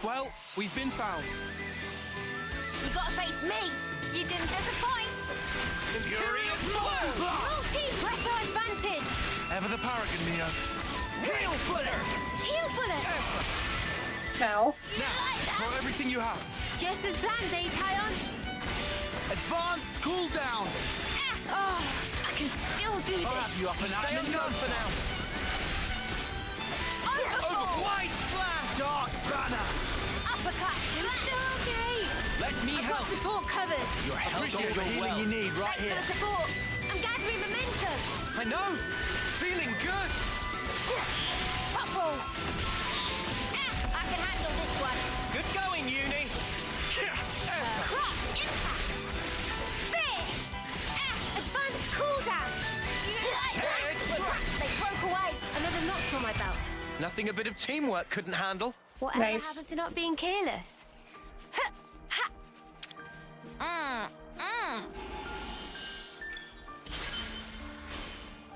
Well, we've been found. You gotta face me. You didn't disappoint. Furious blow! Multi-pressure advantage! Ever the paragon, Neo. Heel splitter! Heel bullet! Now. Now, throw everything you have. Just as planned, Aion. Advanced cooldown. Oh, I can still do I'll have this. you up and out in no for now. Overboard. White slash! Dark banner! Uppercut. Okay. Let me I've help. got support covered. Your help Appreciate will the go healing well. you need right Thanks here. for the support. I'm gathering momentum. I know. Feeling good. Top roll. I can handle this one. Good going, Uni. Cross impact. There. Advanced cooldown. They broke away. Another notch on my belt. Nothing a bit of teamwork couldn't handle. Whatever Nice. happened to not being careless?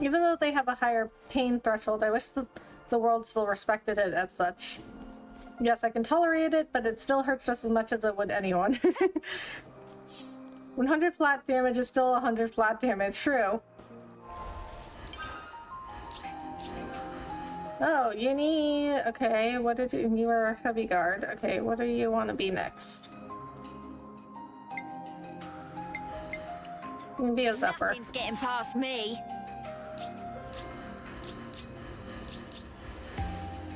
Even though they have a higher pain threshold, I wish the world still respected it as such. Yes, I can tolerate it, but it still hurts just as much as it would anyone. 100 flat damage is still 100 flat damage, true. Oh, Uni. Okay, what did you were heavy guard. Okay, what do you want to be next? You can be a Zephyr. Nothing's getting past me.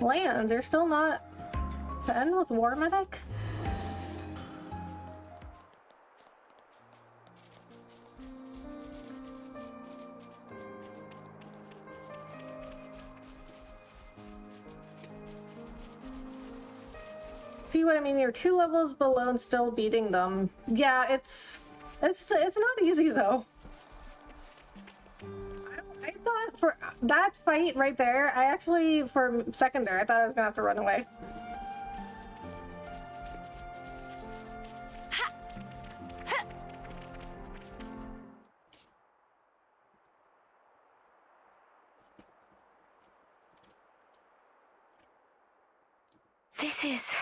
Lands, you're still not 10 with War Medic? See what I mean? You're 2 levels below and still beating them. Yeah, it's not easy though. I thought for that fight right there, I actually, for secondary, I thought I was gonna have to run away. This is...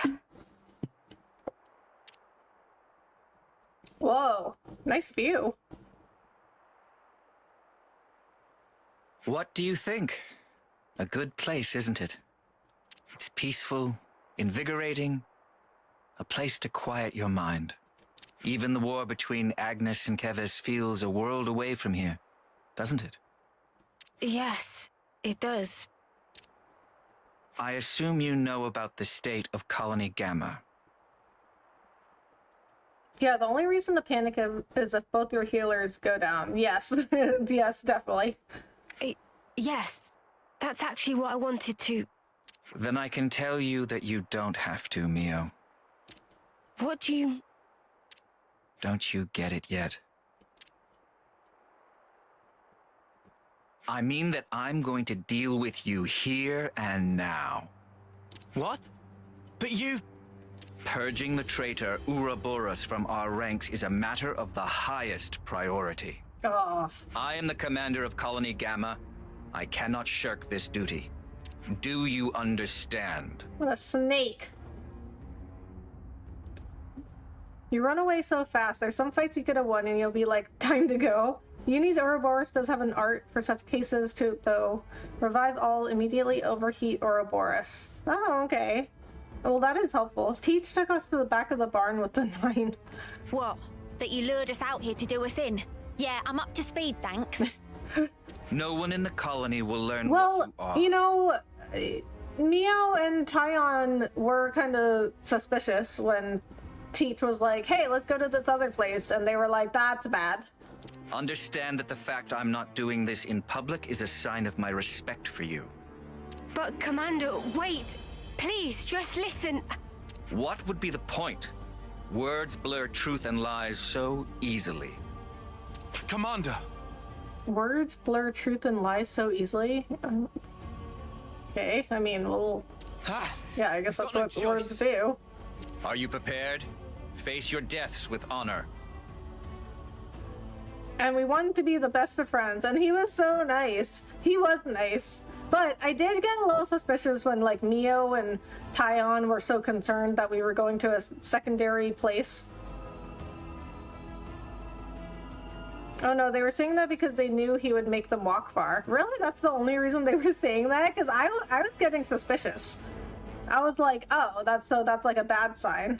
Whoa, nice view. What do you think? A good place, isn't it? It's peaceful, invigorating, a place to quiet your mind. Even the war between Agnes and Keves feels a world away from here, doesn't it? Yes, it does. I assume you know about the state of Colony Gamma. Yeah, the only reason to panic is if both your healers go down. Yes, yes, definitely. Yes, that's actually what I wanted to... Then I can tell you that you don't have to, Mio. What do you... Don't you get it yet? I mean that I'm going to deal with you here and now. What? But you... Purging the traitor Ouroboros from our ranks is a matter of the highest priority. Oh, I am the commander of Colony Gamma. I cannot shirk this duty. Do you understand? what a snake. You run away so fast. There's some fights you could have won and you'll be like, time to go. Uni's Ouroboros does have an art for such cases too, though. Revive all, immediately overheat Ouroboros. Oh, okay. Well, that is helpful. Teach took us to the back of the barn with the 9. What? That you lured us out here to do us in? Yeah, I'm up to speed, thanks. No one in the colony will learn Well, what you are. you know, Neo and Tyon were kind of suspicious when Teach was like, hey, let's go to this other place. And they were like, that's bad. Understand that the fact I'm not doing this in public is a sign of my respect for you. But, Commander, wait! Please, just listen! What would be the point? Words blur truth and lies so easily. Commander! Words blur truth and lies so easily. Okay, I mean, well, Ah, yeah, I guess You've that's got no what words choice. do. Are you prepared? Face your deaths with honor. And we wanted to be the best of friends, and he was so nice. He was nice. But I did get a little suspicious when like Mio and Tyon were so concerned that we were going to a secondary place. Oh no, they were saying that because they knew he would make them walk far. Really? That's the only reason they were saying that? Because I was getting suspicious. I was like, oh, that's like a bad sign.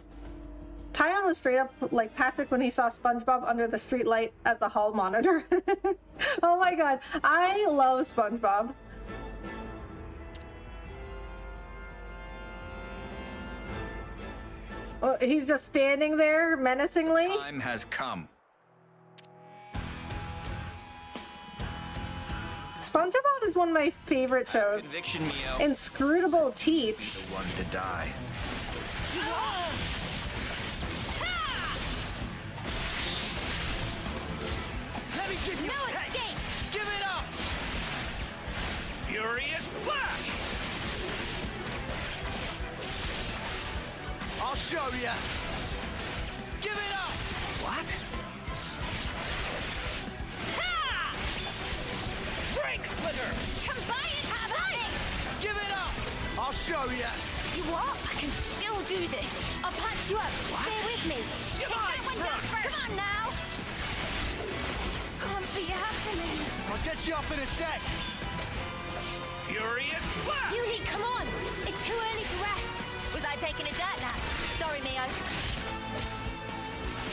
Tyon was straight up like Patrick when he saw SpongeBob under the streetlight as a hall monitor. Oh my god, I love SpongeBob. Oh, he's just standing there menacingly. Time has come. SpongeBob is one of my favorite shows. Conviction, Mio. Inscrutable Teach. The one to die. Let me give you No a taste. escape! Give it up! Furious Flash! I'll show ya! Give it up! What? Ha! Break Splitter! Combine attack! Give it up! I'll show ya! You what? I can still do this. I'll patch you up. Stay with me. Take that one down first. Come on now. This can't be happening. I'll get you up in a sec! Furious Flash! Yuli, come on. It's too early to rest. Was I taking a dirt nap? Sorry, Mio.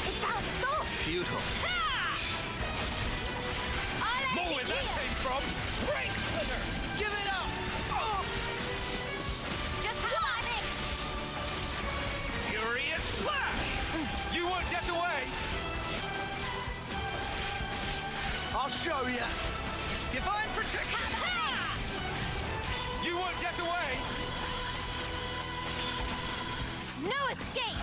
It bounced off. Futile. More where that came from! Break Splitter! Give it up! Oh! Just have it. Furious Flash! You won't get away! I'll show ya! Divine Protection! You won't get away! No escape.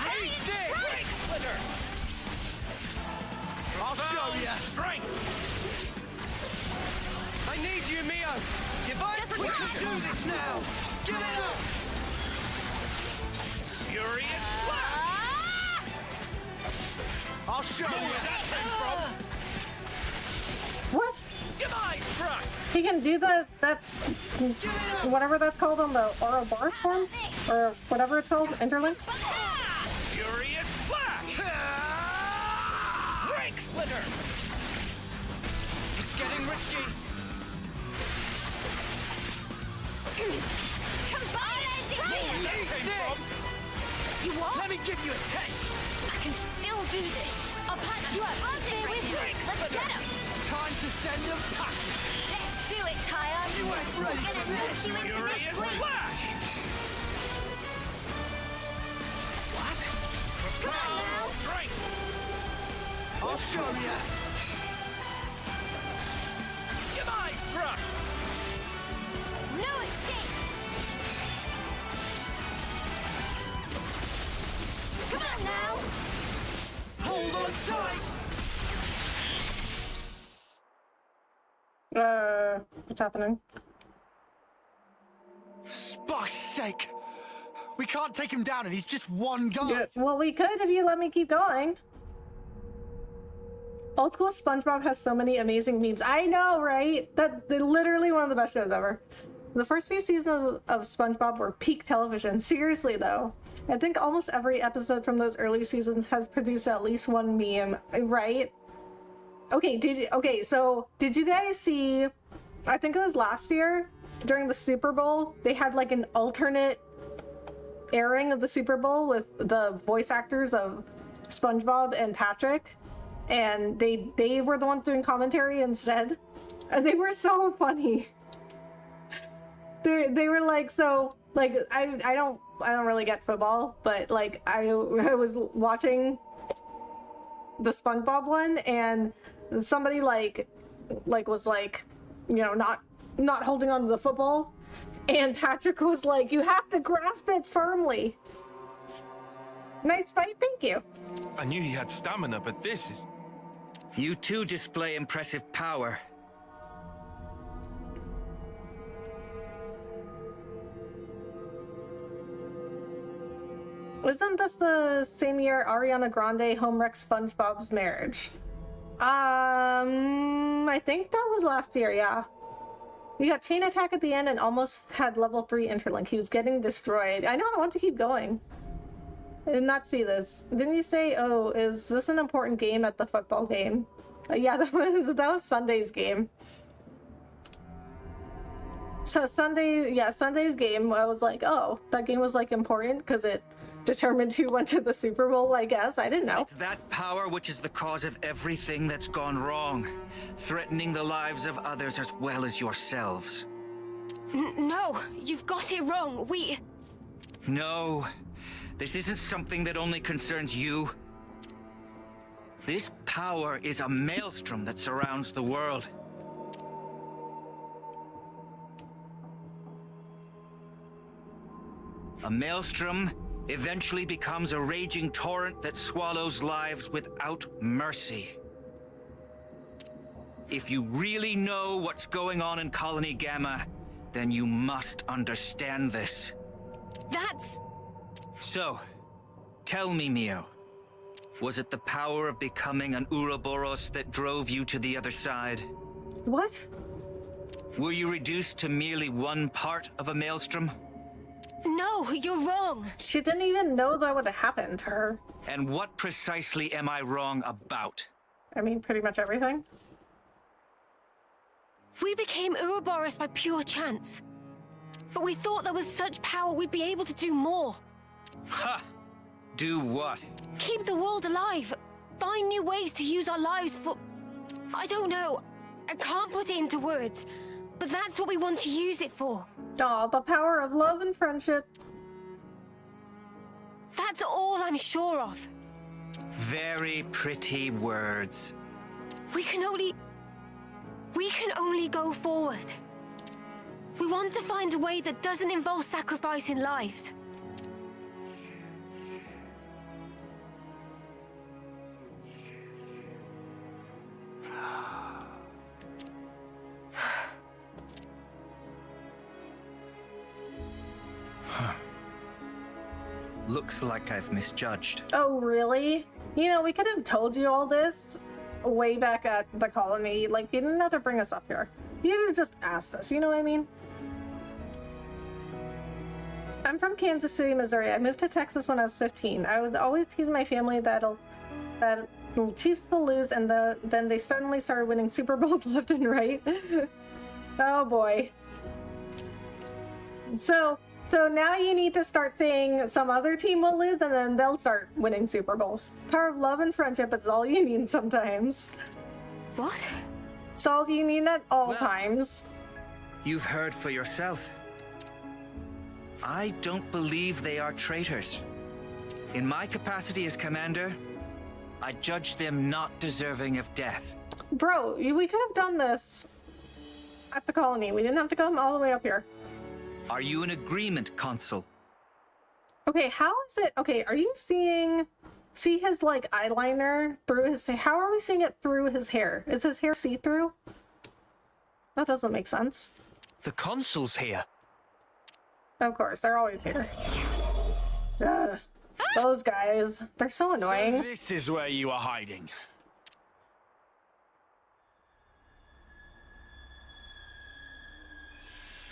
Hey, there! Break Splitter! I'll show ya! Strength! I need you, Mio! Divine Just We run! can do this now! Give it up! Furious Flash! I'll show you where that came from! What? Demise Thrust! He can do that whatever that's called on the Ouroboros form? Or whatever it's called, interlink? Furious Flash! Break Splitter! It's getting risky! Combine Where that came from! You what? Let me give you a taste! I can still do this. I'll patch you up. Stay with me. Let's get him. Time to send them packing! Let's do it, Tyon. You ain't ready We're for gonna knock this! you into Furious this sleep. Flash! What? Come on now. Strength! I'll show ya! Demise Thrust! No escape. Come on now. Hold on tight! What's happening? Spark's sake! We can't take him down and he's just one guy! Yeah, well, we could if you let me keep going. Old School SpongeBob has so many amazing memes. I know, right? They're literally one of the best shows ever. The first few seasons of SpongeBob were peak television. Seriously, though. I think almost every episode from those early seasons has produced at least one meme, right? Okay, so did you guys see, I think it was last year, during the Super Bowl, they had like an alternate airing of the Super Bowl with the voice actors of SpongeBob and Patrick, and they were the ones doing commentary instead, and they were so funny. They were like, so like I don't really get football, but like I was watching the SpongeBob one, and somebody like was like, you know, not holding on to the football, and Patrick was like, you have to grasp it firmly. Nice fight, thank you. I knew he had stamina, but this is... You too display impressive power. Isn't this the same year Ariana Grande home wrecked SpongeBob's marriage? I think that was last year, yeah. We got chain attack at the end and almost had level 3 interlink. He was getting destroyed. I know, I want to keep going. I did not see this. Didn't you say, oh, is this an important game at the football game? Yeah, that was Sunday's game. So Sunday's game, I was like, oh, that game was like important because it determined who went to the Super Bowl, I guess. I didn't know. It's that power which is the cause of everything that's gone wrong, threatening the lives of others as well as yourselves. No, you've got it wrong. No, this isn't something that only concerns you. This power is a maelstrom that surrounds the world. A maelstrom eventually becomes a raging torrent that swallows lives without mercy. If you really know what's going on in Colony Gamma, then you must understand this. That's... So, tell me, Mio, was it the power of becoming an Ouroboros that drove you to the other side? What? Were you reduced to merely one part of a maelstrom? No, you're wrong. She didn't even know that would have happened to her. And what precisely am I wrong about? I mean, pretty much everything. We became Ouroboros by pure chance. But we thought that with such power we'd be able to do more. Ha! Do what? Keep the world alive. Find new ways to use our lives for... I don't know. I can't put it into words. But that's what we want to use it for. Aw, the power of love and friendship. That's all I'm sure of. Very pretty words. We can only go forward. We want to find a way that doesn't involve sacrificing lives. Looks like I've misjudged. Oh, really? You know, we could have told you all this way back at the colony. Like, you didn't have to bring us up here. You could have just asked us, you know what I mean? I'm from Kansas City, Missouri. I moved to Texas when I was 15. I would always tease my family that Chiefs will lose, and then they suddenly started winning Super Bowls left and right. Oh boy. So now you need to start saying some other team will lose, and then they'll start winning Super Bowls. Power of love and friendship is all you need sometimes. What? It's all you need at all times. You've heard for yourself. I don't believe they are traitors. In my capacity as commander, I judge them not deserving of death. Bro, we could have done this at the colony. We didn't have to come all the way up here. Are you in agreement, Consul? Okay, how is it? Okay, are you see his like eyeliner through his hair? How are we seeing it through his hair? Is his hair see-through? That doesn't make sense. The consul's here. Of course, they're always here. Ugh, those guys, they're so annoying. So this is where you are hiding.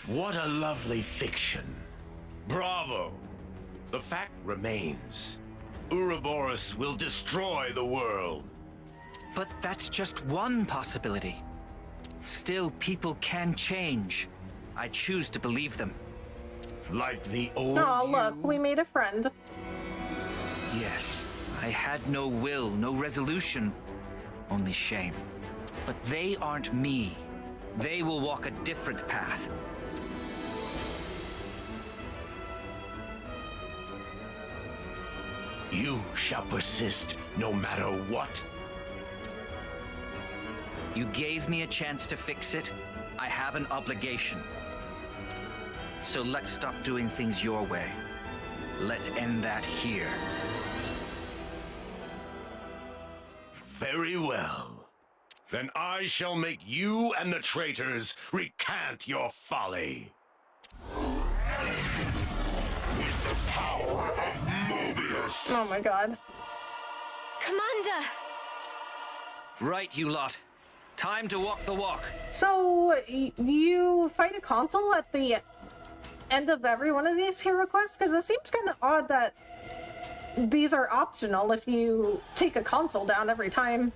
What a lovely fiction. Bravo. The fact remains. Ouroboros will destroy the world. But that's just one possibility. Still, people can change. I choose to believe them. Like the old Oh, look, we made a friend. Yes, I had no will, no resolution, only shame. But they aren't me. They will walk a different path. You shall persist no matter what. You gave me a chance to fix it. I have an obligation. So let's stop doing things your way. Let's end that here. Very well. Then I shall make you and the traitors recant your folly. With the power of Mobius. Oh my god. Commander! Right, you lot. Time to walk the walk. So, you fight a console at the end of every one of these hero quests? Because it seems kind of odd that these are optional if you take a console down every time.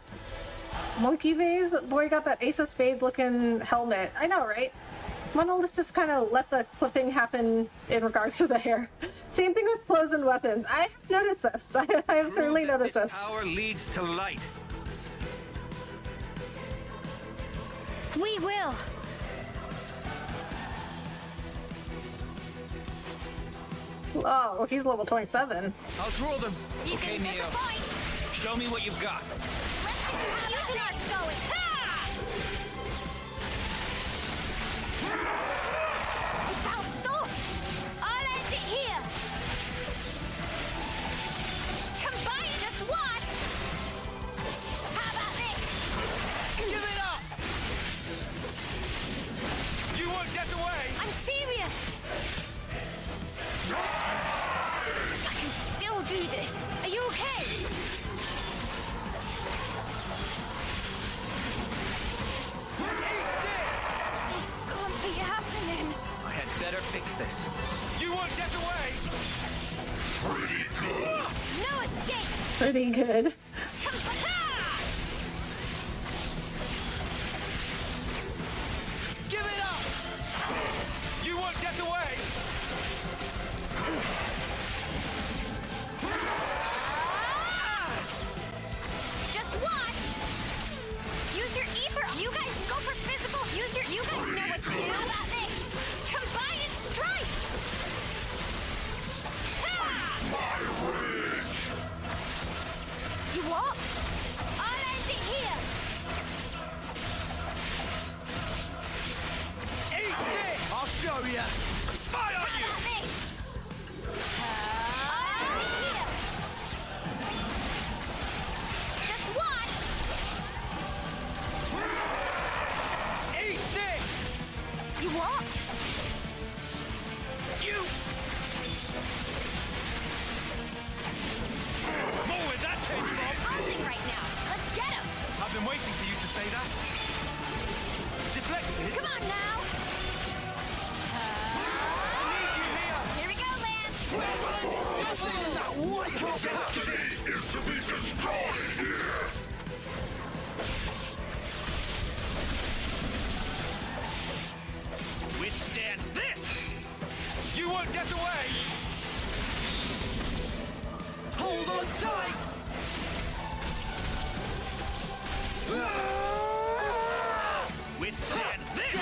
Monkey Vase? Boy got that Ace of Spades looking helmet. I know, right? Why don't let's just kind of let the clipping happen in regards to the hair. Same thing with clothes and weapons. I have noticed this. I have certainly noticed this. Power leads to light. We will. Oh, he's level 27. I'll draw them. You Okay, can Neo. disappoint. Show me what you've got. Fusion arc's going. It bounced off. I'll end it here. Combine it. Just watch. How about this? Give it up! You won't get away! I'm serious. I can still do this. Are you okay? This can't be happening. I had better fix this. You won't get away! No escape. Pretty good. Give it up! You won't get away! Just watch. Use your ether. You guys go for physical. Use your. You guys know what to do. How about this? Combine and strike. You what? I'll end it here. Eat this! I'll show you! Fire How you! about this? I'll end it here. Just watch. Eat this! You what? You! More where that came from! Buzzing right now. Let's get him. I've been waiting for you to say that. Deflected. Come on now. I need you here! Here we go, Lance. Destiny is to be destroyed here! Withstand this! You won't get away! Hold on tight! Withstand this!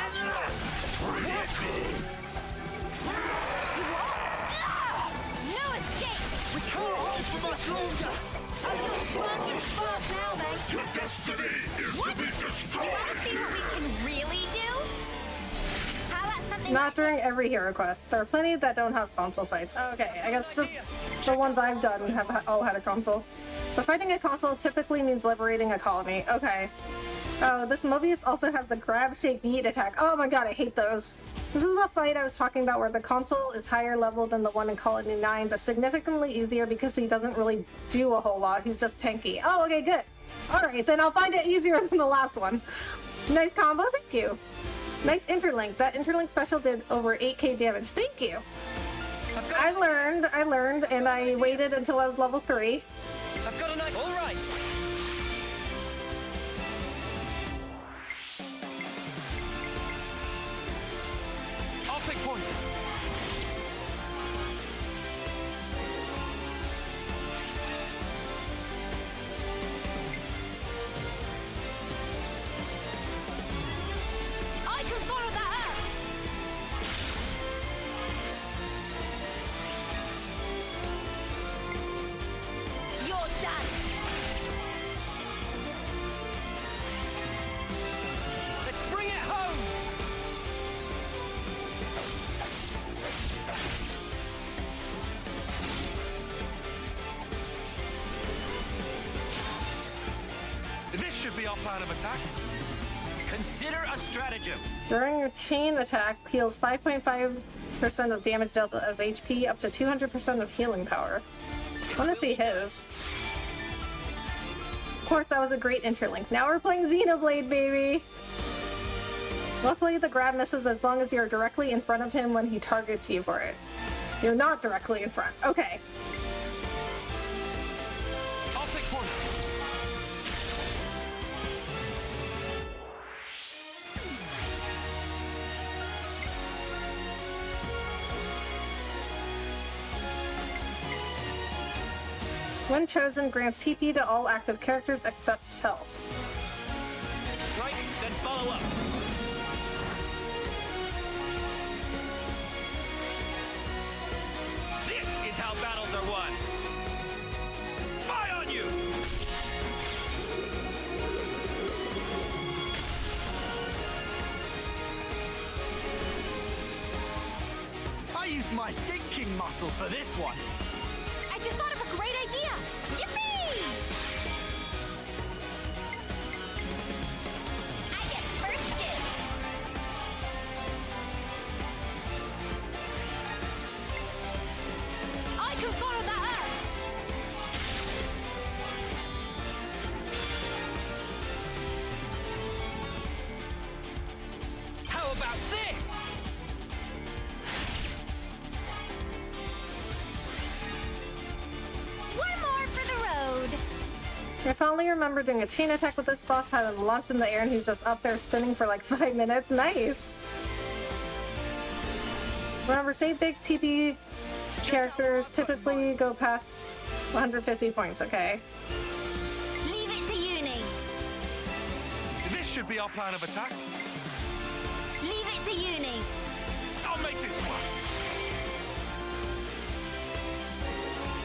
No escape. We can't hold for much longer! Your destiny is to be You destroyed want to see what we can really do? How about something Not like during this? every hero quest. There are plenty that don't have console fights. Okay, I guess the ones I've done have all had a console. But fighting a console typically means liberating a colony. Okay. Oh, this Mobius also has the grab, shake, yeet attack. Oh my god, I hate those. This is the fight I was talking about where the console is higher level than the one in Colony 9, but significantly easier because he doesn't really do a whole lot. He's just tanky. Oh, okay, good. Alright, then I'll find it easier than the last one. Nice combo, thank you. Nice interlink. That interlink special did over 8k damage. Thank you. I learned, and I waited until I was level 3. I've got a knife. All right. I'll take point! I can follow that up. You're done. Let's bring it home. This should be our plan of attack. Consider a stratagem. During your chain attack, heals 5.5% of damage dealt as HP, up to 200% of healing power. I want to see his. Of course, that was a great interlink. Now we're playing Xenoblade, baby! Luckily, the grab misses as long as you're directly in front of him when he targets you for it. You're not directly in front. Okay. I'll take point. When chosen, grants TP to all active characters except self. Right, then follow up. This is how battles are won. Fire on you! I used my thinking muscles for this one. I just thought of a great idea! Yippee! I get first dibs! I can follow that up! How about this? One more for the road! I finally remember doing a chain attack with this boss, had him launched in the air, and he's just up there spinning for like 5 minutes. Nice! Remember, save big TP characters typically go past 150 points, okay? Leave it to Uni! This should be our plan of attack. Leave it to Uni! I'll make this work.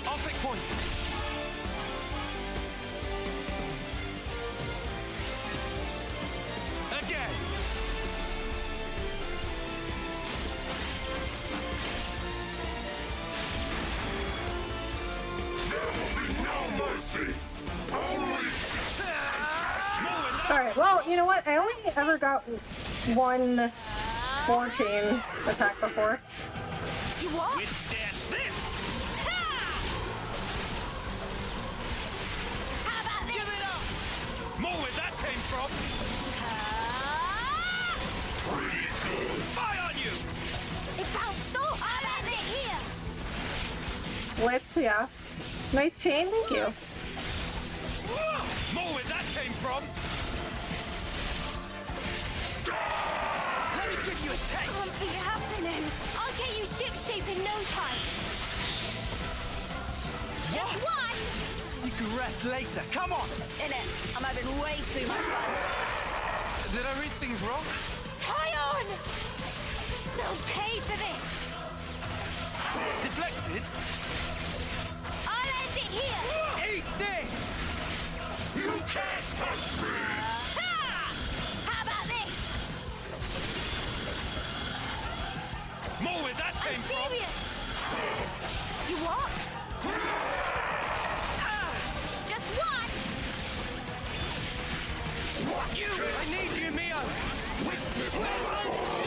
I'll take point. Again. There will be no mercy. Alright, well, you know what? I only ever got one 4-chain attack before. You what? Withstand this! How about this? Give it up! More where that came from! Fire on you! It bounced off! How about this? Here! Blitz, yeah. Nice chain, thank you. More where that came from! Let me give you a taste! Can't be happening! I'll get you ship-shape in no time! Just one! You can rest later. Come on. In it, I'm having way too much fun. Did I read things wrong? Tie on! They'll pay for this! Deflected? I'll end it here! Eat this! You can't touch me! Ha! How about this? More where that I'm came from! serious! You what? Just one! You! I need you, Mio!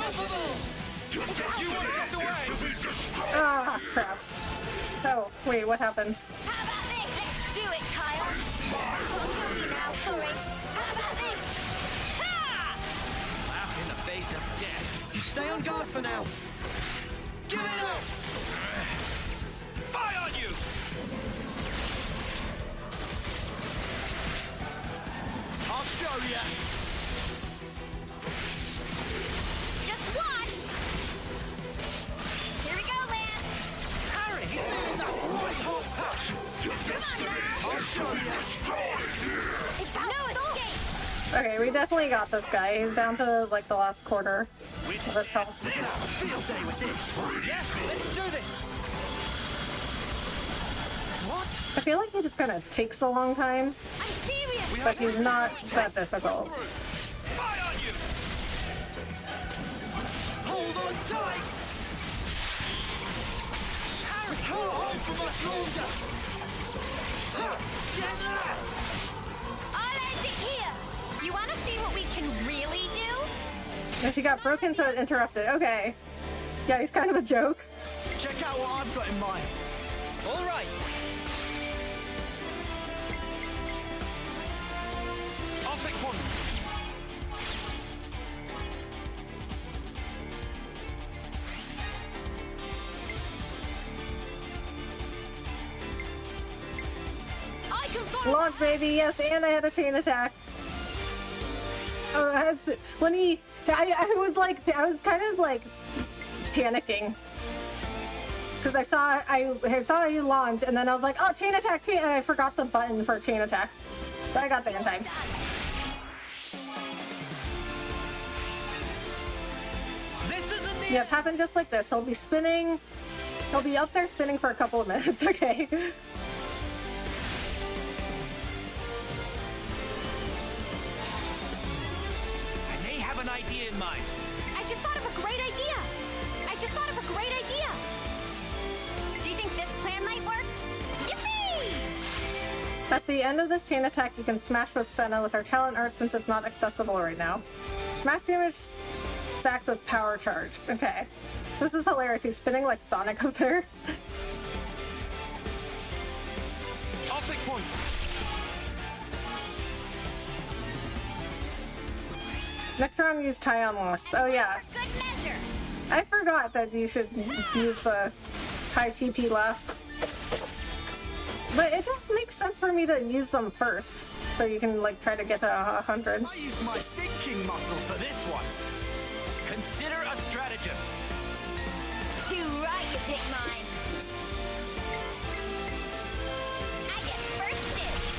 Unstoppable! You want to get away? Ah, crap. Oh, wait, what happened? How about this? Let's do it, Kyle! Now, sorry. How about this? Ha! Slap in the face of death. You stay on guard for now. Give it up! Fire on you! I'll show ya. Just one! Here we go, Lance! Harry! Feeling that white hot passion! Come on now! I'll show ya. It bounced off! Okay, we definitely got this guy. He's down to, like, the last quarter of his health. Field day with this! Yeah, let's do this! What? I feel like he just kind of takes a long time, I'm serious! but he's not that difficult. Fire on you! Hold on tight. Harry! Can't hold for much longer. Get left. I'll end it here! You want to see what we can really do? Yes, he got broken, so it interrupted. Okay. Yeah, he's kind of a joke. Check out what I've got in mind. All right! Launch, baby, yes, and I had a chain attack. I was kind of like panicking because I saw you launch, and then I was like, oh, chain attack, and I forgot the button for chain attack, but I got there in time. Yep, happened just like this. He'll be spinning. He'll be up there spinning for a couple of minutes. Okay. An idea in mind. I just thought of a great idea. Do you think this plan might work? Yippee! At the end of this chain attack, you can smash with Senna with her talent art since it's not accessible right now. Smash damage stacked with power charge. Okay. So this is hilarious. He's spinning like Sonic up there. I'll take point. Next round, use Taion Lost. Oh yeah. Good measure. I forgot that you should use high TP last. But it just makes sense for me to use them first, so you can like try to get to 100. I used my thinking muscles for this one. Consider a stratagem. Too right, you pick mine. I get first dibs.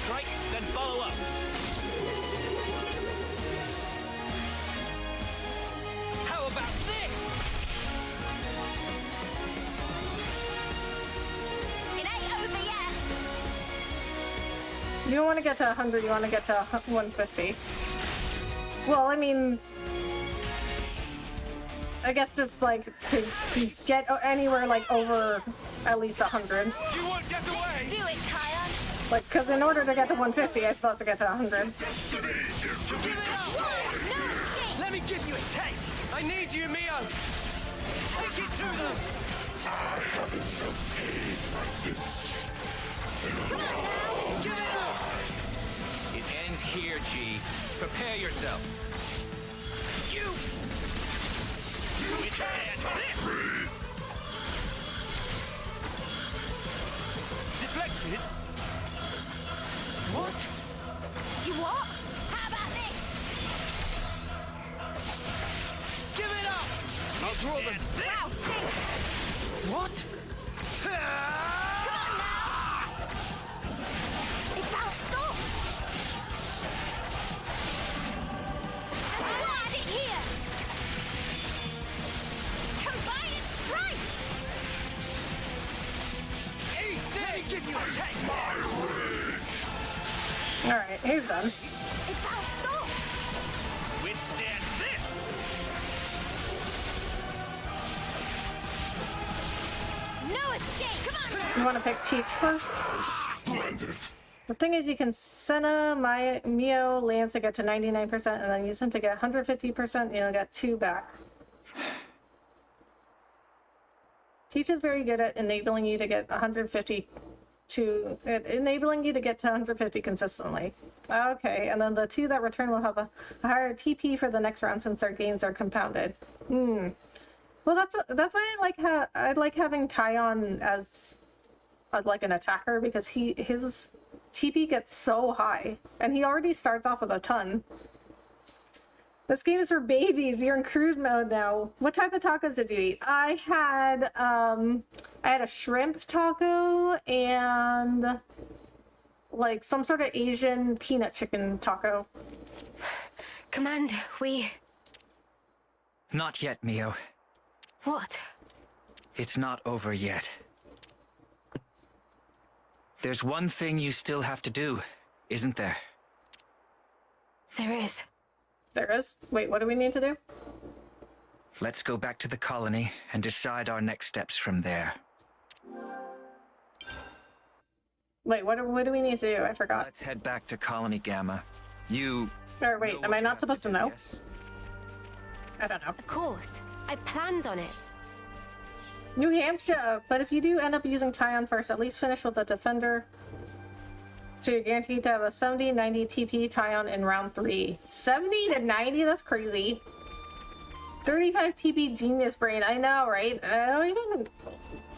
Strike, then follow up. How about this? It ain't over yet. You don't want to get to 100, you want to get to 150. Well, I mean, I guess just like to get anywhere like over at least 100. You won't get away! Do it, Taion. Like, because in order to get to 150, I still have to get to 100. Give it up! Let me give you a taste! I need you, Mio! Take it to them! I haven't felt pain like this. Come on now! Give it up! It ends here, G. Prepare yourself. You! Withstand this! Deflected? What? You what? How about this? Give it up! I'll draw them. Wow, thanks. What? Come on now! It bounced off! That's why I didn't hear! Combine and strike! Eat this! Give you a take! Alright, he's done. It bounced off! Withstand this! No escape! Come on now! You want to pick Teach first? The thing is, you can Senna, Mio, Lance to get to 99%, and then use them to get 150%, and you'll get 2 back. Teach is very good at enabling you to get 150 enabling you to get to 150 consistently. Okay, and then the 2 that return will have a higher TP for the next round since their gains are compounded. Well, that's why I like having Taion as like an attacker, because his TP gets so high, and he already starts off with a ton. This game is for babies. You're in cruise mode now. What type of tacos did you eat? I had a shrimp taco and like some sort of Asian peanut chicken taco. Commander, we... Not yet, Mio. What? It's not over yet. There's one thing you still have to do, isn't there? There is. There is? Wait, what do we need to do? Let's go back to the colony and decide our next steps from there. Wait, what do we need to do? I forgot. Let's head back to Colony Gamma. You... Or wait, am I not supposed to know? Yes? I don't know. Of course. I planned on it. New Hampshire! But if you do end up using Taion first, at least finish with the Defender. So you're guaranteed to have a 70-90 TP Taion in round 3. 70 to 90? That's crazy. 35 TP Genius Brain. I know, right? I don't even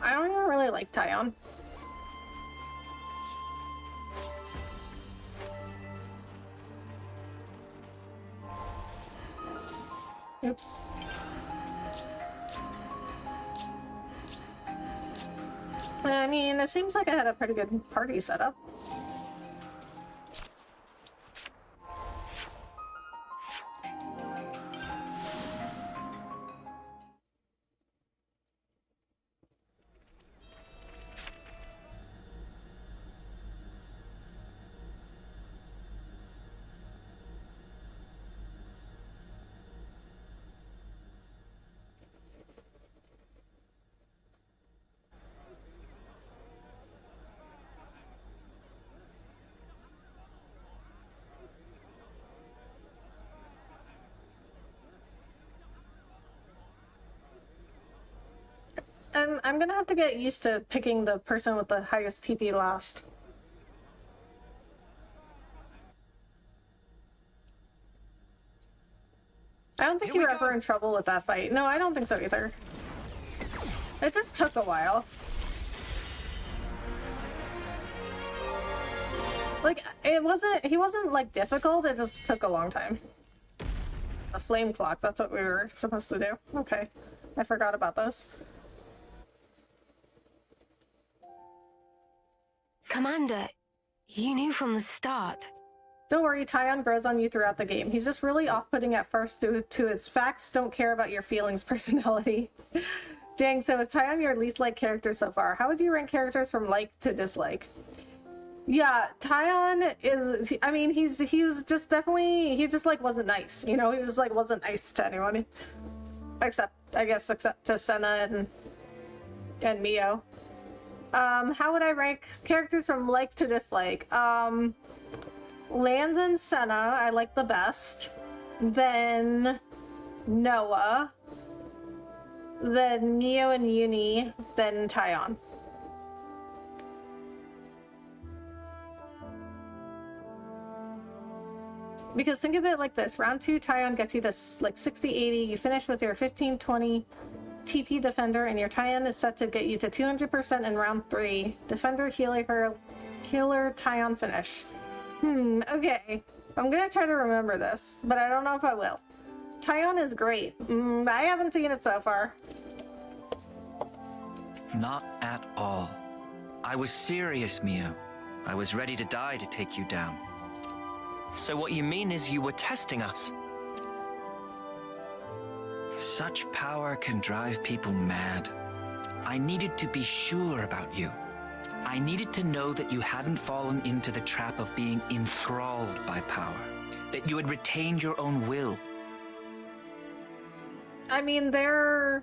really like Tyon. Oops. I mean, it seems like I had a pretty good party setup. I'm gonna have to get used to picking the person with the highest TP last. I don't think you were ever in trouble with that fight. No, I don't think so either. It just took a while. Like, he wasn't like difficult, it just took a long time. A flame clock, that's what we were supposed to do. Okay, I forgot about those. Commander, you knew from the start. Don't worry, Tyon grows on you throughout the game. He's just really off-putting at first due to his facts don't care about your feelings personality. Dang, so is Tyon your least liked character so far? How would you rank characters from like to dislike? Yeah, Tyon is, I mean, he was just definitely, he just like wasn't nice, you know, he was like wasn't nice to anyone. Except to Senna and Mio. How would I rank characters from like to dislike? Lance and Senna, I like the best. Then Noah. Then Mio and Uni. Then Tyon. Because think of it like this. Round 2, Tyon gets you to like 60-80. You finish with your 15-20 TP Defender, and your Tyon is set to get you to 200% in round 3. Defender, healer, Tyon finish. Okay. I'm gonna try to remember this, but I don't know if I will. Tyon is great. I haven't seen it so far. Not at all. I was serious, Mio. I was ready to die to take you down. So what you mean is you were testing us? Such power can drive people mad. I needed to be sure about you. I needed to know that you hadn't fallen into the trap of being enthralled by power, that you had retained your own will. I mean, they're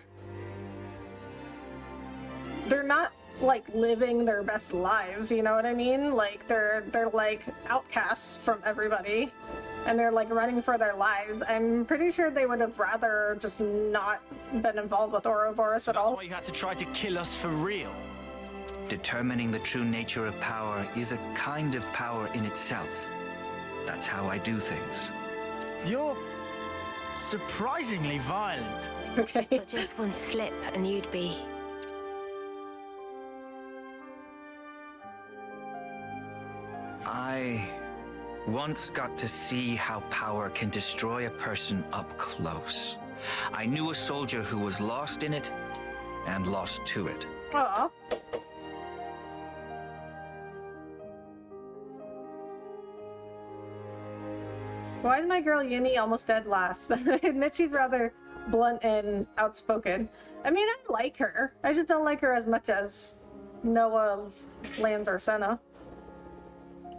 not like living their best lives, you know what I mean? Like they're like outcasts from everybody, and they're like running for their lives. I'm pretty sure they would have rather just not been involved with Ouroboros at all. That's why you had to try to kill us for real. Determining the true nature of power is a kind of power in itself. That's how I do things. You're surprisingly violent. Okay. But just one slip and you'd be... I once got to see how power can destroy a person up close. I knew a soldier who was lost in it and lost to it. Aw. Why is my girl Uni almost dead last? I admit she's rather blunt and outspoken. I mean, I like her. I just don't like her as much as Noah, Lance, or Senna.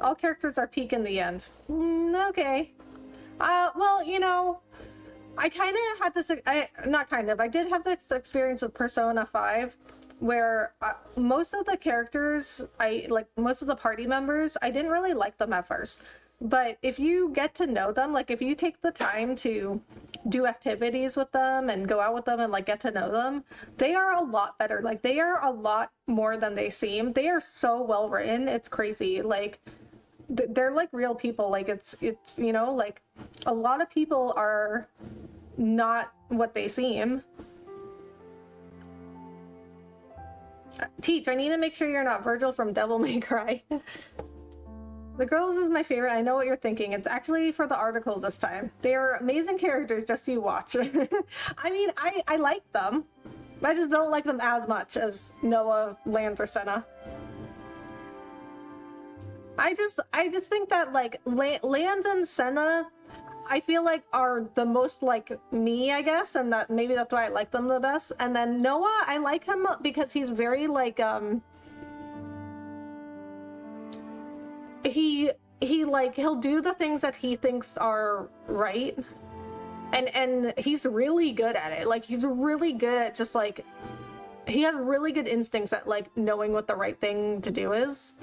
All characters are peak in the end. Okay. Well, you know, I kind of had this, I did have this experience with Persona 5, where most of the characters, most of the party members, I didn't really like them at first. But if you get to know them, like if you take the time to do activities with them and go out with them and like get to know them, they are a lot better. Like they are a lot more than they seem. They are so well written. It's crazy. Like they're like real people. Like it's, you know, like a lot of people are not what they seem. Teach, I need to make sure you're not Virgil from Devil May Cry. The Girls is my favorite. I know what you're thinking. It's actually for the articles this time. They are amazing characters, just so you watch. I mean, I like them. I just don't like them as much as Noah, Lance, or Senna. I just think that, like, Lance and Senna, I feel like are the most like me, I guess, and that maybe that's why I like them the best. And then Noah, I like him because he's very like he'll do the things that he thinks are right, and he's really good at it. Like, he's really good at just like, he has really good instincts at like knowing what the right thing to do is.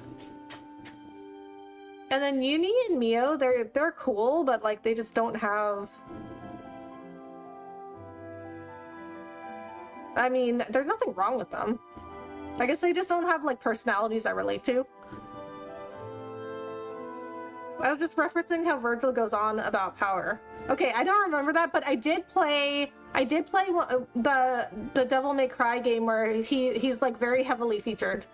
And then Uni and Mio, they're cool, but like they just don't have, I mean, there's nothing wrong with them. I guess they just don't have like personalities I relate to. I was just referencing how Virgil goes on about power. Okay, I don't remember that, but I did play the Devil May Cry game where he's like very heavily featured.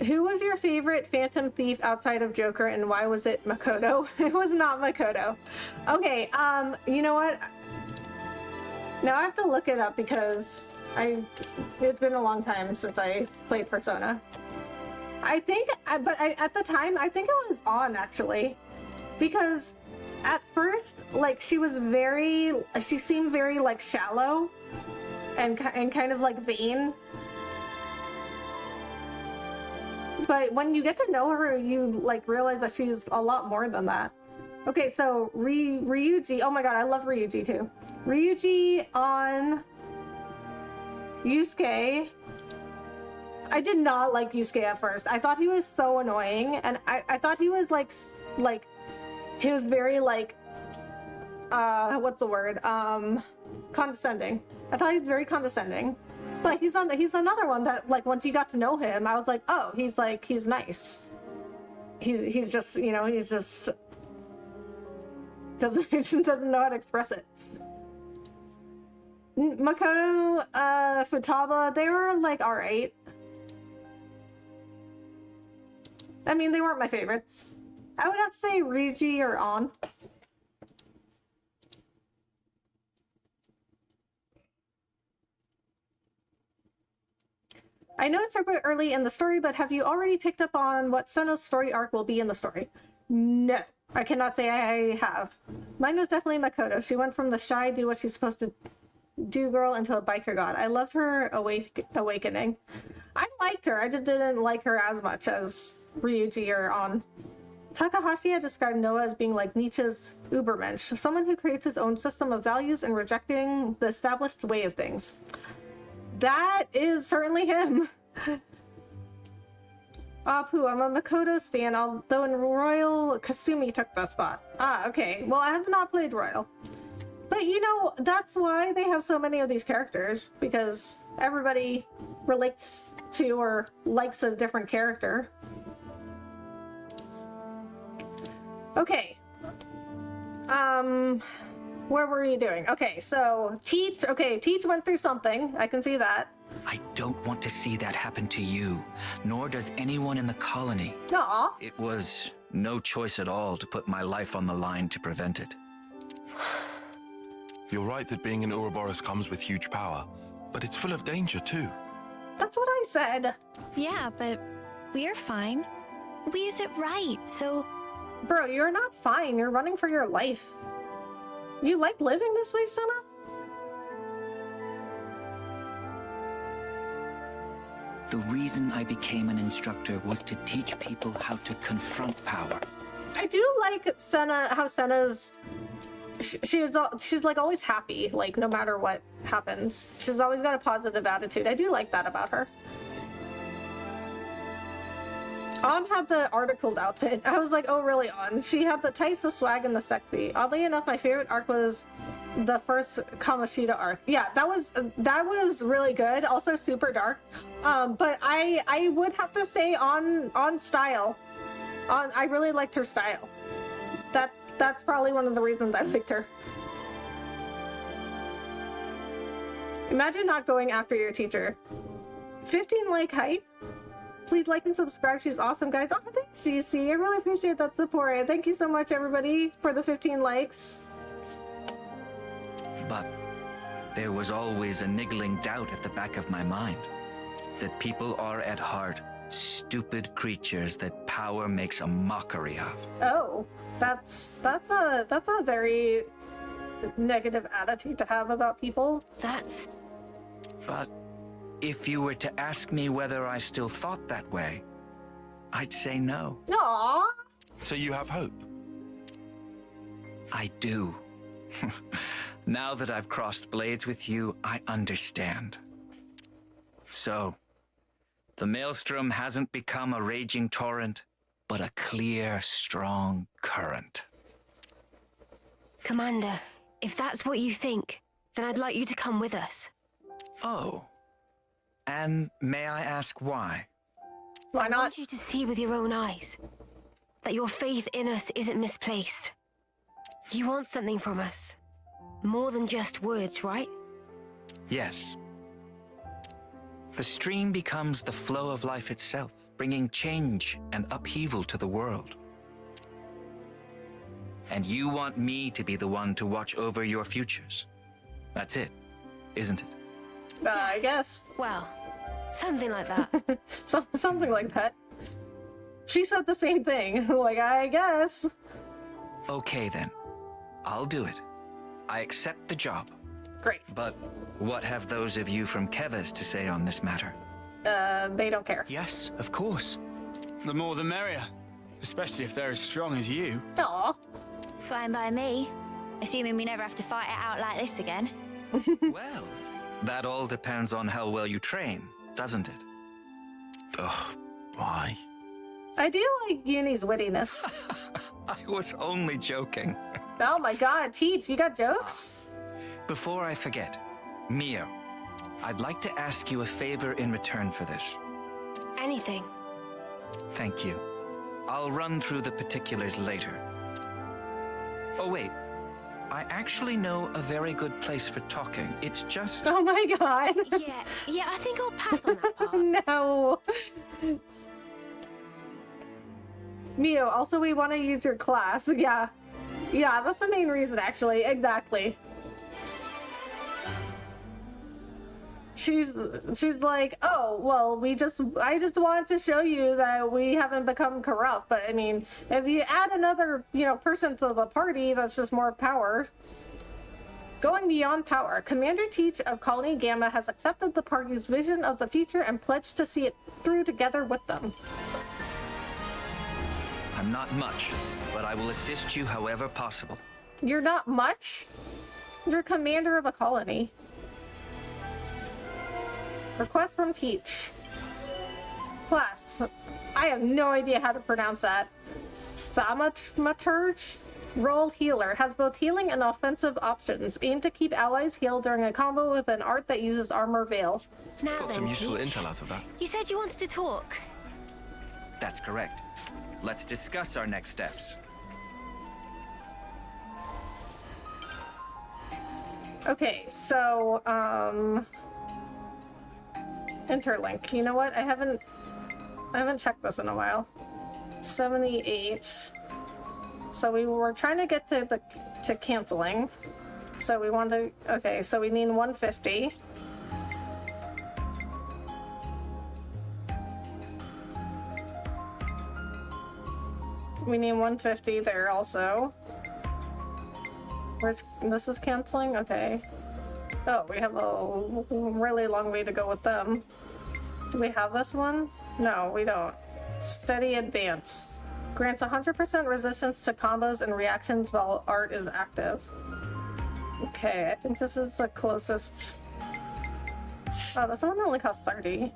Who was your favorite Phantom Thief outside of Joker, and why was it Makoto? It was not Makoto. Okay, you know what? Now I have to look it up because it's been a long time since I played Persona. At the time, I think it was On, actually. Because at first, like, she seemed very, like, shallow and kind of, like, vain. But when you get to know her, you, like, realize that she's a lot more than that. Okay, so Ryuji. Oh my god, I love Ryuji, too. Ryuji on Yusuke. I did not like Yusuke at first. I thought he was so annoying, and I thought he was like he was very like what's the word, condescending. I thought he was very condescending. But he's another one that, like, once you got to know him, I was like, oh, he's nice. He's just, you know, he's just doesn't know how to express it. Makoto, Futaba, they were like alright. I mean, they weren't my favorites. I would have to say Ryuji or On. I know it's a bit early in the story, but have you already picked up on what Senna's story arc will be in the story? No, I cannot say I have. Mine was definitely Makoto. She went from the shy, do what she's supposed to do girl into a biker god. I loved her awakening. I liked her, I just didn't like her as much as Ryuji or On. Takahashi had described Noah as being like Nietzsche's Ubermensch, someone who creates his own system of values and rejecting the established way of things. That is certainly him. Apu, I'm a Makoto stan, although in Royal, Kasumi took that spot. Ah, okay. Well, I have not played Royal. But, you know, that's why they have so many of these characters, because everybody relates to or likes a different character. Okay. Where were you doing? Okay, so Teach went through something. I can see that. I don't want to see that happen to you, nor does anyone in the colony. Aw. It was no choice at all to put my life on the line to prevent it. You're right that being an Ouroboros comes with huge power, but it's full of danger too. That's what I said. Yeah, but we're fine. We use it right, so... Bro, you're not fine. You're running for your life. You like living this way, Senna? The reason I became an instructor was to teach people how to confront power. I do like Senna, how Senna's... She's like always happy, like no matter what happens. She's always got a positive attitude. I do like that about her. On had the articled outfit. I was like, oh really, On? She had the tights, the swag, and the sexy. Oddly enough, my favorite arc was the first Kamoshida arc. Yeah, that was really good. Also super dark. But I would have to say on style. I really liked her style. That's probably one of the reasons I liked her. Imagine not going after your teacher. 15 like height. Please like and subscribe. She's awesome, guys. Oh, thanks, CC. I really appreciate that support. Thank you so much, everybody, for the 15 likes. But there was always a niggling doubt at the back of my mind that people are at heart stupid creatures that power makes a mockery of. Oh, that's a very negative attitude to have about people. But if you were to ask me whether I still thought that way, I'd say no. Aww. So you have hope? I do. Now that I've crossed blades with you, I understand. So, the Maelstrom hasn't become a raging torrent, but a clear, strong current. Commander, if that's what you think, then I'd like you to come with us. Oh. And may I ask why? Why not? I want you to see with your own eyes that your faith in us isn't misplaced. You want something from us. More than just words, right? Yes. The stream becomes the flow of life itself, bringing change and upheaval to the world. And you want me to be the one to watch over your futures. That's it, isn't it? I guess. Well, something like that. Something like that. She said the same thing. Like, I guess. Okay then. I'll do it. I accept the job. Great. But what have those of you from Kevas to say on this matter? They don't care. Yes, of course. The more the merrier. Especially if they're as strong as you. Aw. Fine by me. Assuming we never have to fight it out like this again. Well, that all depends on how well you train, doesn't it? Ugh, why? I do like Uni's wittiness. I was only joking. Oh my god, Teach, you got jokes? Before I forget, Mio, I'd like to ask you a favor in return for this. Anything. Thank you. I'll run through the particulars later. Oh wait, I actually know a very good place for talking. It's just... Oh my god. Yeah, I think I'll pass on that part. No. Mio, also we want to use your class. Yeah. Yeah, that's the main reason, actually. Exactly. She's like, oh, well, I just wanted to show you that we haven't become corrupt. But I mean, if you add another, person to the party, that's just more power. Going beyond power, Commander Teach of Colony Gamma has accepted the party's vision of the future and pledged to see it through together with them. I'm not much, but I will assist you however possible. You're not much? You're commander of a colony. Request from Teach. Class. I have no idea how to pronounce that. Thaumaturge? Role healer. Has both healing and offensive options. Aim to keep allies healed during a combo with an art that uses armor veil. Now Got then, some useful Teach. intel out of that. You said you wanted to talk. That's correct. Let's discuss our next steps. Okay, so, interlink. You know what? I haven't checked this in a while. 78. So we were trying to get to canceling. So we want to, okay, so we need 150. We need 150 there also. This is canceling? Okay. Oh, we have a really long way to go with them. Do we have this one? No, we don't. Steady advance. Grants 100% resistance to combos and reactions while art is active. Okay, I think this is the closest. Oh, this one only costs 30.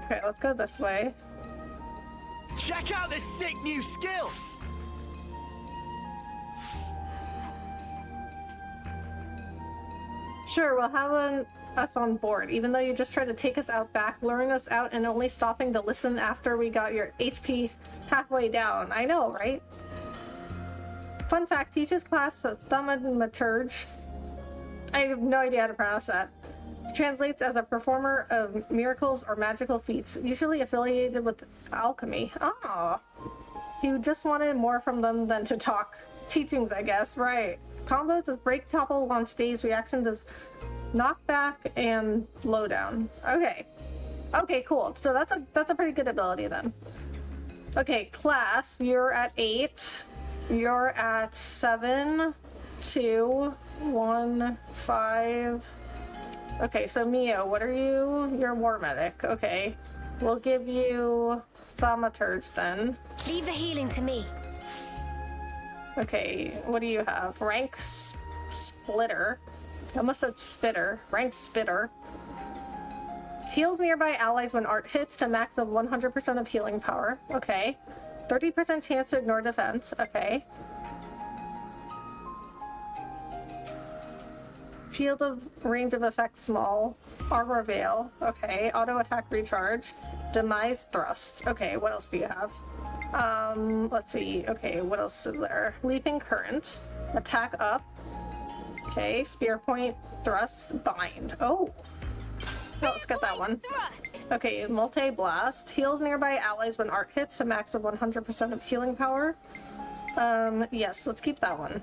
Okay, let's go this way. Check out this sick new skill! Sure, we'll have us on board, even though you just tried to take us out back, luring us out and only stopping to listen after we got your HP halfway down. I know, right? Fun fact, teaches class thaumaturge. I have no idea how to pronounce that. Translates as a performer of miracles or magical feats, usually affiliated with alchemy. Ah, he just wanted more from them than to talk. Teachings, I guess, right. Combos is break, topple, launch, daze. Reactions is knockback and blowdown. Okay. Okay, cool. So that's a pretty good ability then. Okay, class, you're at 8. You're at 7, 2, 1, 5. Okay, so Mio, what are you? You're War Medic. Okay. We'll give you Thaumaturge then. Leave the healing to me. Okay, what do you have? Rank Splitter. I almost said Spitter. Rank Spitter. Heals nearby allies when art hits to max of 100% of healing power. Okay. 30% chance to ignore defense. Okay. Field of range of effect small. Armor Veil. Okay. Auto attack recharge. Demise thrust. Okay, what else do you have? Let's see. Okay, what else is there? Leaping current. Attack up. Okay, spear point, thrust, bind. Oh! Let's get that one. Okay, multi-blast. Heals nearby allies when art hits, a max of 100% of healing power. Yes, let's keep that one.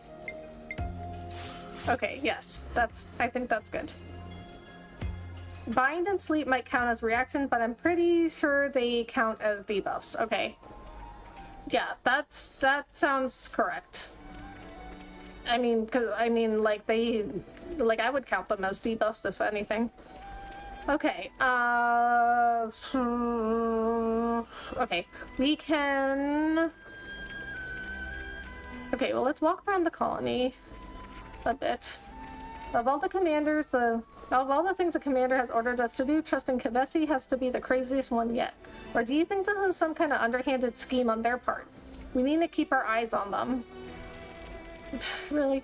Okay, yes, I think that's good. Bind and sleep might count as reactions, but I'm pretty sure they count as debuffs. Okay. Yeah, that sounds correct. I mean, like I would count them as debuffs if anything. Okay. Okay, we can. Okay, well, let's walk around the colony a bit. Of all the things the commander has ordered us to do, trusting Kavesi has to be the craziest one yet. Or do you think this is some kind of underhanded scheme on their part? We need to keep our eyes on them. Really?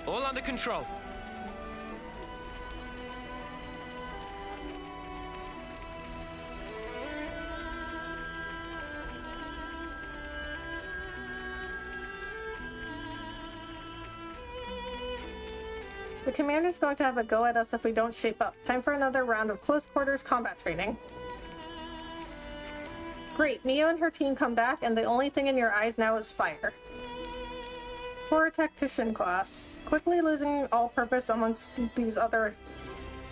All under control. The commander's going to have a go at us if we don't shape up. Time for another round of close quarters combat training. Great, Mio and her team come back, and the only thing in your eyes now is fire. For a tactician class, quickly losing all purpose amongst these other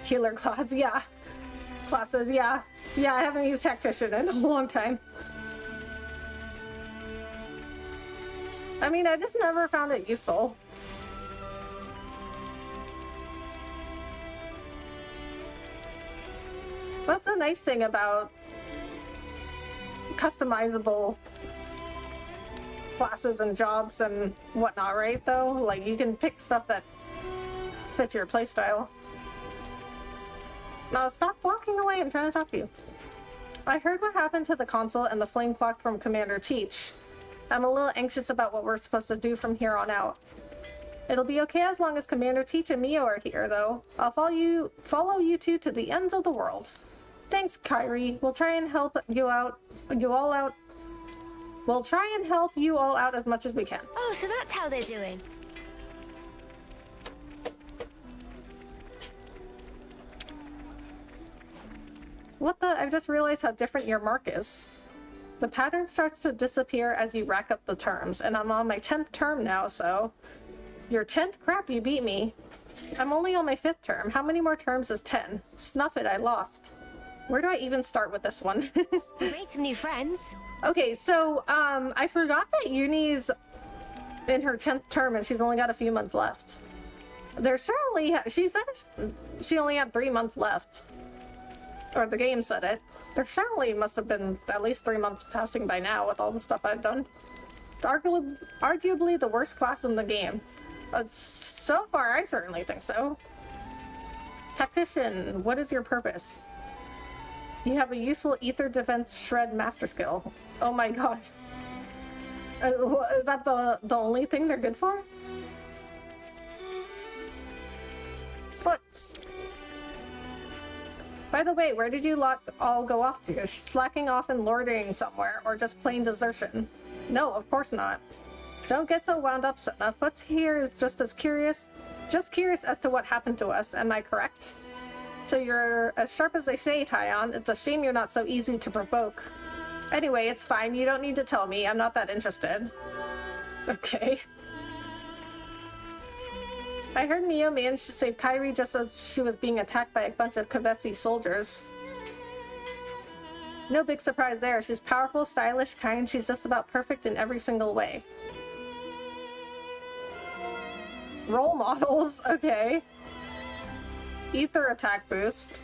healer classes. Yeah, I haven't used tactician in a long time. I mean, I just never found it useful. That's the nice thing about customizable classes and jobs and whatnot, right, though? Like, you can pick stuff that fits your playstyle. Now, stop walking away. I'm trying to talk to you. I heard what happened to the console and the flame clock from Commander Teach. I'm a little anxious about what we're supposed to do from here on out. It'll be okay as long as Commander Teach and Mio are here, though. I'll follow you two to the ends of the world. Thanks, Kyrie. We'll try and help you all out. We'll try and help you all out as much as we can. Oh, so that's how they're doing. What the? I've just realized how different your mark is. The pattern starts to disappear as you rack up the terms, and I'm on my 10th term now, so... Your 10th? Crap, you beat me. I'm only on my 5th term. How many more terms is 10? Snuff it, I lost. Where do I even start with this one? We made some new friends. Okay, so, I forgot that Uni's in her 10th term and she's only got a few months left. She said she only had 3 months left. Or the game said it. There certainly must have been at least 3 months passing by now with all the stuff I've done. It's arguably the worst class in the game. But so far, I certainly think so. Tactician, what is your purpose? You have a useful ether defense shred master skill. Oh my god. Is that the only thing they're good for? Foot. By the way, where did you lot all go off to? Slacking off and loitering somewhere, or just plain desertion? No, of course not. Don't get so wound up, Senna. Foot here is just curious as to what happened to us, am I correct? So you're as sharp as they say, Tyon. It's a shame you're not so easy to provoke. Anyway, it's fine. You don't need to tell me. I'm not that interested. Okay. I heard Mio managed to save Kairi just as she was being attacked by a bunch of Kavesi soldiers. No big surprise there. She's powerful, stylish, kind. She's just about perfect in every single way. Role models? Okay. Ether attack boost.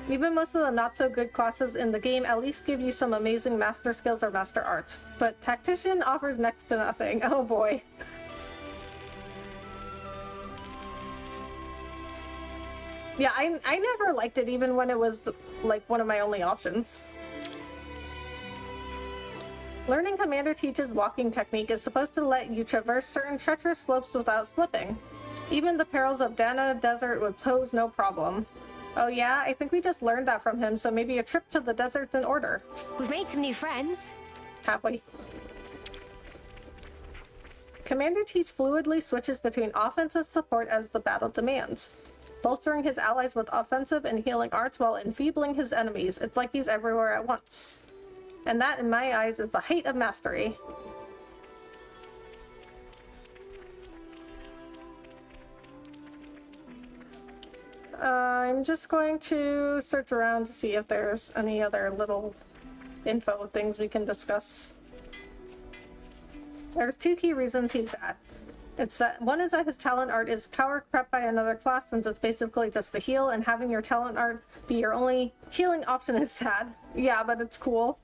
Even most of the not-so-good classes in the game at least give you some amazing master skills or master arts. But Tactician offers next to nothing. Oh boy. Yeah, I never liked it even when it was like one of my only options. Learning Commander Teach's walking technique is supposed to let you traverse certain treacherous slopes without slipping. Even the perils of Dana Desert would pose no problem. Oh yeah? I think we just learned that from him, so maybe a trip to the desert's in order. We've made some new friends. Have we? Commander Teach fluidly switches between offensive support as the battle demands, bolstering his allies with offensive and healing arts while enfeebling his enemies. It's like he's everywhere at once. And that, in my eyes, is the height of mastery. I'm just going to search around to see if there's any other little info things we can discuss. There's two key reasons he's bad. One is that his talent art is power crept by another class, since it's basically just a heal, and having your talent art be your only healing option is sad. Yeah, but it's cool.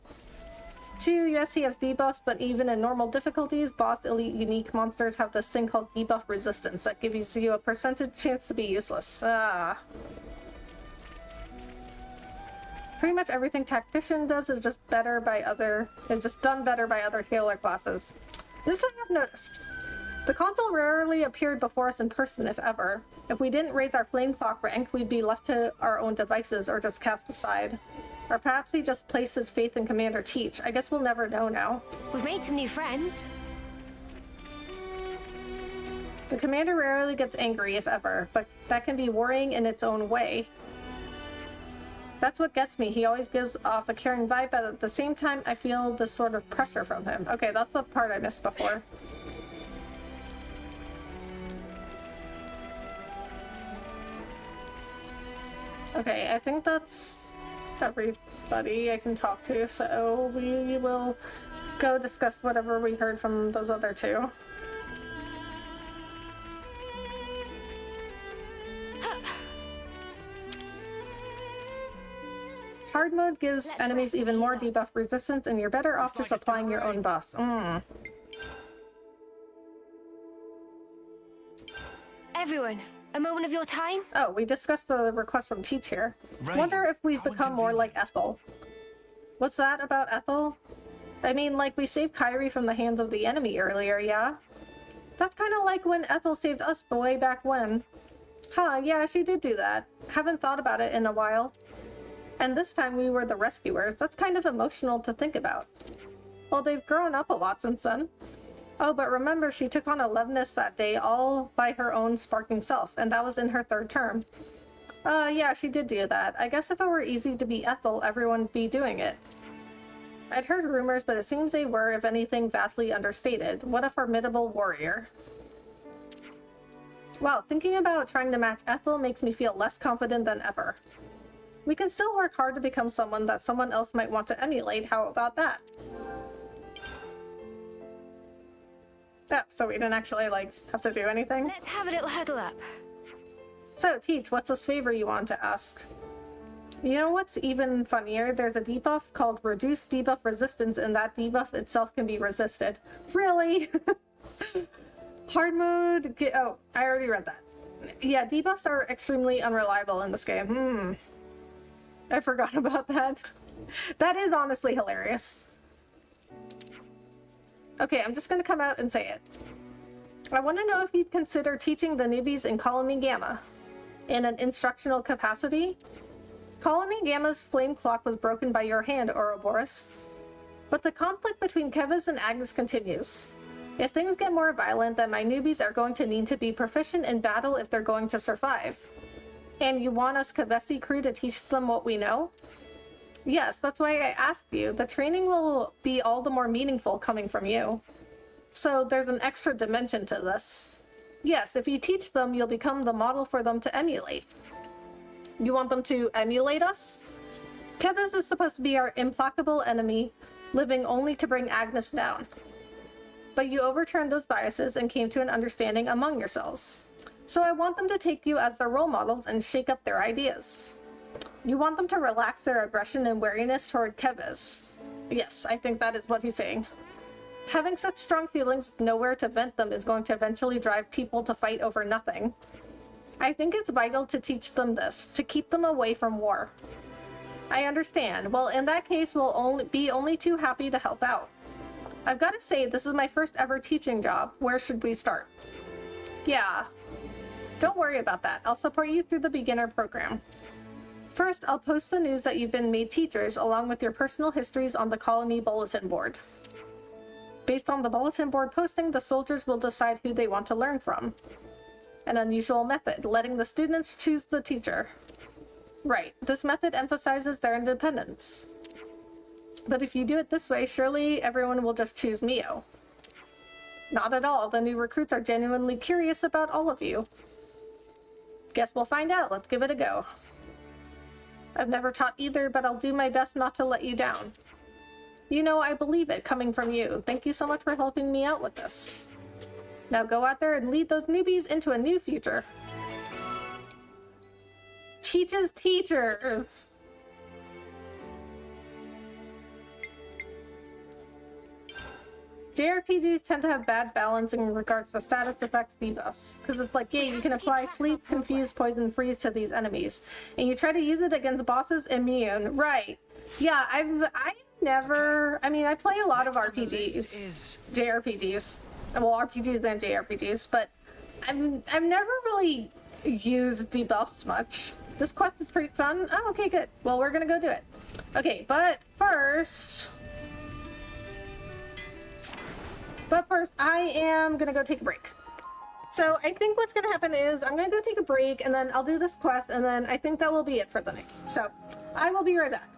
2, yes, he has debuffs, but even in normal difficulties, boss, elite, unique monsters have this thing called debuff resistance that gives you a percentage chance to be useless. Pretty much everything Tactician does is just done better by other healer classes. This I have noticed. The console rarely appeared before us in person, if ever. If we didn't raise our flame clock rank, we'd be left to our own devices or just cast aside. Or perhaps he just placed his faith in Commander Teach. I guess we'll never know now. We've made some new friends. The commander rarely gets angry, if ever, but that can be worrying in its own way. That's what gets me. He always gives off a caring vibe, but at the same time, I feel this sort of pressure from him. Okay, that's the part I missed before. Okay, I think that's everybody I can talk to, so we will go discuss whatever we heard from those other two. Hard mode gives enemies even more debuff resistance, and you're better off just applying your own buffs. Everyone, a moment of your time? Oh, we discussed the request from Teach here. Right. Wonder if we've become more like Ethel. What's that about Ethel? I mean, like, we saved Kairi from the hands of the enemy earlier, yeah? That's kind of like when Ethel saved us way back when. Huh, yeah, she did do that. Haven't thought about it in a while. And this time we were the rescuers. That's kind of emotional to think about. Well, they've grown up a lot since then. Oh, but remember, she took on Alevnis that day all by her own sparking self, and that was in her 3rd term. Yeah, she did do that. I guess if it were easy to be Ethel, everyone would be doing it. I'd heard rumors, but it seems they were, if anything, vastly understated. What a formidable warrior. Wow, thinking about trying to match Ethel makes me feel less confident than ever. We can still work hard to become someone that someone else might want to emulate. How about that? Yeah, so we didn't actually, like, have to do anything? Let's have a little huddle up. So, Teach, what's this favor you want to ask? You know what's even funnier? There's a debuff called Reduced Debuff Resistance, and that debuff itself can be resisted. Really? Hard mode... Oh, I already read that. Yeah, debuffs are extremely unreliable in this game. I forgot about that. That is honestly hilarious. Okay, I'm just gonna come out and say it. I want to know if you'd consider teaching the newbies in Colony Gamma in an instructional capacity. Colony Gamma's flame clock was broken by your hand, Ouroboros. But the conflict between Kevas and Agnes continues. If things get more violent, then my newbies are going to need to be proficient in battle if they're going to survive. And you want us Kevesi crew to teach them what we know? Yes, that's why I asked you. The training will be all the more meaningful coming from you. So there's an extra dimension to this. Yes, if you teach them, you'll become the model for them to emulate. You want them to emulate us? Kevas is supposed to be our implacable enemy, living only to bring Agnes down. But you overturned those biases and came to an understanding among yourselves. So I want them to take you as their role models and shake up their ideas. You want them to relax their aggression and wariness toward Kevas. Yes, I think that is what he's saying. Having such strong feelings with nowhere to vent them is going to eventually drive people to fight over nothing. I think it's vital to teach them this, to keep them away from war. I understand. Well, in that case, we'll be only too happy to help out. I've got to say, this is my first ever teaching job. Where should we start? Yeah. Don't worry about that. I'll support you through the beginner program. First, I'll post the news that you've been made teachers along with your personal histories on the colony bulletin board. Based on the bulletin board posting, the soldiers will decide who they want to learn from. An unusual method, letting the students choose the teacher. Right, this method emphasizes their independence. But if you do it this way, surely everyone will just choose Mio. Not at all. The new recruits are genuinely curious about all of you. Guess we'll find out. Let's give it a go. I've never taught either, but I'll do my best not to let you down. You know, I believe it coming from you. Thank you so much for helping me out with this. Now go out there and lead those newbies into a new future. Teaches teachers! JRPGs tend to have bad balance in regards to status effects debuffs. Because it's like, yeah, you can apply sleep, confuse, poison, freeze to these enemies. And you try to use it against bosses immune. Right. Yeah, I never... I mean, I play a lot of RPGs. JRPGs. Well, RPGs and JRPGs, but I've never really used debuffs much. This quest is pretty fun. Oh, okay, good. Well, we're gonna go do it. Okay, but first, I am gonna go take a break. So I think what's gonna happen is I'm gonna go take a break, and then I'll do this quest, and then I think that will be it for the night. So I will be right back.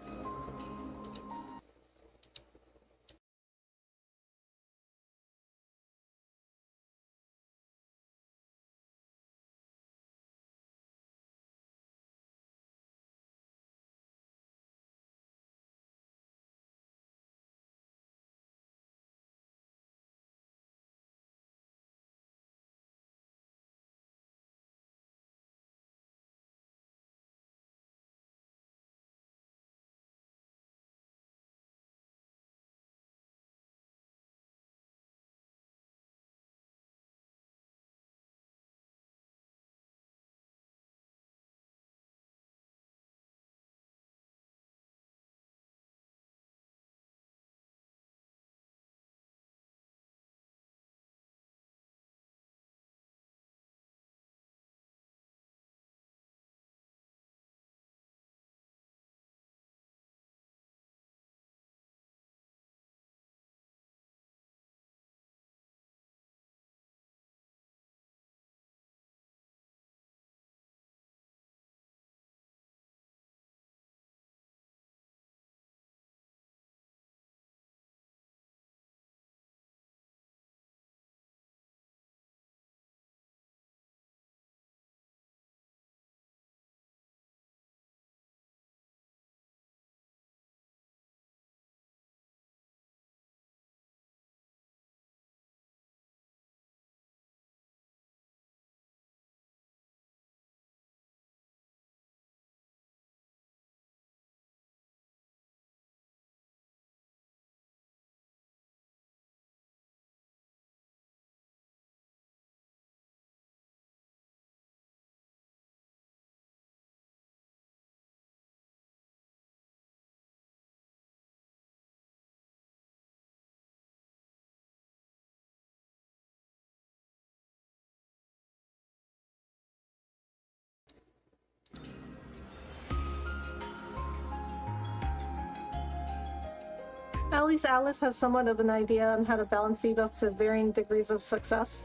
At least Alice has somewhat of an idea on how to balance debuffs to varying degrees of success.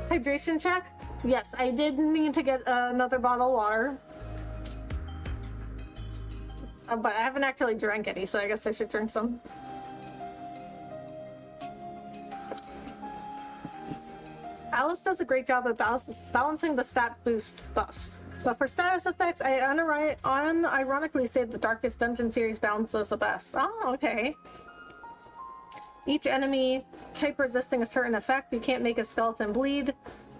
Hydration check? Yes, I did need to get another bottle of water. But I haven't actually drank any, so I guess I should drink some. Alice does a great job of balancing the stat boost buffs. But for status effects, I unironically say the Darkest Dungeon series balances the best. Oh, okay. Each enemy type resisting a certain effect, you can't make a skeleton bleed.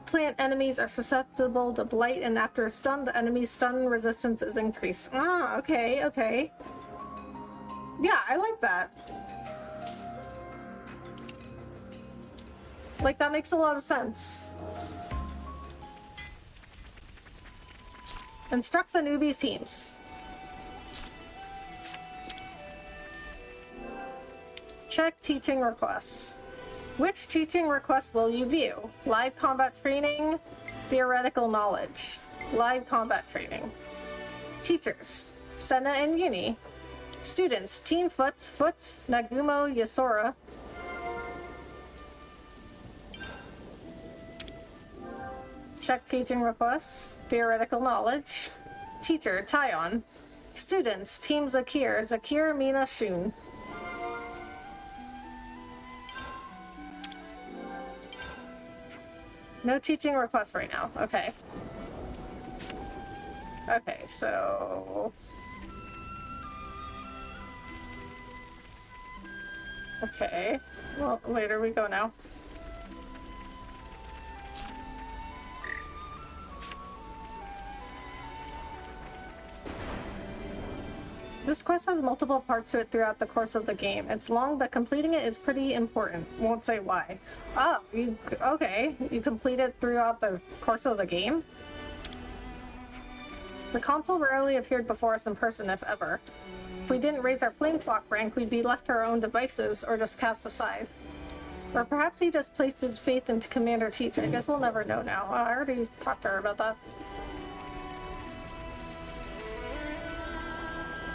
Plant enemies are susceptible to blight, and after a stun, the enemy's stun resistance is increased. Ah, okay, okay. Yeah, I like that. Like, that makes a lot of sense. Instruct the newbies teams. Check teaching requests. Which teaching request will you view? Live combat training, theoretical knowledge. Live combat training. Teachers, Senna and Uni. Students, Team Foots, Nagumo, Yasora. Check teaching requests, theoretical knowledge. Teacher, Tyon. Students, Team Zakir, Mina, Shun. No teaching requests right now. Okay. Okay, so... Okay. Well, later we go now. This quest has multiple parts to it throughout the course of the game. It's long, but completing it is pretty important. Won't say why. Oh, okay. You complete it throughout the course of the game? The console rarely appeared before us in person, if ever. If we didn't raise our flame flock rank, we'd be left to our own devices, or just cast aside. Or perhaps he just placed his faith into Commander Teach. I guess we'll never know now. I already talked to her about that.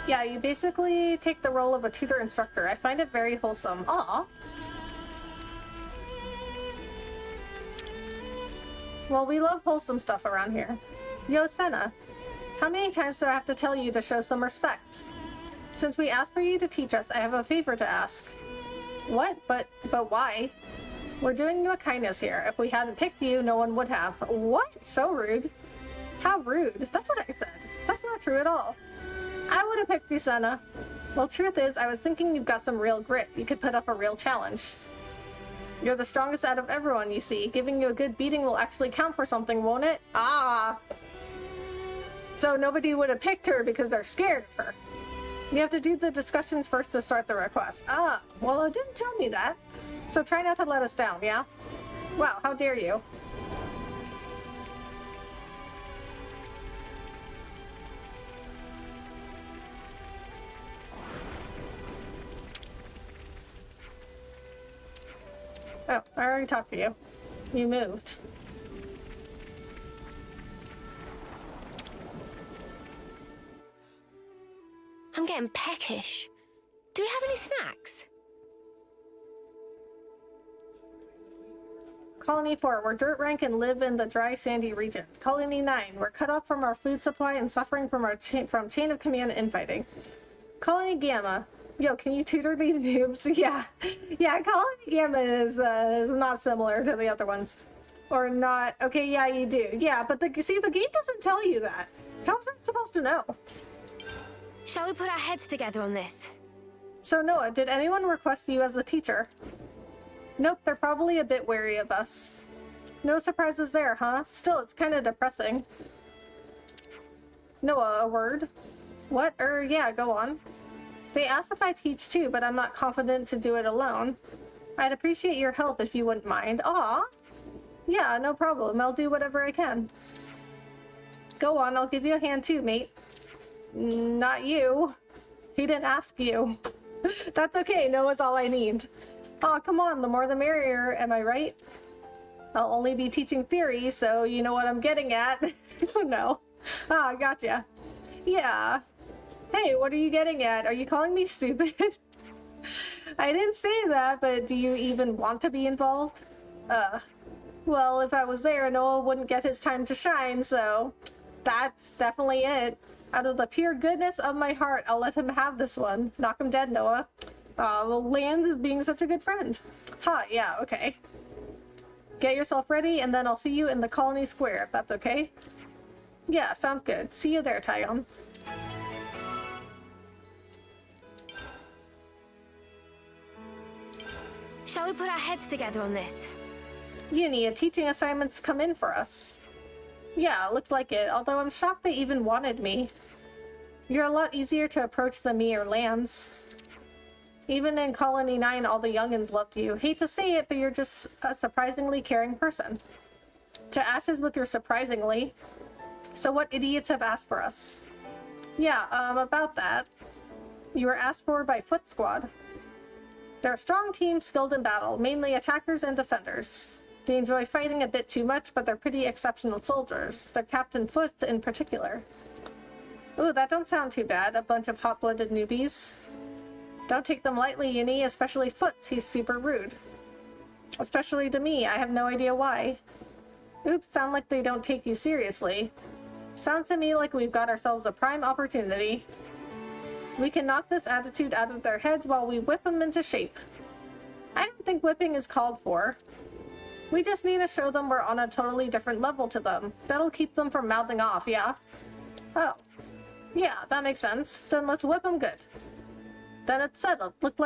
Yeah, you basically take the role of a tutor instructor. I find it very wholesome. Aw. Well, we love wholesome stuff around here. Yo, Senna, how many times do I have to tell you to show some respect? Since we asked for you to teach us, I have a favor to ask. What? But why? We're doing you a kindness here. If we hadn't picked you, no one would have. What? So rude. How rude? That's what I said. That's not true at all. I would have picked you, Senna. Well, truth is, I was thinking you've got some real grit. You could put up a real challenge. You're the strongest out of everyone, you see. Giving you a good beating will actually count for something, won't it? Ah! So nobody would have picked her because they're scared of her. You have to do the discussions first to start the request. Ah, well, it didn't tell me that. So try not to let us down, yeah? Wow, how dare you? Oh, I already talked to you. You moved. I'm getting peckish. Do we have any snacks? Colony 4, we're dirt rank and live in the dry, sandy region. Colony 9, we're cut off from our food supply and suffering from our chain of command infighting. Colony Gamma, yo, can you tutor these noobs? Yeah, Colony Gamma is not similar to the other ones. Or not. Okay, yeah, you do. Yeah, but the game doesn't tell you that. How was I supposed to know? Shall we put our heads together on this? So Noah, did anyone request you as a teacher? Nope, they're probably a bit wary of us. No surprises there, huh? Still, it's kind of depressing. Noah, a word? What? Yeah, go on. They asked if I teach too, but I'm not confident to do it alone. I'd appreciate your help if you wouldn't mind. Aw! Yeah, no problem. I'll do whatever I can. Go on, I'll give you a hand too, mate. Not you. He didn't ask you. That's okay, Noah's all I need. Aw, come on, the more the merrier, am I right? I'll only be teaching theory, so you know what I'm getting at. No. Ah, gotcha. Yeah. Hey, what are you getting at? Are you calling me stupid? I didn't say that, but do you even want to be involved? Well, if I was there, Noah wouldn't get his time to shine, so that's definitely it. Out of the pure goodness of my heart, I'll let him have this one. Knock him dead, Noah. Well, Land is being such a good friend. Yeah, okay. Get yourself ready, and then I'll see you in the Colony Square, if that's okay. Yeah, sounds good. See you there, Tyon. Shall we put our heads together on this? Uni, a teaching assignment's come in for us. Yeah, looks like it, although I'm shocked they even wanted me. You're a lot easier to approach than me or Lance. Even in Colony 9, all the youngins loved you. Hate to say it, but you're just a surprisingly caring person. To ashes with your surprisingly. So what idiots have asked for us? Yeah, about that. You were asked for by Foot Squad. They're a strong team skilled in battle, mainly attackers and defenders. They enjoy fighting a bit too much, but they're pretty exceptional soldiers. Their Captain Foot in particular. Ooh, that don't sound too bad, a bunch of hot-blooded newbies. Don't take them lightly, Uni, especially Foots, he's super rude. Especially to me, I have no idea why. Oops, sound like they don't take you seriously. Sounds to me like we've got ourselves a prime opportunity. We can knock this attitude out of their heads while we whip them into shape. I don't think whipping is called for. We just need to show them we're on a totally different level to them. That'll keep them from mouthing off, yeah? Oh. Yeah, that makes sense. Then let's whip them good. Then it's settled. Looks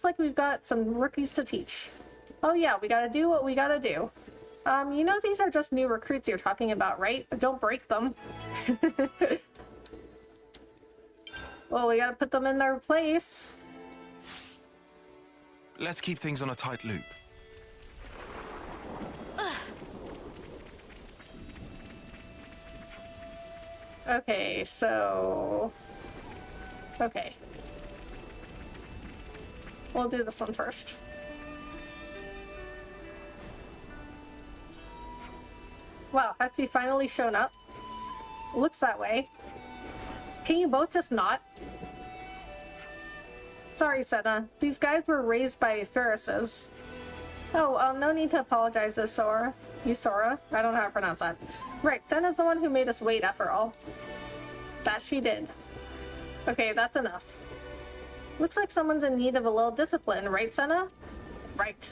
like we've got some rookies to teach. Oh yeah, we gotta do what we gotta do. You know these are just new recruits you're talking about, right? Don't break them. Well, we gotta put them in their place. Let's keep things on a tight loop. Okay, so... Okay. We'll do this one first. Wow, has he finally shown up? Looks that way. Can you both just not? Sorry, Senna. These guys were raised by Ferrises. Oh, no need to apologize, Sora. Yusora? I don't know how to pronounce that. Right, Senna's the one who made us wait, after all. That she did. Okay, that's enough. Looks like someone's in need of a little discipline, right, Senna? Right.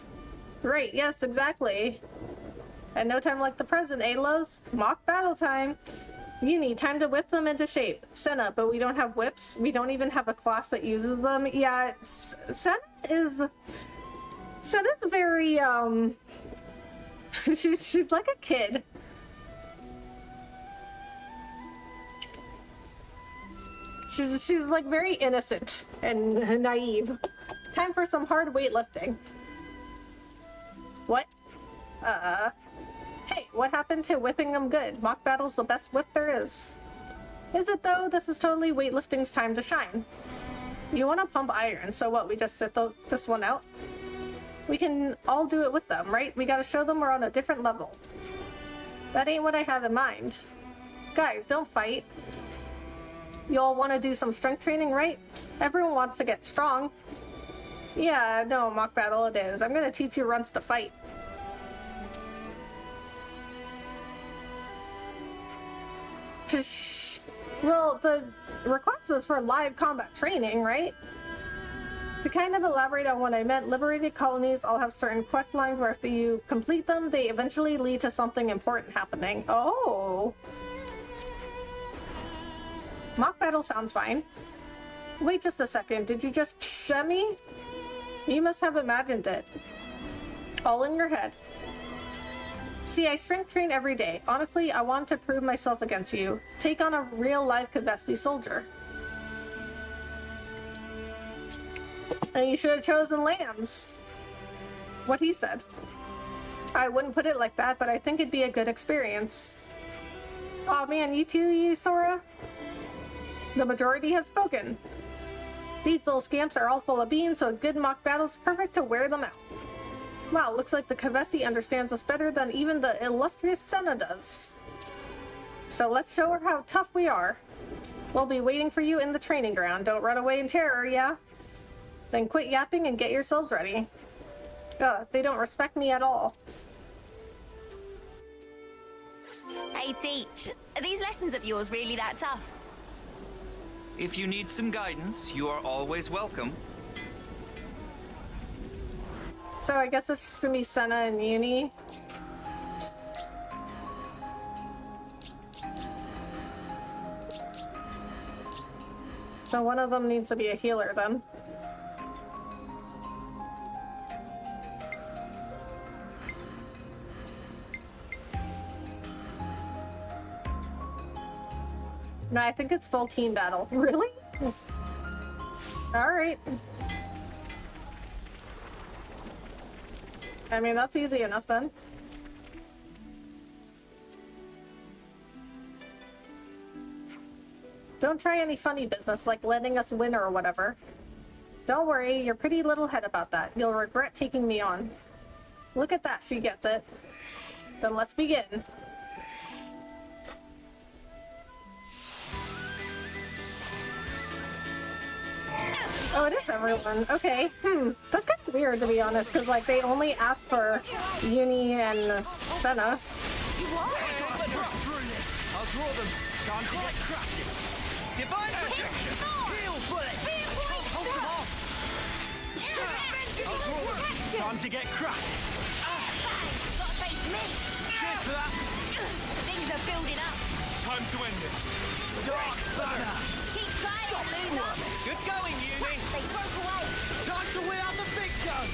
Right, yes, exactly. And no time like the present, eh, loves? Mock battle time! Uni, time to whip them into shape. Senna, but we don't have whips? We don't even have a class that uses them? Yeah, Senna's very, she's like a kid. She's like very innocent and naive. Time for some hard weightlifting. What? Hey, what happened to whipping them good? Mock battle's the best whip there is. Is it though? This is totally weightlifting's time to shine. You want to pump iron, so what, we just sit this one out? We can all do it with them, right? We gotta show them we're on a different level. That ain't what I had in mind. Guys, don't fight. You all want to do some strength training, right? Everyone wants to get strong. Yeah, no, mock battle it is. I'm gonna teach you runts to fight. Well, the request was for live combat training, right? To kind of elaborate on what I meant, liberated colonies all have certain quest lines where if you complete them, they eventually lead to something important happening. Oh! Mock battle sounds fine. Wait just a second, did you just psh me? You must have imagined it. All in your head. See, I strength train every day. Honestly, I want to prove myself against you. Take on a real live Kavesti soldier. And you should have chosen Lance. What he said. I wouldn't put it like that, but I think it'd be a good experience. Aw man, you too, Yusora? The majority have spoken. These little scamps are all full of beans, so a good mock battle's perfect to wear them out. Wow, looks like the Kavesti understands us better than even the illustrious Senna does. So let's show her how tough we are. We'll be waiting for you in the training ground. Don't run away in terror, yeah? Then quit yapping and get yourselves ready. They don't respect me at all. Hey, Teach. Are these lessons of yours really that tough? If you need some guidance, you are always welcome. So I guess it's just gonna be Senna and Uni. So one of them needs to be a healer then. No, I think it's full team battle. Really? Alright. I mean, that's easy enough then. Don't try any funny business like letting us win or whatever. Don't worry your pretty little head about that. You'll regret taking me on. Look at that, she gets it. Then let's begin. Oh, it is everyone. Okay. That's kind of weird, to be honest, because, like, they only asked for Uni and Senna. I'll draw them. Time to get cracking. Divine protection. Heal bullet. Hold them off. I'll draw them. Time to get cracking. Gotta face me. Cheers for that. Things are building up. Time to end it. Dark banner. Keep trying, loser. Good going, Uni. They broke away. Time to win out the big gun.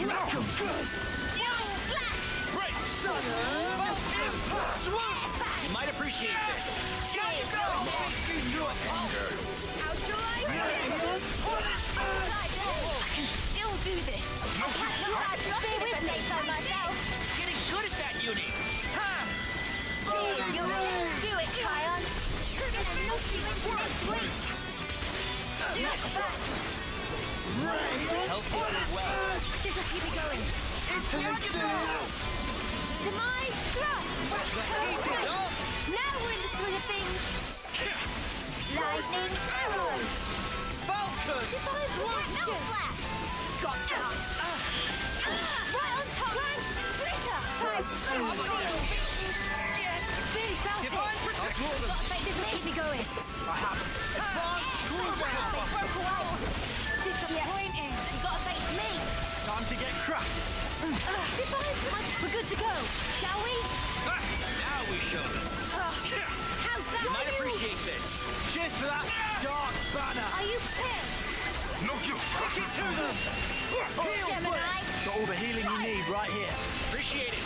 Wreck 'em good. Flash. Break, son. Impact. Swoop. You might appreciate this. Cheers. You a hunger. How do I do it? I can still do this. I can't do that. Stay with me by myself. Getting good at that, Uni. You're gonna do it, Kion. You're gonna knock you into next week. Knock back. Healthy and well. This will keep me going. Interlace now. Demise thrust. Easy, off. Now we're in the swing of things. Lightning arrow. Falcon. Divine protection. Flash. Gotcha. Right on top. Glitter. Time. Really felt Divine it. protection. This will keep me going. I have advanced cruise They broke away. Disappointing. You gotta face me. Time to get cracking. We're good to go. Shall we? Now we show them. How's that? You might appreciate this. Cheers for that. Dark banner. Are you pissed? Stick it to them. Heal Gemini. bullet. Got all the healing you need right here. Appreciate it.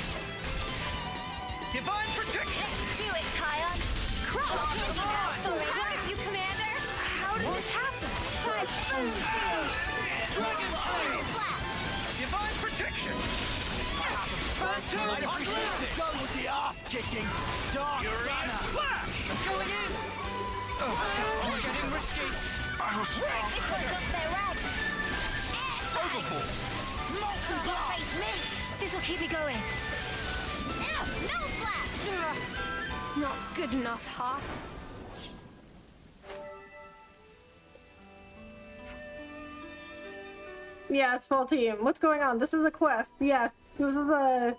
Divine protection. Let's do it, Kion. Sorry, you, Commander. How did this happen? Dragon tail. Divine protection. Phantom. Might appreciate this. Go with the ass kicking. Dark banner. Flash. Going in. It's getting risky. I was wrong. This one's up their rag. Overhaul. Molten blast. Face me. This will keep me going. No flash. Not good enough, huh? Yeah, it's full team. What's going on? This is a quest. Yes, this is a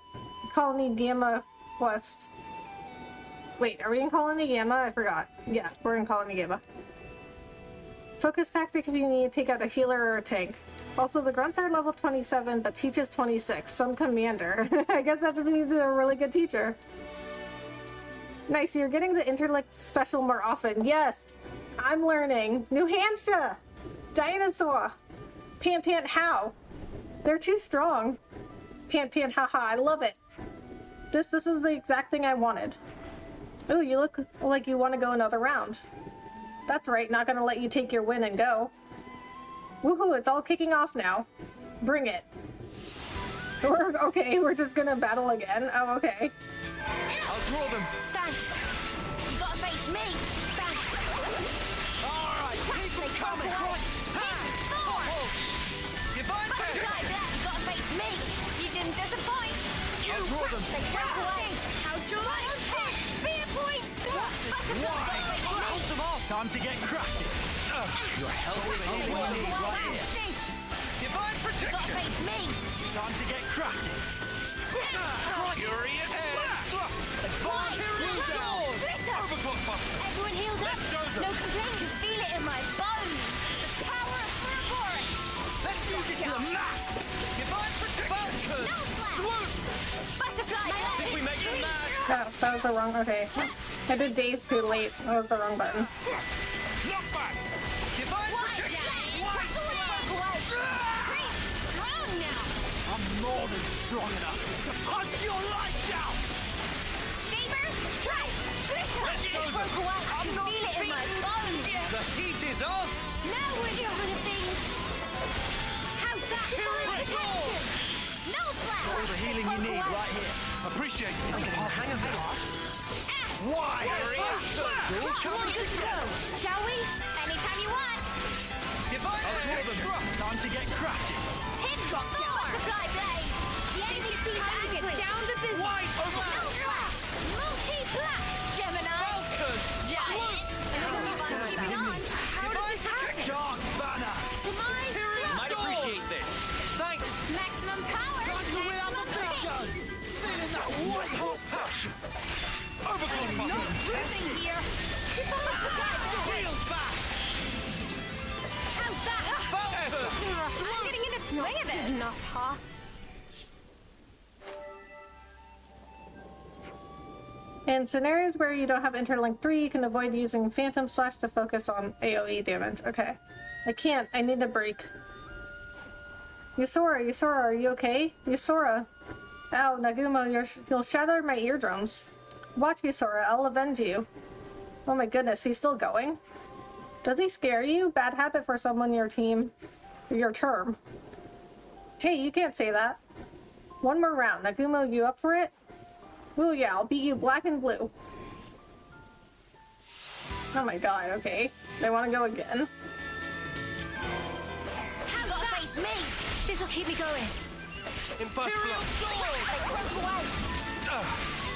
Colony Gamma quest. Wait, are we in Colony Gamma? I forgot. Yeah, we're in Colony Gamma. Focus tactic if you need to take out a healer or a tank. Also, the grunts are level 27, but teaches 26. Some commander. I guess that just means they're a really good teacher. Nice, you're getting the intellect special more often. Yes, I'm learning. New Hampshire! Dinosaur! Pant how? They're too strong. Pant haha, I love it. This is the exact thing I wanted. Ooh, you look like you want to go another round. That's right, not gonna let you take your win and go. Woohoo, it's all kicking off now. Bring it. We're just gonna battle again. Oh, okay. I'll draw them. Thanks. You gotta face me. Thanks. Alright, keep them coming. Divine protection. Like that, you gotta face me. You didn't disappoint. I'll draw them. They broke away. How'd you like on top? Spear point. Hold them off. Time to get cracking. Your health is all you need right here. Divine protection. Face me. Time to get cracking. Furious blast. Advanced blue down. Overclock buster. Everyone healed up. Let's show them. No complaints. You feel it in my bones. The power of Ouroboros. Let's use it to the max. Divine protection. No flash. Swoop. Butterfly. I think we make them mad. That was the wrong. Okay. I did days too late. That was the wrong button. Knockback. Divine protection. Wide Strong now. I'm more than strong enough to punch your lights out. Saber. Strike. Glitter. Let's show them. Broke away. I can feel it in my bones. The heat is on. Now we're doing the things. How's that? Divine protection. No flash. All the healing you need right here. Appreciate it. I'm getting the hang of this. Why? We're good to go. Shall we? Anytime you want. Divine protection. Time to get cracking. Hit got you. Butterfly blade. The enemy seems angry. Down to business. Wide No flash. Multi-black. Gemini. Falcon. Giant. Keeping on. How did this happen? Dark banner. Demise. Might appreciate this. Thanks. Maximum power. Time to wheel out the big guns. Feeling that white hot passion. Overclock No button. dripping here. Divine protection. Shield back. How's that? I'm getting in a swing of it. Enough, huh? In scenarios where you don't have Interlink 3, you can avoid using Phantom Slash to focus on AoE damage. Okay. I can't. I need a break. Yusora, are you okay? Yusora. Ow, Nagumo, you'll shatter my eardrums. Watch, Yusora, I'll avenge you. Oh my goodness, he's still going? Does he scare you? Bad habit for someone your team. Your term. Hey, you can't say that. One more round. Nagumo, you up for it? Ooh yeah, I'll beat you black and blue. Oh my god, okay. They want to go again. How's that? Face me. This'll keep me going. Impulse block. They broke away.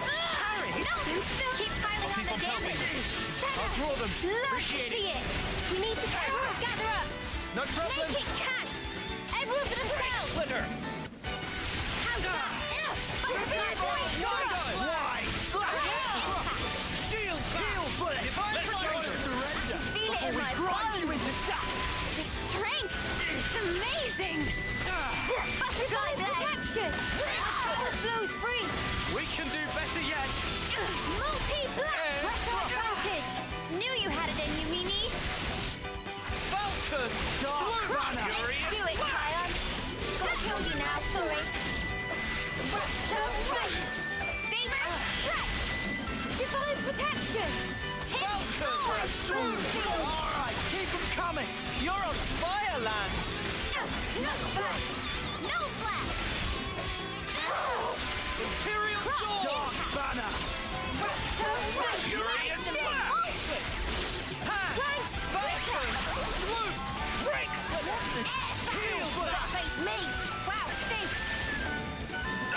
Harry. No, still keep piling on the damage. I'll draw them. Love to Appreciate see it. it. We need to gather up. No problem. Make it count. Everyone for themselves. Splitter. How's that? Butterfly blade. Why? Shield back. Divine protection. Surrender. Feel it in my bones. The strength. It's amazing. Butterfly protection. Power flows free. We can do better yet. Multi-black. Pressure advantage. Knew you had it in you, Mimi. Falcon. Dark banner. Let's do it, Kion. Gonna kill you now, sorry. Right. Saber, strike. Divine protection. Falcon. All right, keep them coming. You're on fire, Land. No flash. No flash. Imperial sword. Dark banner. Right. Furious blast. Hand. Falcon. Swoop. Break splitter. Heal blast. Face me. Wow, thanks.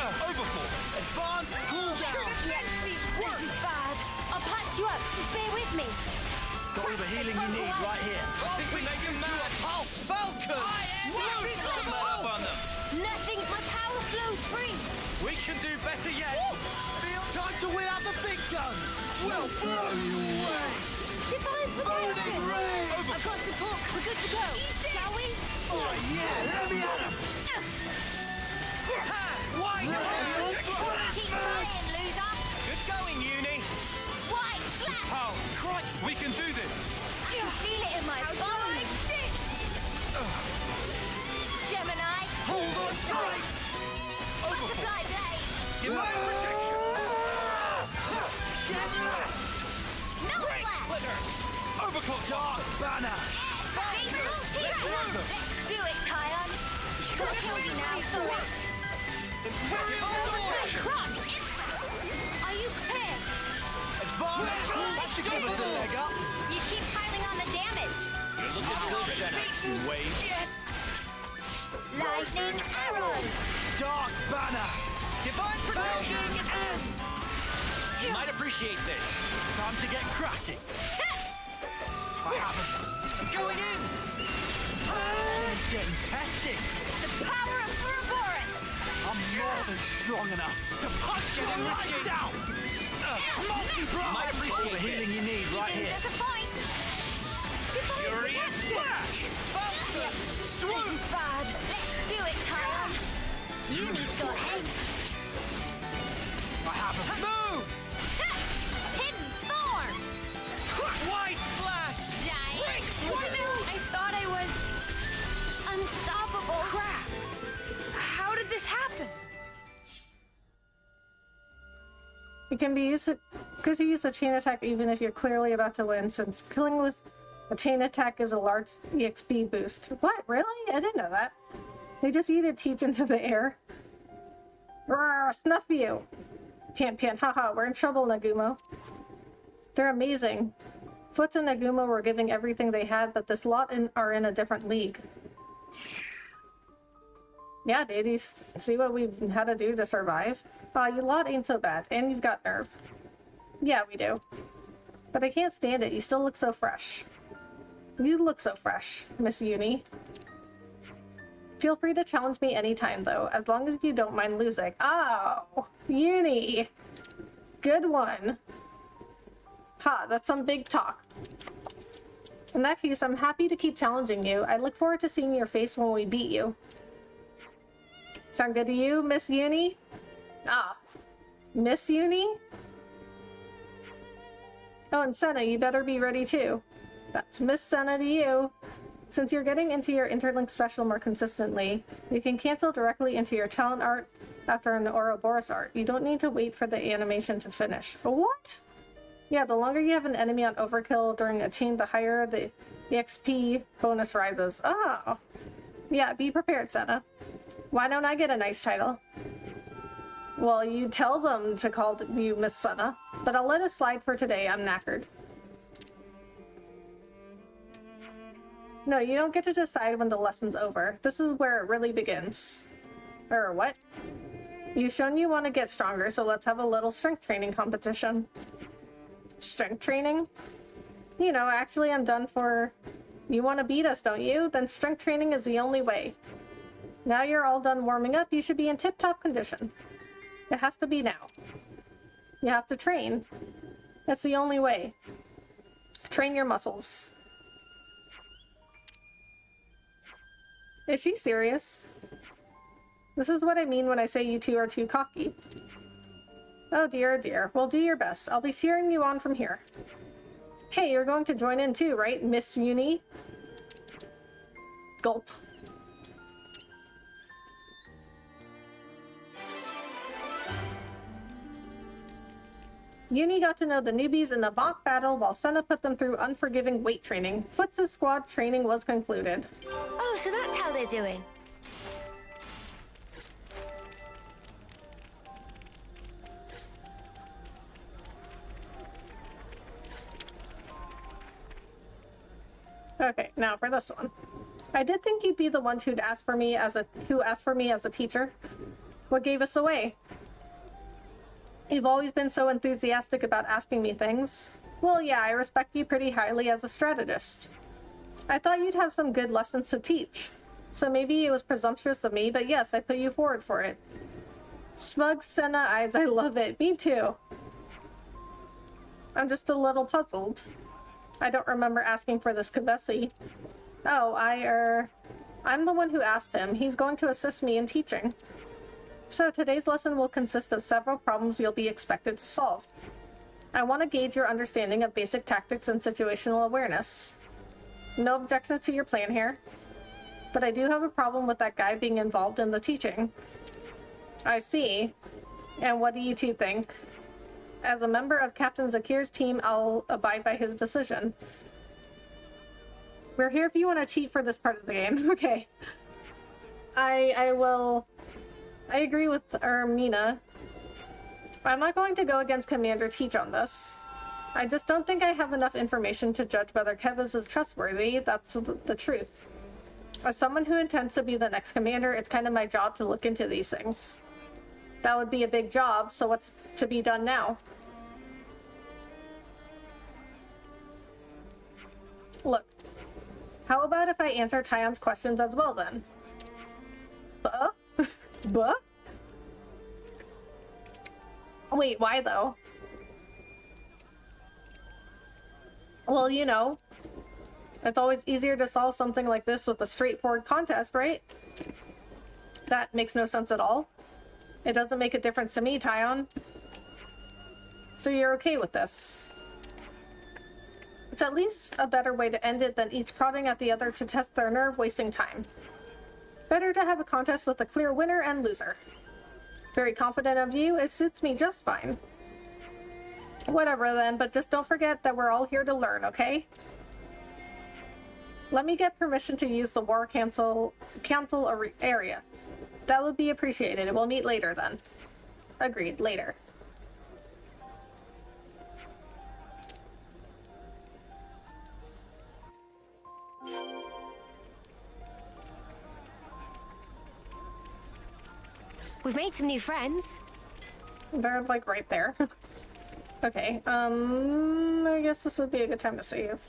Overfall. Advanced cooldown. This is bad. I'll patch you up. Just bear with me. Got all the healing you need right here. I think we make them mad. Falcon. Swoop. Let up on them. Nothing's my power flows free. We can do better yet. Time to wheel out the big guns. We'll blow you away. Divine protection. Ray. I've got support. We're good to go. Shall we? Oh yeah, let me at him. Why? Keep trying, loser. Good going, Uni. White flash. Oh, crikey. We can do this. I can feel it in my bones. Gemini. Hold on tight. Butterfly blade. Divine protection. Get left. No flash. Splitter. Overclock. Dark banner. Let's do it, Kion. Gonna kill you now, sorry. Cross. Are you prepared? Advance. Give us a leg up. You keep piling on the damage. Looking good, Xenax. Wave. Lightning arrow. Dark banner. Divine protection. You might appreciate this. Time to get cracking. I haven't. I'm going nothing strong enough to punch you right down! Might appreciate the healing you need right here. Disappoint. Furious Flash! This is bad. Let's do it, Tyler. Yumi's got H. I have a move! Hidden form. White Slash! Giant. I thought I was unstoppable. Crap! How did this happen? It can be good to use a chain attack even if you're clearly about to win, since killing with a chain attack gives a large EXP boost. What? Really? I didn't know that. They just yeeted Teach into the air. Roar, snuff you! Pan, haha, we're in trouble, Nagumo. They're amazing. Foots and Nagumo were giving everything they had, but this lot are in a different league. Yeah, dude, you see what we've had to do to survive? Aw, you lot ain't so bad, and you've got nerve. Yeah, we do. But I can't stand it, you still look so fresh. You look so fresh, Miss Uni. Feel free to challenge me anytime, though, as long as you don't mind losing. Oh, Uni! Good one. Ha, that's some big talk. In that case, I'm happy to keep challenging you. I look forward to seeing your face when we beat you. Sound good to you, Miss Uni? Ah, Miss Uni? Oh, and Senna, you better be ready too. That's Miss Senna to you. Since you're getting into your Interlink special more consistently, you can cancel directly into your talent art after an Ouroboros art. You don't need to wait for the animation to finish. What? Yeah, the longer you have an enemy on overkill during a chain, the higher the EXP bonus rises. Oh. Yeah, be prepared, Senna. Why don't I get a nice title? Well, you tell them to call you Miss Senna, but I'll let it slide for today. I'm knackered. No, you don't get to decide when the lesson's over. This is where it really begins. Or what? You've shown you want to get stronger, so let's have a little strength training competition. Strength training? You know, actually I'm done for... You want to beat us, don't you? Then strength training is the only way. Now you're all done warming up, you should be in tip-top condition. It has to be now. You have to train. That's the only way. Train your muscles. Is she serious? This is what I mean when I say you two are too cocky. Oh dear, oh dear. Well, do your best. I'll be cheering you on from here. Hey, you're going to join in too, right, Miss Uni? Gulp. Uni got to know the newbies in the mock battle while Senna put them through unforgiving weight training. Foots' squad training was concluded. Oh, so that's how they're doing. Okay, now for this one. I did think you'd be the ones who asked for me as a teacher. What gave us away? You've always been so enthusiastic about asking me things. Well, yeah, I respect you pretty highly as a strategist. I thought you'd have some good lessons to teach. So maybe it was presumptuous of me, but yes, I put you forward for it. Smug Senna eyes, I love it. Me too. I'm just a little puzzled. I don't remember asking for this Kabesi. Oh, I'm the one who asked him. He's going to assist me in teaching. So today's lesson will consist of several problems you'll be expected to solve. I want to gauge your understanding of basic tactics and situational awareness. No objections to your plan here, but I do have a problem with that guy being involved in the teaching. I see. And what do you two think? As a member of Captain Zakir's team, I'll abide by his decision. We're here if you want to cheat for this part of the game. Okay. I agree with Ermina. I'm not going to go against Commander Teach on this. I just don't think I have enough information to judge whether Kevuz is trustworthy. That's the truth. As someone who intends to be the next commander, it's kind of my job to look into these things. That would be a big job, so what's to be done now? Look, how about if I answer Tyon's questions as well then? Buh? Buh? Wait, why though? Well, you know, it's always easier to solve something like this with a straightforward contest, right? That makes no sense at all. It doesn't make a difference to me, Tyon. So you're okay with this? It's at least a better way to end it than each prodding at the other to test their nerve, wasting time. Better to have a contest with a clear winner and loser. Very confident of you, it suits me just fine. Whatever then, but just don't forget that we're all here to learn, okay? Let me get permission to use the War Council area. That would be appreciated. We'll meet later then. Agreed, later. We've made some new friends. They're like right there. Okay, I guess this would be a good time to save.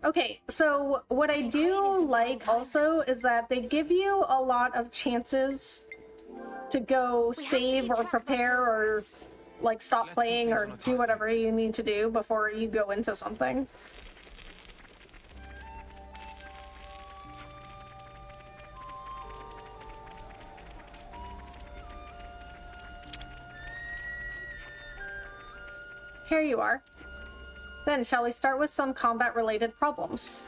Okay, so what I do like also is that they give you a lot of chances to go save or prepare or like stop playing or do whatever you need to do before you go into something. Here you are. Then, shall we start with some combat-related problems?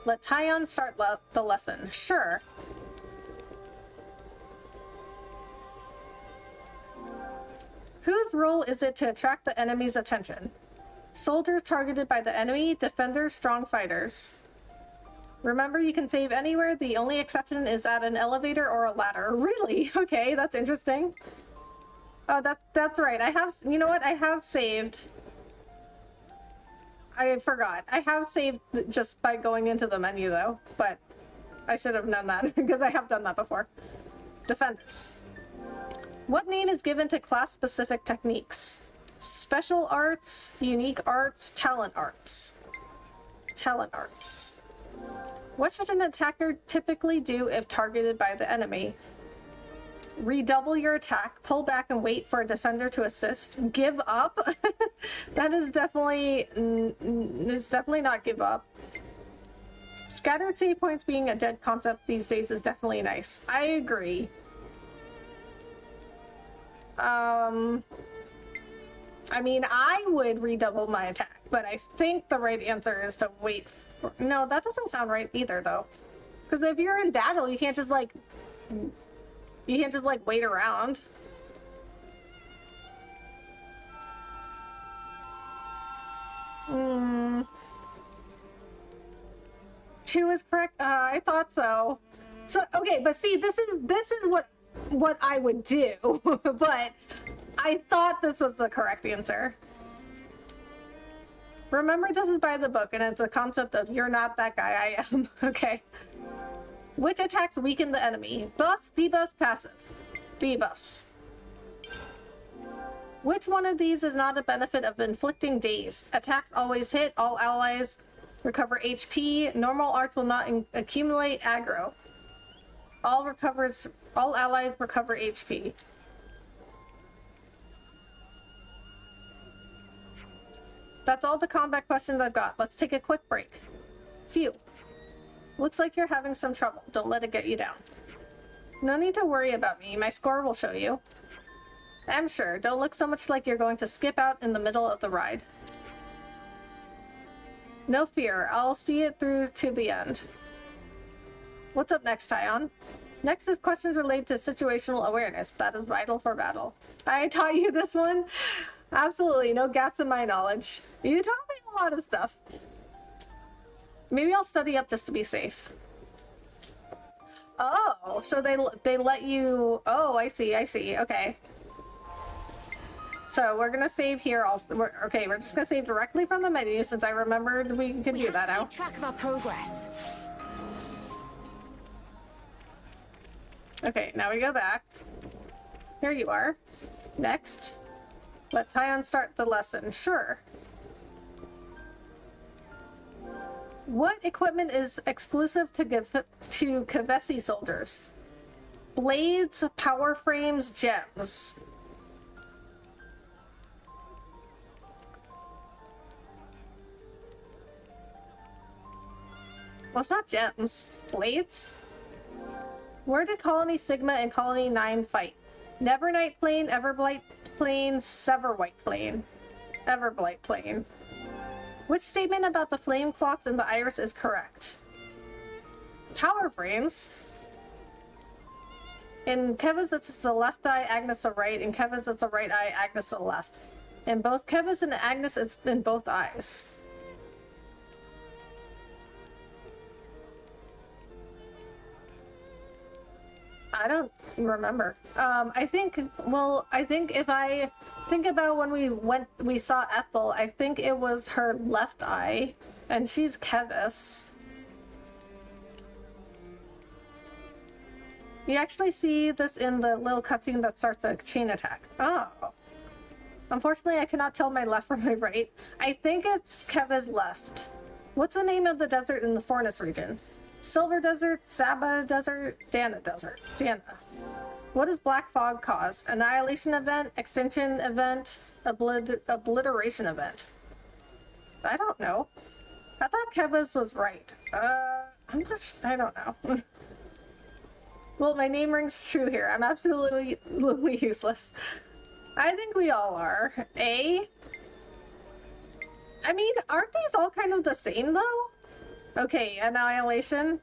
Let Tyon start the lesson. Sure. Whose role is it to attract the enemy's attention? Soldiers targeted by the enemy, defenders, strong fighters. Remember, you can save anywhere. The only exception is at an elevator or a ladder. Really? Okay, that's interesting. Oh, that's right. I have, you know what? I have saved. I forgot. I have saved just by going into the menu though, but I should have done that because I have done that before. Defenders. What name is given to class-specific techniques? Special arts, unique arts, talent arts. Talent arts. What should an attacker typically do if targeted by the enemy? Redouble your attack, pull back and wait for a defender to assist. Give up? That is definitely not give up. Scattered save points being a dead concept these days is definitely nice. I agree. I mean, I would redouble my attack, but I think the right answer is to wait for... No, that doesn't sound right either, though. Because if you're in battle, you can't just, like... You can't just, like, wait around. Two is correct? I thought so. So, okay, but see, this is what I would do, but I thought this was the correct answer. Remember, this is by the book, and it's a concept of you're not that guy, I am. Okay. Which attacks weaken the enemy? Buffs, debuffs, passive. Debuffs. Which one of these is not a benefit of inflicting daze? Attacks always hit, all allies recover HP, normal arts will not accumulate aggro. All allies recover HP. That's all the combat questions I've got. Let's take a quick break. Phew. Looks like you're having some trouble. Don't let it get you down. No need to worry about me. My score will show you. I'm sure. Don't look so much like you're going to skip out in the middle of the ride. No fear. I'll see it through to the end. What's up next, Tyon? Next is questions related to situational awareness. That is vital for battle. I taught you this one? Absolutely. No gaps in my knowledge. You taught me a lot of stuff. Maybe I'll study up just to be safe. Oh, so they let you... Oh, I see. Okay. So we're gonna save here. Okay, we're just gonna save directly from the menu since I remembered we can do that now. Keep track of our progress. Okay, now we go back. Here you are. Next. Let Tyon start the lesson. Sure. What equipment is exclusive to Kavesi soldiers? Blades, power frames, gems. Well, it's not gems. Blades? Where did Colony Sigma and Colony 9 fight? Nevernight Plain, Everblight Plain, Severwhite Plain. Everblight Plain. Which statement about the flame clocks and the iris is correct? Power frames? In Kevis, it's the left eye, Agnes the right. In Kevis, it's the right eye, Agnes the left. In both Kevis and Agnes, it's in both eyes. I don't remember. I think if I think about when we saw Ethel, I think it was her left eye, and she's Kevis. You actually see this in the little cutscene that starts a chain attack. Oh. Unfortunately, I cannot tell my left from my right. I think it's Kevis left. What's the name of the desert in the Fornus region? Silver Desert, Saba Desert, Dana Desert. Dana. What does black fog cause? Annihilation event, extinction event, obliteration event. I don't know. I thought Kevis was right. I don't know. Well, my name rings true here. I'm absolutely useless. I think we all are. I mean, aren't these all kind of the same though? Okay, annihilation.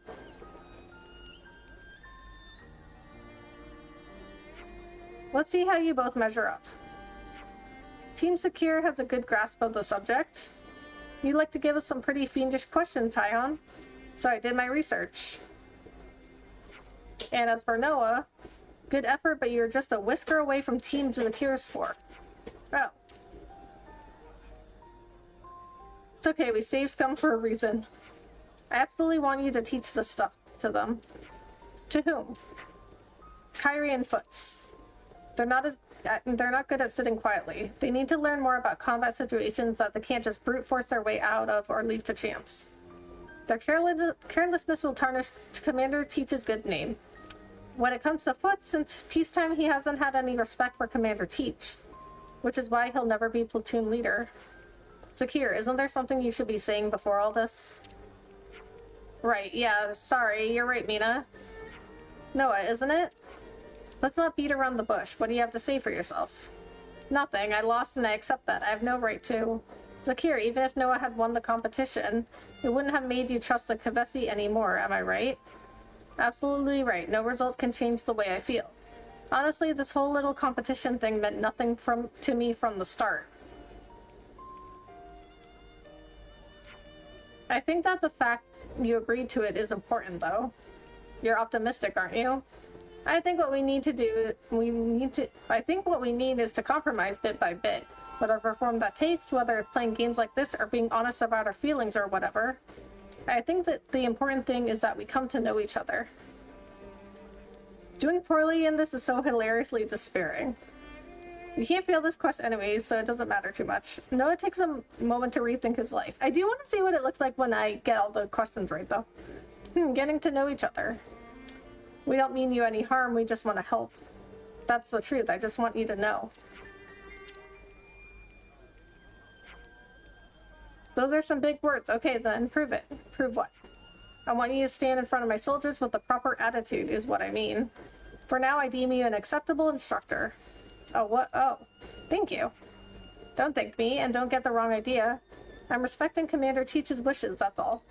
Let's see how you both measure up. Team Secure has a good grasp of the subject. You'd like to give us some pretty fiendish questions, Taion. So I did my research. And as for Noah, good effort, but you're just a whisker away from Team Secure's score. Oh. It's okay, we saved scum for a reason. I absolutely want you to teach this stuff to them. To whom? Kyrie and Foots. They're not good at sitting quietly. They need to learn more about combat situations that they can't just brute force their way out of or leave to chance. Their carelessness will tarnish Commander Teach's good name. When it comes to Foots, since peacetime he hasn't had any respect for Commander Teach, which is why he'll never be platoon leader. Zakir, isn't there something you should be saying before all this? Right, yeah, sorry, you're right, Mina. Noah, isn't it? Let's not beat around the bush. What do you have to say for yourself? Nothing. I lost and I accept that. I have no right to. Zakir, even if Noah had won the competition, it wouldn't have made you trust the Kavesi anymore, am I right? Absolutely right. No result can change the way I feel. Honestly, this whole little competition thing meant nothing to me from the start. I think that the fact you agreed to it is important, though. You're optimistic, aren't you? I think what we need is to compromise bit by bit. Whatever form that takes, whether it's playing games like this or being honest about our feelings or whatever. I think that the important thing is that we come to know each other. Doing poorly in this is so hilariously despairing. You can't fail this quest anyways, so it doesn't matter too much. Noah takes a moment to rethink his life. I do want to see what it looks like when I get all the questions right, though. Getting to know each other. We don't mean you any harm, we just want to help. That's the truth, I just want you to know. Those are some big words. Okay, then prove it. Prove what? I want you to stand in front of my soldiers with the proper attitude, is what I mean. For now, I deem you an acceptable instructor. Oh, what? Oh, thank you. Don't thank me, and don't get the wrong idea. I'm respecting Commander Teach's wishes, that's all.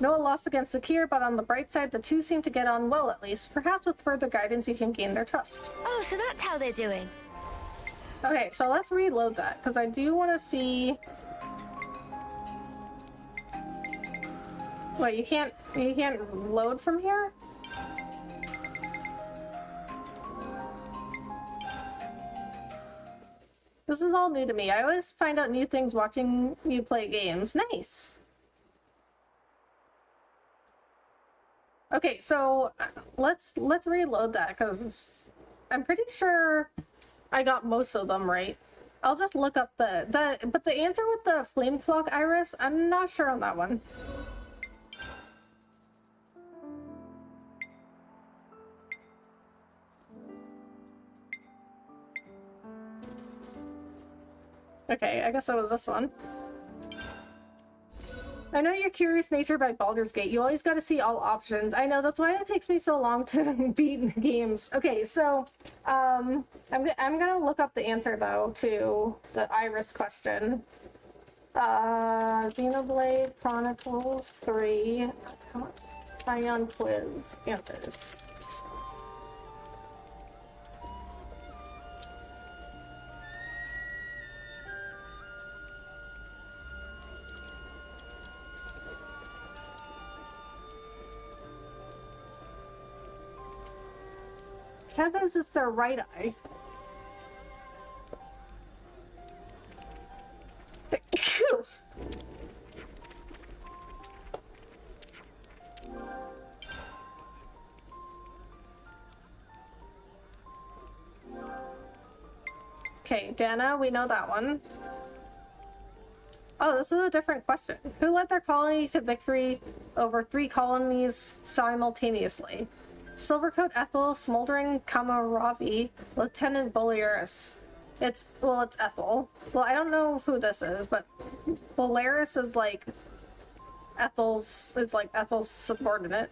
Noah lost against Zakir, but on the bright side, the two seem to get on well at least. Perhaps with further guidance, you can gain their trust. Oh, so that's how they're doing. Okay, so let's reload that, because I do want to see... Wait, you can't load from here? This is all new to me. I always find out new things watching you play games. Nice! Okay, so let's reload that, because I'm pretty sure I got most of them right. I'll just look up but the answer with the flame clock iris, I'm not sure on that one. Okay, I guess it was this one. I know you're curious nature by Baldur's Gate. You always got to see all options. I know, that's why it takes me so long to beat the games. Okay, so I'm gonna look up the answer though to the iris question. Xenoblade Chronicles 3 Ion quiz answers. Heathers is their right eye. Okay, Dana, we know that one. Oh, this is a different question. Who led their colony to victory over 3 colonies simultaneously? Silvercoat Ethel, Smoldering Kamaravi, Lieutenant Bolaris. It's Ethel. Well, I don't know who this is, but Bolaris is like Ethel's subordinate.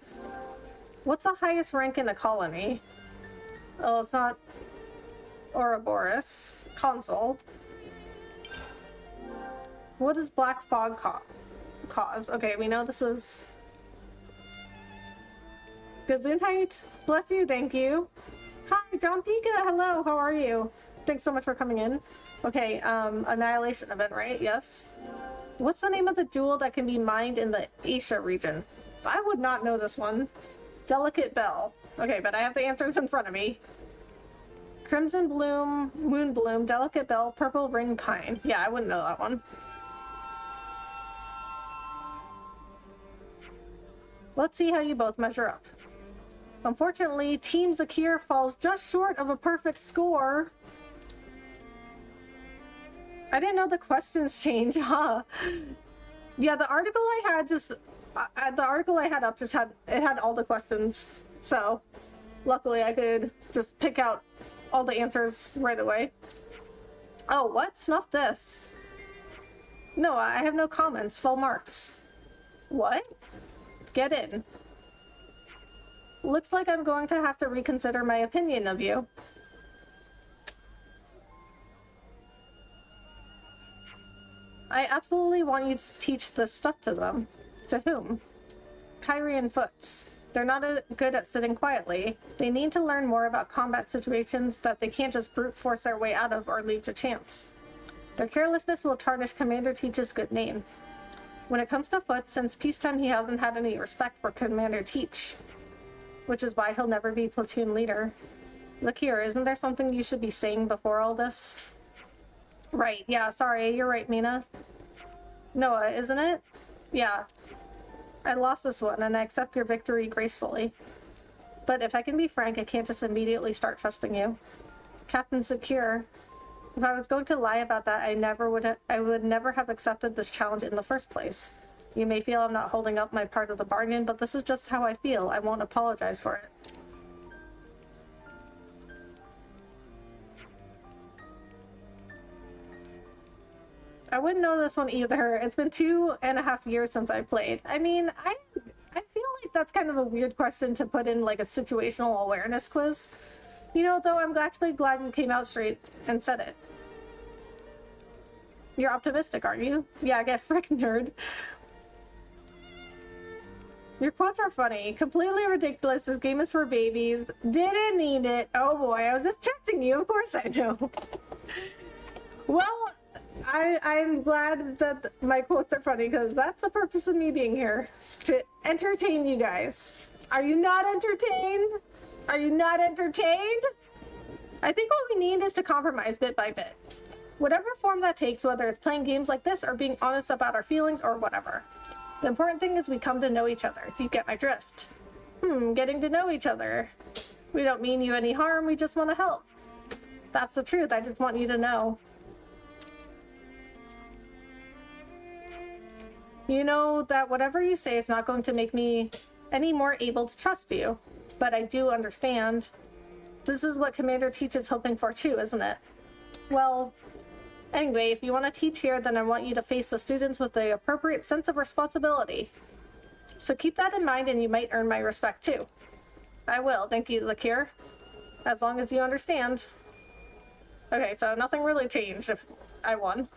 What's the highest rank in the colony? Oh, it's not Ouroboros. Consul. What does black fog cause? Okay, we know this is Gesundheit. Bless you, thank you. Hi, John Pika, hello, how are you? Thanks so much for coming in. Okay, Annihilation event, right? Yes. What's the name of the jewel that can be mined in the Asia region? I would not know this one. Delicate Bell. Okay, but I have the answers in front of me. Crimson Bloom, Moon Bloom, Delicate Bell, Purple Ring Pine. Yeah, I wouldn't know that one. Let's see how you both measure up. Unfortunately, Team Zakir falls just short of a perfect score. I didn't know the questions change, huh? Yeah, the article I had up just had all the questions. So, luckily I could just pick out all the answers right away. Oh, what? Snuff this. No, I have no comments. Full marks. What? Get in. Looks like I'm going to have to reconsider my opinion of you. I absolutely want you to teach this stuff to them. To whom? Kyrie and Foots. They're not good at sitting quietly. They need to learn more about combat situations that they can't just brute force their way out of or leave to chance. Their carelessness will tarnish Commander Teach's good name. When it comes to Foots, since peacetime he hasn't had any respect for Commander Teach. Which is why he'll never be platoon leader. Look here, isn't there something you should be saying before all this? Right, yeah, sorry, you're right, Mina. Noah, isn't it? Yeah. I lost this one, and I accept your victory gracefully. But if I can be frank, I can't just immediately start trusting you. Captain Secure, if I was going to lie about that, I would never have accepted this challenge in the first place. You may feel I'm not holding up my part of the bargain, but this is just how I feel. I won't apologize for it. I wouldn't know this one either. It's been 2.5 years since I played. I mean, I feel like that's kind of a weird question to put in like a situational awareness quiz. You know, though, I'm actually glad you came out straight and said it. You're optimistic, aren't you? Yeah, get frick nerd. Your quotes are funny. Completely ridiculous. This game is for babies. Didn't need it. Oh boy, I was just testing you. Of course I know. Well, I'm glad that my quotes are funny, because that's the purpose of me being here. To entertain you guys. Are you not entertained? Are you not entertained? I think what we need is to compromise bit by bit. Whatever form that takes, whether it's playing games like this or being honest about our feelings or whatever. The important thing is we come to know each other. Do you get my drift? Getting to know each other. We don't mean you any harm, we just want to help. That's the truth. I just want you to know. You know that whatever you say is not going to make me any more able to trust you. But I do understand. This is what Commander Teach is hoping for too, isn't it? Well, anyway, if you want to teach here, then I want you to face the students with the appropriate sense of responsibility. So keep that in mind and you might earn my respect too. I will, thank you, Lakir. As long as you understand. Okay, so nothing really changed if I won.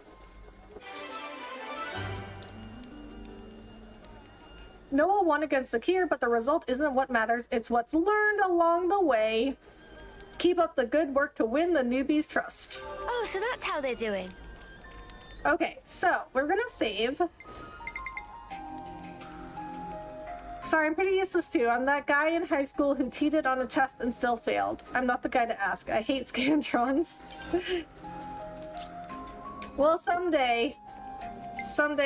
Noah won against Zakir, but the result isn't what matters, it's what's learned along the way. Keep up the good work to win the newbies' trust. Oh, so that's how they're doing. Okay, so we're gonna save. Sorry, I'm pretty useless too. I'm that guy in high school who cheated on a test and still failed. I'm not the guy to ask. I hate Scantrons. Well, someday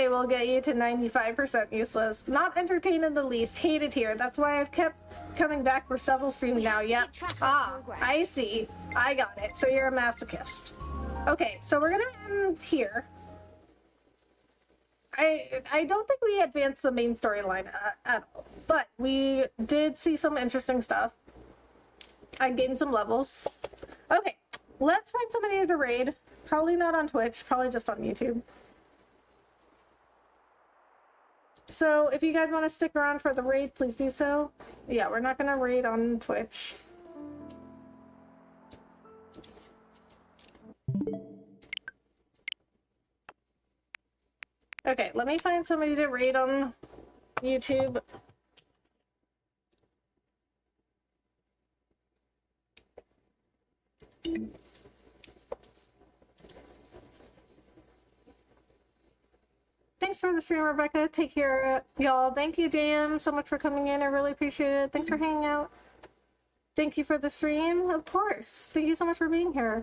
we'll get you to 95% useless. Not entertained in the least. Hate it here. That's why I've kept coming back for several streams now. Yep. Ah, I see. I got it. So you're a masochist. Okay, so we're gonna end here. I don't think we advanced the main storyline at all, but we did see some interesting stuff. I gained some levels. Okay, let's find somebody to raid. Probably not on Twitch, probably just on YouTube. So if you guys want to stick around for the raid, please do so. Yeah, we're not going to raid on Twitch. Okay, let me find somebody to raid on YouTube. Thanks for the stream, Rebecca. Take care, y'all. Thank you, Dan, so much for coming in. I really appreciate it. Thanks for hanging out. Thank you for the stream. Of course. Thank you so much for being here.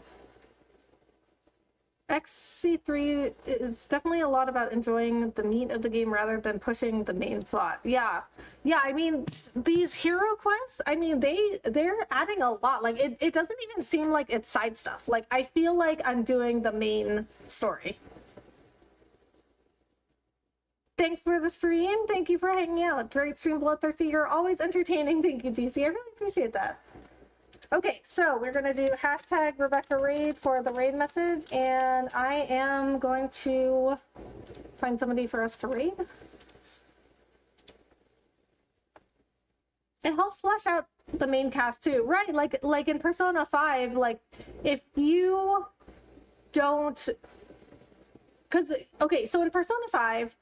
XC3 is definitely a lot about enjoying the meat of the game rather than pushing the main plot. Yeah, I mean, these hero quests, I mean, they're adding a lot. Like, it doesn't even seem like it's side stuff. Like, I feel like I'm doing the main story. Thanks for the stream. Thank you for hanging out. Great stream, Bloodthirsty. You're always entertaining. Thank you, DC. I really appreciate that. Okay, so we're going to do hashtag Rebecca Raid for the raid message, and I am going to find somebody for us to raid. It helps flesh out the main cast too, right? Like in Persona 5, like if you don't, because okay, so in Persona 5,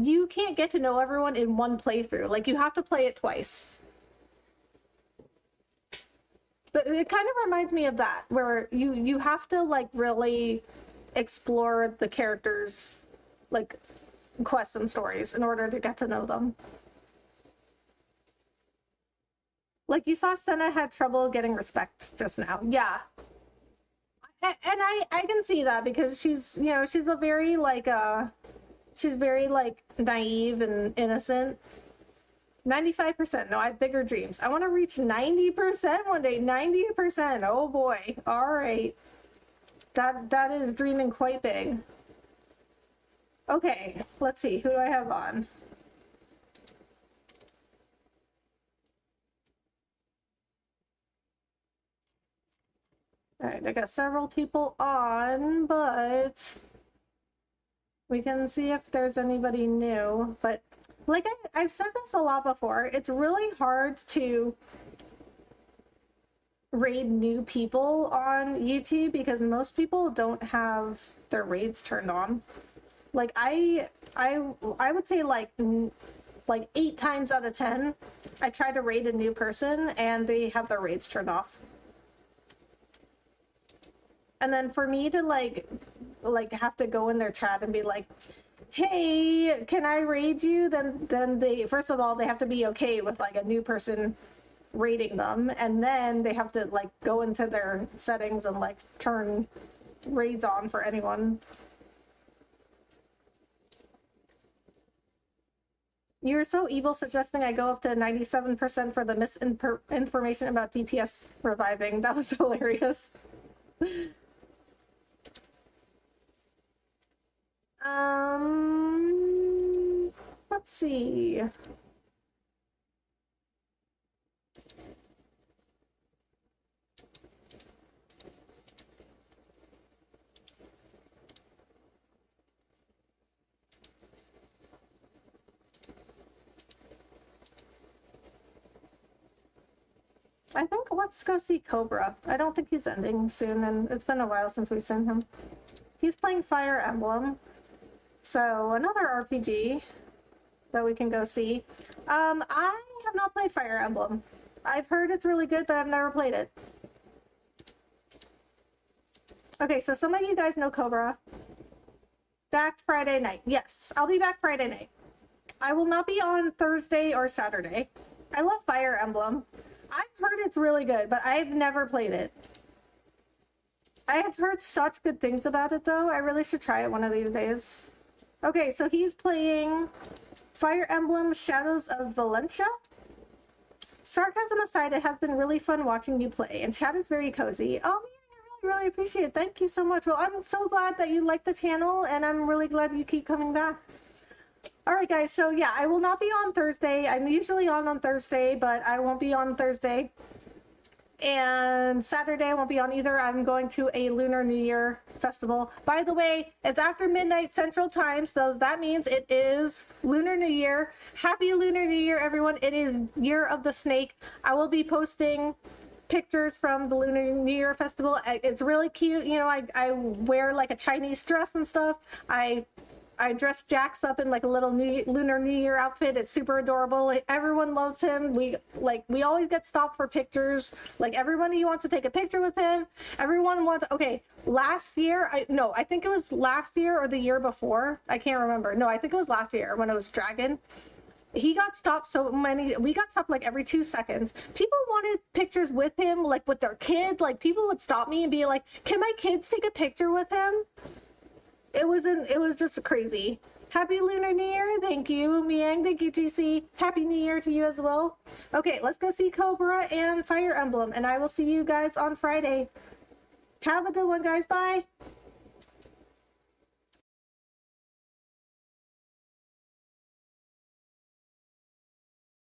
you can't get to know everyone in one playthrough. Like you have to play it twice. But it kind of reminds me of that, where you have to like really explore the characters' like quests and stories in order to get to know them. Like you saw Senna had trouble getting respect just now. Yeah. And I can see that because she's, you know, she's a very like she's very like naive and innocent. 95%. No, I have bigger dreams. I want to reach 90% one day. 90%. Oh boy. All right. That is dreaming quite big. Okay, let's see. Who do I have on? All right, I got several people on, but we can see if there's anybody new. But like I've said this a lot before, it's really hard to raid new people on YouTube because most people don't have their raids turned on. Like I would say like 8 times out of 10, I try to raid a new person and they have their raids turned off. And then for me to like have to go in their chat and be like, hey, can I raid you? Then they, first of all, they have to be okay with like a new person raiding them, and then they have to like go into their settings and like turn raids on for anyone. You're so evil suggesting I go up to 97% for the misinformation about DPS reviving. That was hilarious. Let's see. I think let's go see Cobra. I don't think he's ending soon, and it's been a while since we've seen him. He's playing Fire Emblem. So, another RPG that we can go see. I have not played Fire Emblem. I've heard it's really good, but I've never played it. Okay, so some of you guys know Cobra. Back Friday night. Yes, I'll be back Friday night. I will not be on Thursday or Saturday. I love Fire Emblem. I've heard it's really good, but I've never played it. I have heard such good things about it, though. I really should try it one of these days. Okay, so he's playing Fire Emblem Shadows of Valentia. Sarcasm aside, it has been really fun watching you play, and chat is very cozy. Oh, yeah, I really appreciate it. Thank you so much. Well, I'm so glad that you like the channel, and I'm really glad you keep coming back. All right, guys, so yeah, I will not be on Thursday. I'm usually on Thursday, but I won't be on Thursday. And Saturday I won't be on either. I'm going to a Lunar New Year festival. By the way, it's after midnight Central Time, so that means it is Lunar New Year. Happy Lunar New Year, everyone. It is Year of the Snake. I will be posting pictures from the Lunar New Year festival. It's really cute. You know, I wear like a Chinese dress and stuff. I dressed Jax up in like a little Lunar New Year outfit. It's super adorable. Everyone loves him. We always get stopped for pictures. Like everybody wants to take a picture with him. Everyone wants. Okay, last year, I think it was last year or the year before. I can't remember. No, I think it was last year when it was Dragon. He got stopped we got stopped like every 2 seconds. People wanted pictures with him, like with their kids. Like people would stop me and be like, "Can my kids take a picture with him?" It was just crazy. Happy Lunar New Year. Thank you, Miang. Thank you, GC. Happy New Year to you as well. Okay, let's go see Cobra and Fire Emblem, and I will see you guys on Friday. Have a good one, guys. Bye.